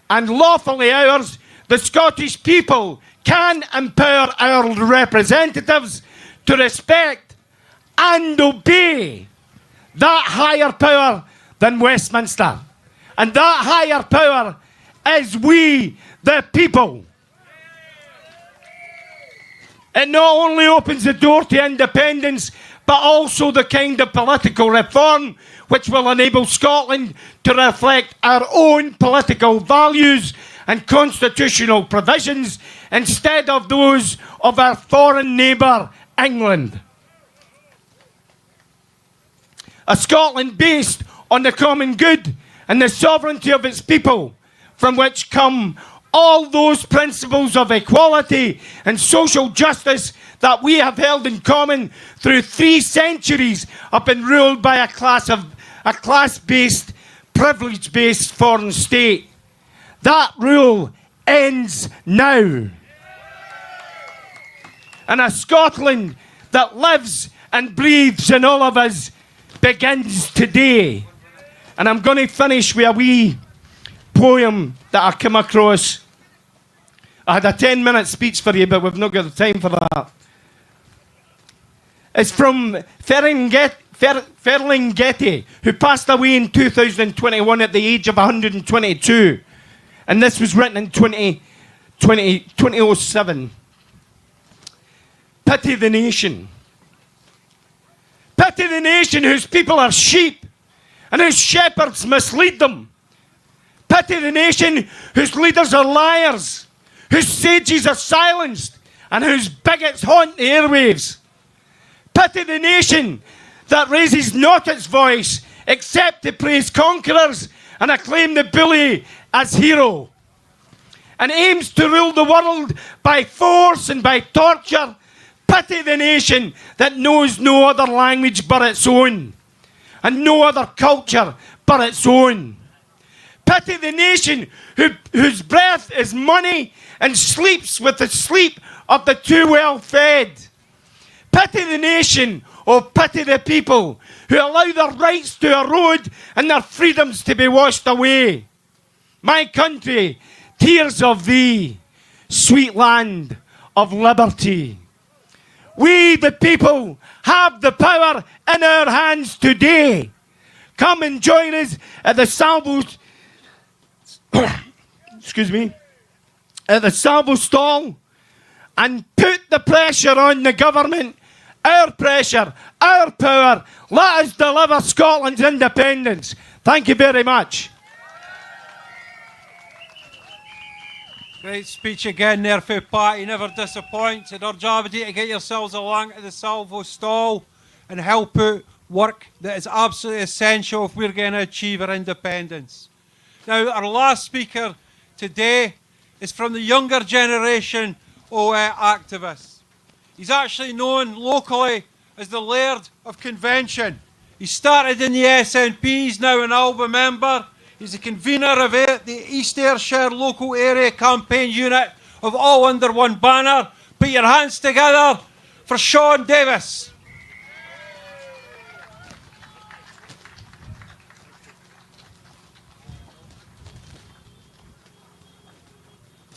and lawfully ours, the Scottish people can empower our representatives to respect and obey that higher power than Westminster. And that higher power is we, the people. It not only opens the door to independence, but also the kind of political reform which will enable Scotland to reflect our own political values and constitutional provisions instead of those of our foreign neighbour, England. A Scotland based on the common good and the sovereignty of its people, from which come all those principles of equality and social justice that we have held in common through 3 centuries have been ruled by a class-based, privilege-based foreign state. That rule ends now. And a Scotland that lives and breathes in all of us begins today. And I'm going to finish with a wee poem that I came across. I had a 10-minute speech for you, but we've not got the time for that. It's from Ferlinghetti, who passed away in 2021 at the age of 122. And this was written in 2007. Pity the nation. Pity the nation whose people are sheep and whose shepherds mislead them. Pity the nation whose leaders are liars, whose sages are silenced, and whose bigots haunt the airwaves. Pity the nation that raises not its voice except to praise conquerors and acclaim the bully as hero, and aims to rule the world by force and by torture. Pity the nation that knows no other language but its own, and no other culture but its own. Pity the nation whose breath is money and sleeps with the sleep of the too well fed. Pity the nation, oh pity the people who allow their rights to erode and their freedoms to be washed away. My country, tears of thee, sweet land of liberty. We, the people, have the power in our hands today. Come and join us at the Salvo, at the Salvo stall, and put the pressure on the government. Our pressure, our power. Let us deliver Scotland's independence. Thank you very much. Great speech again there for Pat. He never disappoints. I'd urge everybody to get yourselves along to the Salvo stall and help out work that is absolutely essential if we're going to achieve our independence. Now, our last speaker today is from the younger generation of activists. He's actually known locally as the Laird of Convention. He started in the SNP, he's now an AUOB member. He's the convener of the East Ayrshire Local Area Campaign Unit of All Under One Banner. Put your hands together for Sean Davis.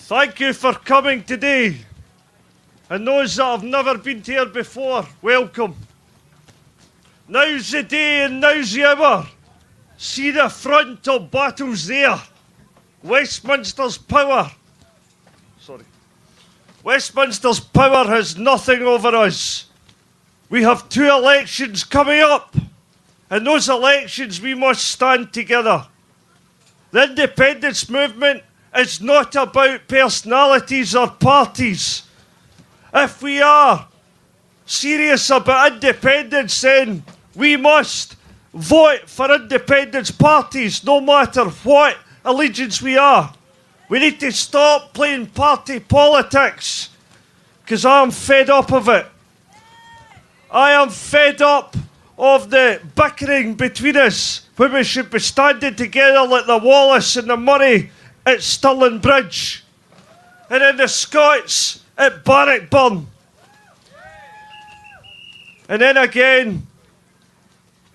Thank you for coming today. And those that have never been here before, welcome. Now's the day and now's the hour. See the front of battles there. Westminster's power. Westminster's power has nothing over us. We have 2 elections coming up. And those elections we must stand together. The independence movement is not about personalities or parties. If we are serious about independence, then we must vote for independence parties, no matter what allegiance we are. We need to stop playing party politics, because I'm fed up of it. I am fed up of the bickering between us, when we should be standing together like the Wallace and the Murray at Stirling Bridge, and then the Scots at Bannockburn. And then again,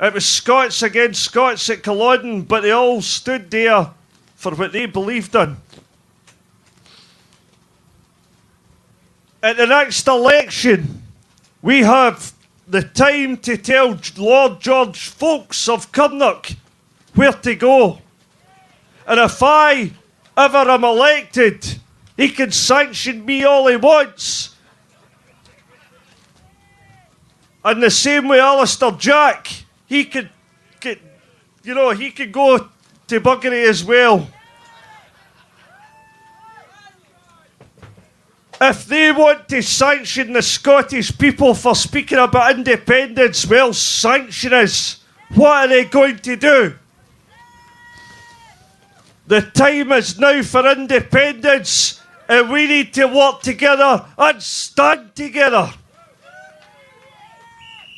it was Scots against Scots at Culloden, but they all stood there for what they believed in. At the next election, we have the time to tell Lord George Folks of Curnock where to go. And if I ever am elected, he can sanction me all he wants. And the same way Alistair Jack, he could go to Buggery as well. If they want to sanction the Scottish people for speaking about independence, well, sanction us. What are they going to do? The time is now for independence, and we need to work together and stand together.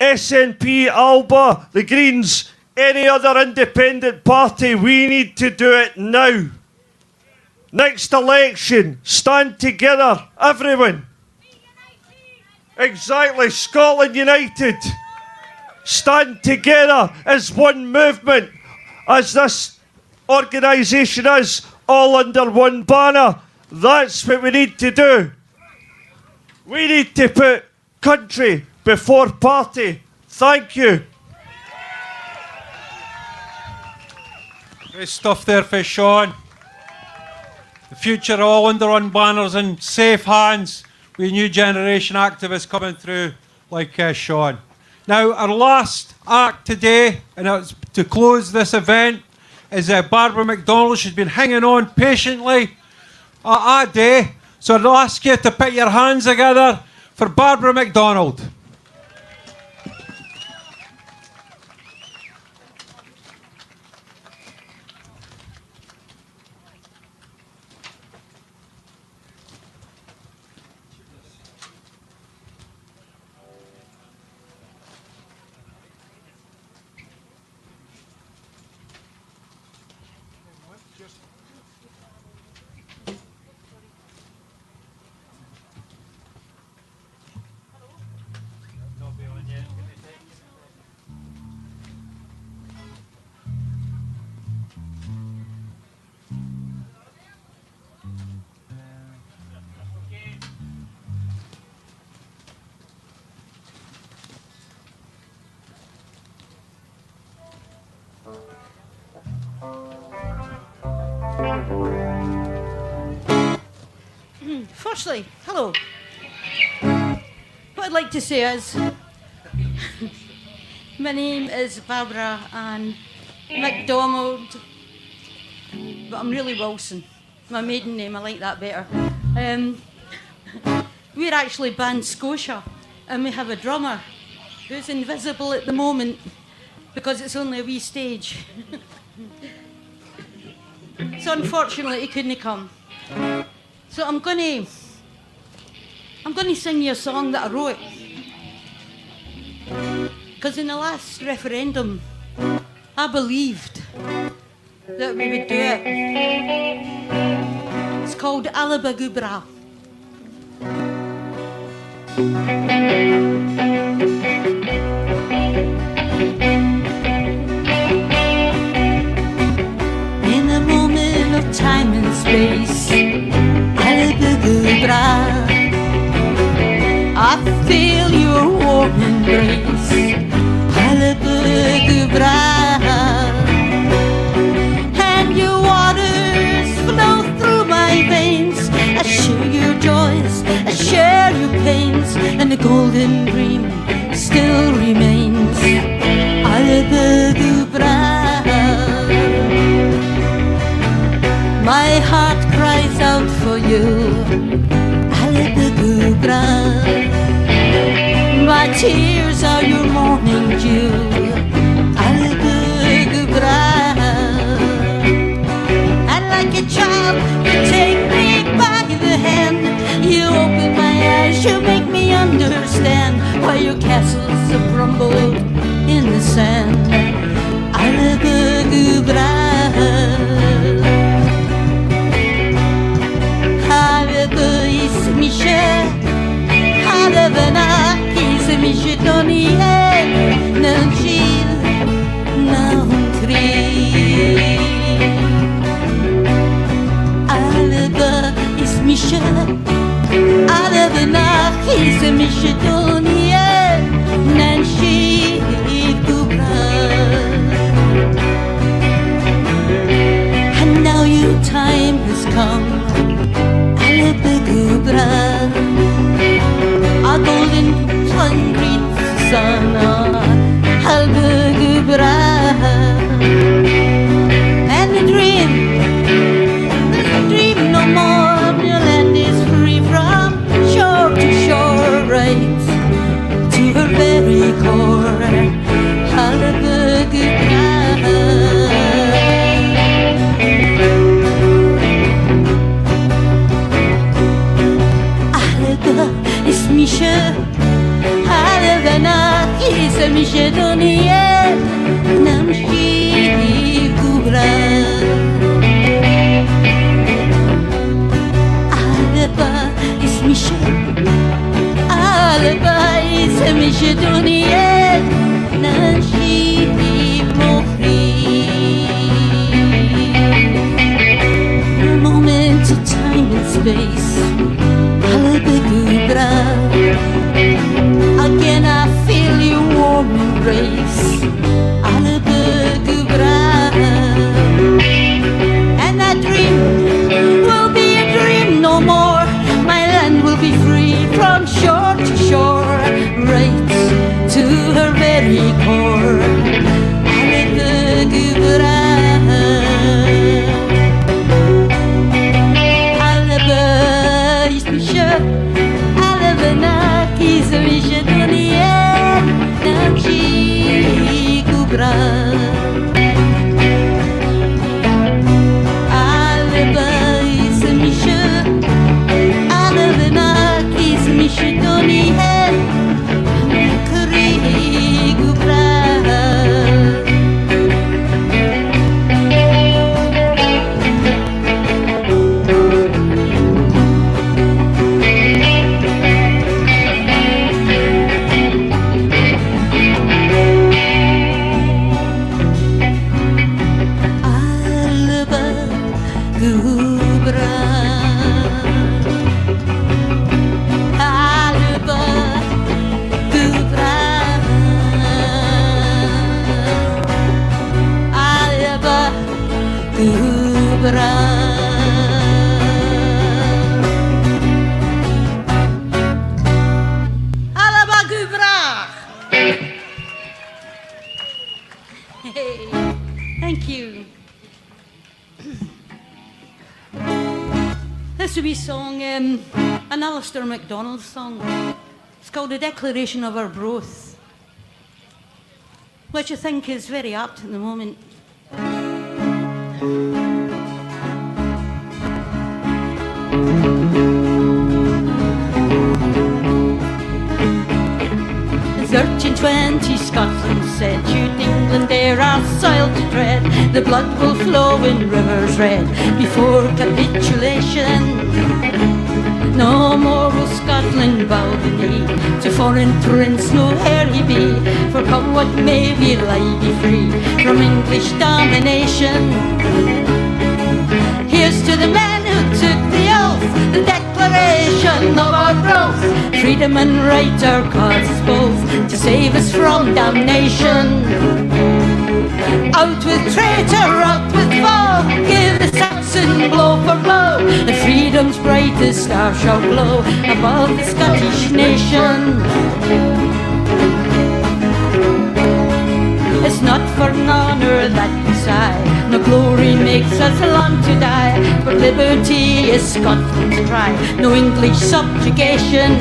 SNP, AUOB, the Greens, any other independent party, we need to do it now. Next election, stand together, everyone. Exactly, Scotland United. Stand together as one movement, as this organisation is, all under one banner. That's what we need to do. We need to put country before party. Thank you. Great stuff there for Sean. The future all under one banners in safe hands with new generation activists coming through like Sean. Now, our last act today, and it's to close this event, is Barbara MacDonald. She's been hanging on patiently all day. So I'd ask you to put your hands together for Barbara MacDonald. Firstly, hello. What I'd like to say is, my name is Barbara Ann MacDonald, but I'm really Wilson. My maiden name, I like that better. We're actually Band Scotia, and we have a drummer who's invisible at the moment because it's only a wee stage. So unfortunately he couldn't come. So I'm gonna sing you a song that I wrote. Because in the last referendum, I believed that we would do it. It's called Alabagubra. In a moment of time and space, embrace. Hallelujah, and your waters flow through my veins. I share your joys, I share your pains, and the golden dream still remains. Hallelujah, my heart cries out for you. Hallelujah, my tears are your morning dew. Hallelujah, and like a child you take me by the hand. You open my eyes, you make me understand why your castles have crumbled in the sand. Hallelujah, and now your time has come. A golden sun greets the sun. And the dream, there's a dream no more. Your land is free from shore to shore, right to her very core. Hallelujah. Mishe doniye namshi kubra. Alba is mishe, alba is mishe doniye namshi mofri. Moments of time and space. Alba kubra. Again I feel you warm embrace. And that dream will be a dream no more. My land will be free from shore to shore, right to her very core. Thank you. This wee song, an Alistair MacDonald song. It's called The Declaration of Our Broth, which I think is very apt at the moment. In 1320 Scotland said, "Should England dare our soil to tread, the blood will flow in rivers red before capitulation. No more will Scotland bow the knee to foreign prince, no ere he be, for come what may we'll aye be free from English domination." Here's to the men who took the oath, the declaration declaration of our growth. Freedom and right our causes both, to save us from damnation. Out with traitor, out with foe, give the Saxon blow for blow, and freedom's brightest star shall glow above the Scottish nation. It's not for honour that we sigh, no glory makes us long to die, but liberty is Scotland's cry, no English subjugation.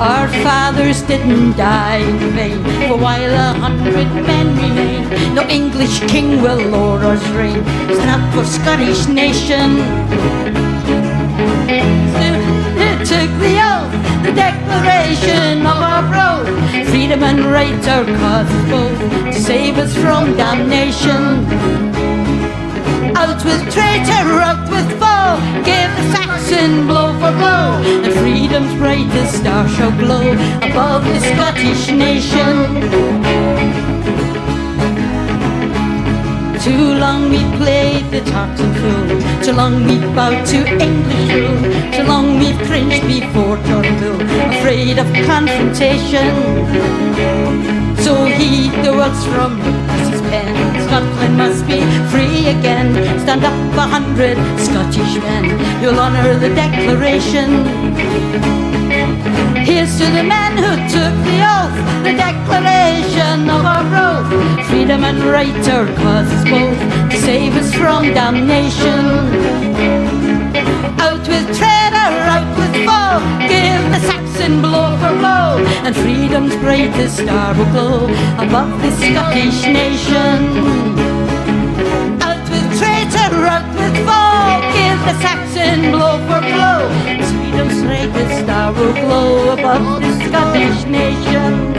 Our fathers didn't die in vain, for while 100 men remain, no English king will o'er us reign. Stand up for Scottish nation. Who took the oath, the declaration of our growth? Freedom and right our causes both, to save us from damnation. Out with traitor, out with foe, give the Saxon blow for blow, and freedom's brightest star shall glow above the Scottish nation. Too long we played the tartan fool, too long we bowed to English rule, too long we've cringed before John Bull, afraid of confrontation. So heed the words from Lucy's pen, Scotland must be free again. Stand up 100 Scottish men, who'll honour the declaration. Here's to the men who took the oath, the declaration of our growth. Freedom and right our causes both, to save us from damnation. Out with traitor, out with foe, give the Saxon blow for blow, and freedom's brightest star will glow above the Scottish nation. Out with traitor, out with foe, give the Saxon blow for blow, and freedom's brightest star will glow above the Scottish nation.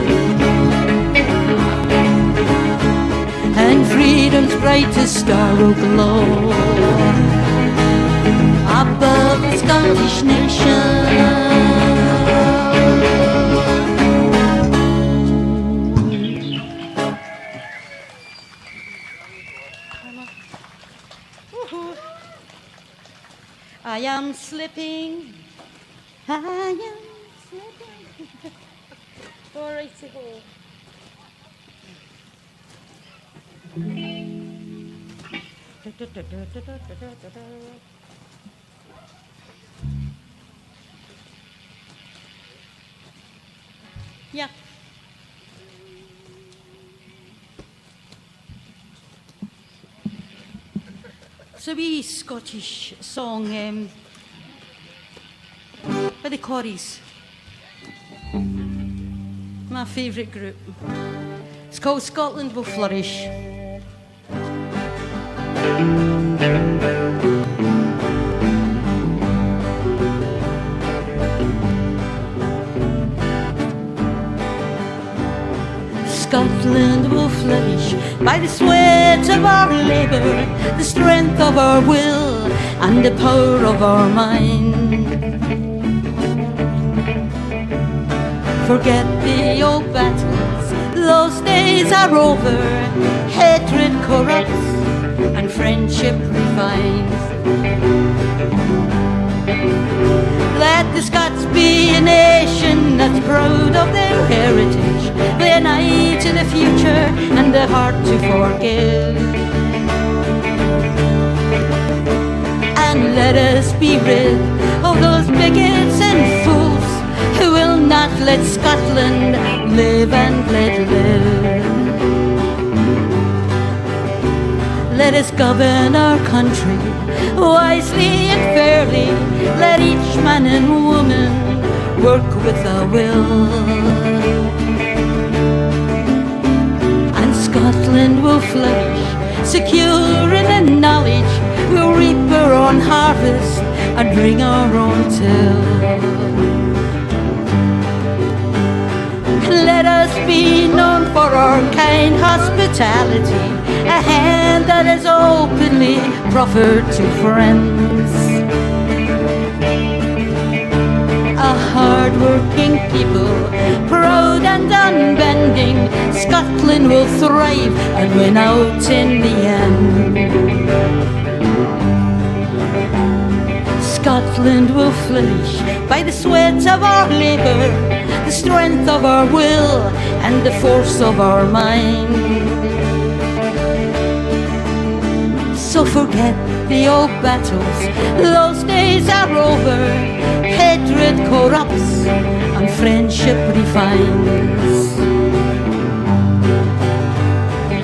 And freedom's brightest star will glow above the Scottish nation. I am slipping, I am slipping. All right to go. Yeah. It's a wee Scottish song by the Corries. My favourite group. It's called Scotland Will Flourish. Scotland will flourish by the sweat of our labour, the strength of our will, and the power of our mind. Forget the old battles, those days are over. Hatred corrupts and friendship refines. Let the Scots be a nation that's proud of their heritage, with an eye to the future and a heart to forgive. And let us be rid of those bigots and fools who will not let Scotland live and let live. Let us govern our country wisely and fairly. Let each man and woman work with a will. And Scotland will flourish, secure in the knowledge we'll reap our own harvest and bring our own till. Let us be known for our kind hospitality, a hand that is openly proffered to friends. A hard-working people, proud and unbending, Scotland will thrive and win out in the end. Scotland Scotland will flourish by the sweat of our labour, the strength of our will, and the force of our mind. So forget the old battles, those days are over. Hatred corrupts and friendship refines.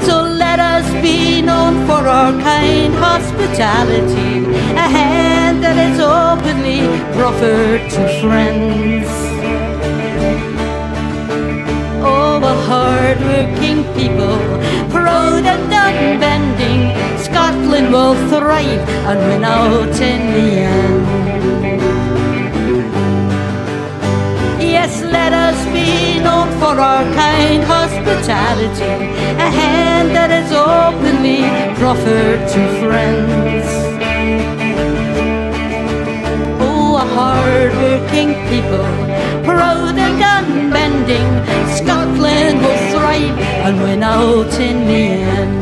So let us be known for our kind hospitality, a hand that is openly proffered to friends. Oh, a hard-working people, proud and unbending, Scotland will thrive and win out in the end. Yes, let us be known for our kind hospitality, a hand that is openly proffered to friends. Oh, a hard-working people, proud and unbending, Scotland will thrive and win out in the end.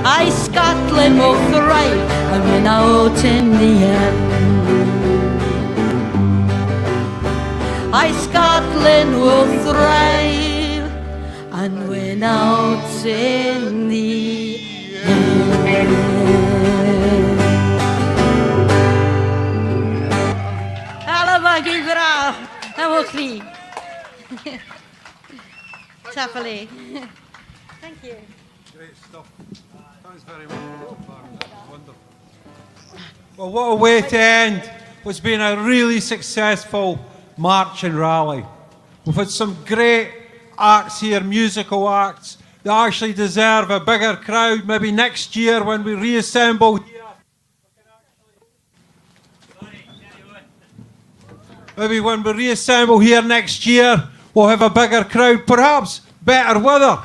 Aye, Scotland will thrive and win out in the end. Aye, Scotland will thrive and win out in the end. Bra, dat was lief. Happily. Thank you. Great stuff. Thanks very much. Wonderful. Well, what a way to end what's been a really successful march and rally. We've had some great acts here, musical acts, that actually deserve a bigger crowd. Maybe next year when we reassemble here. Maybe when we reassemble here next year, we'll have a bigger crowd, perhaps better weather.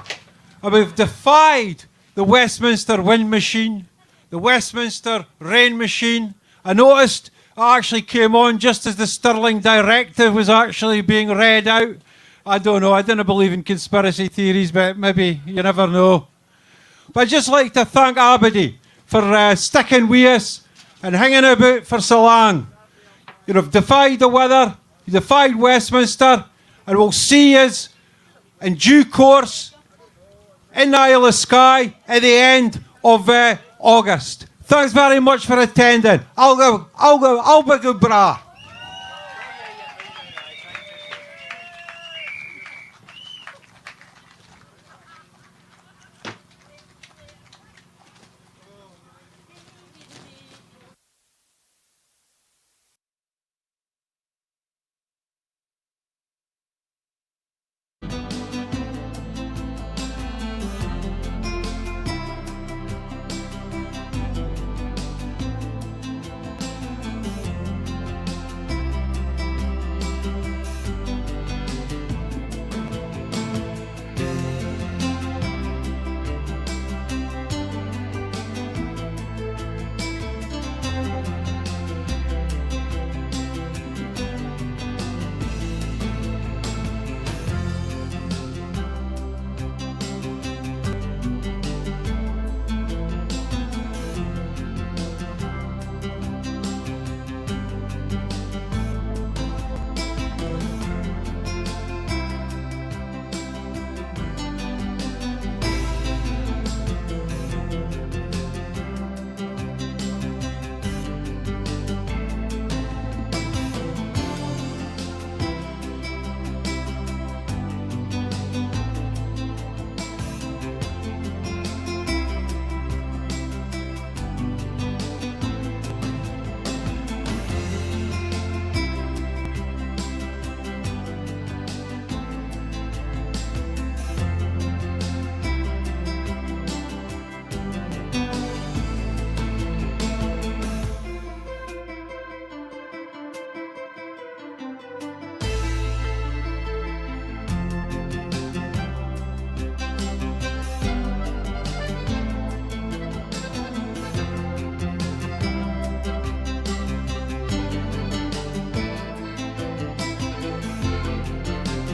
And we've defied the Westminster wind machine, the Westminster rain machine. I noticed I actually came on just as the Stirling Directive was actually being read out. I don't know, I didn't believe in conspiracy theories, but maybe you never know. But I'd just like to thank Aberdeen for sticking with us and hanging about for so long. You've defied the weather, you defied Westminster, and we'll see us in due course in the Isle of Skye at the end of August. Thanks very much for attending. I'll be good, brah.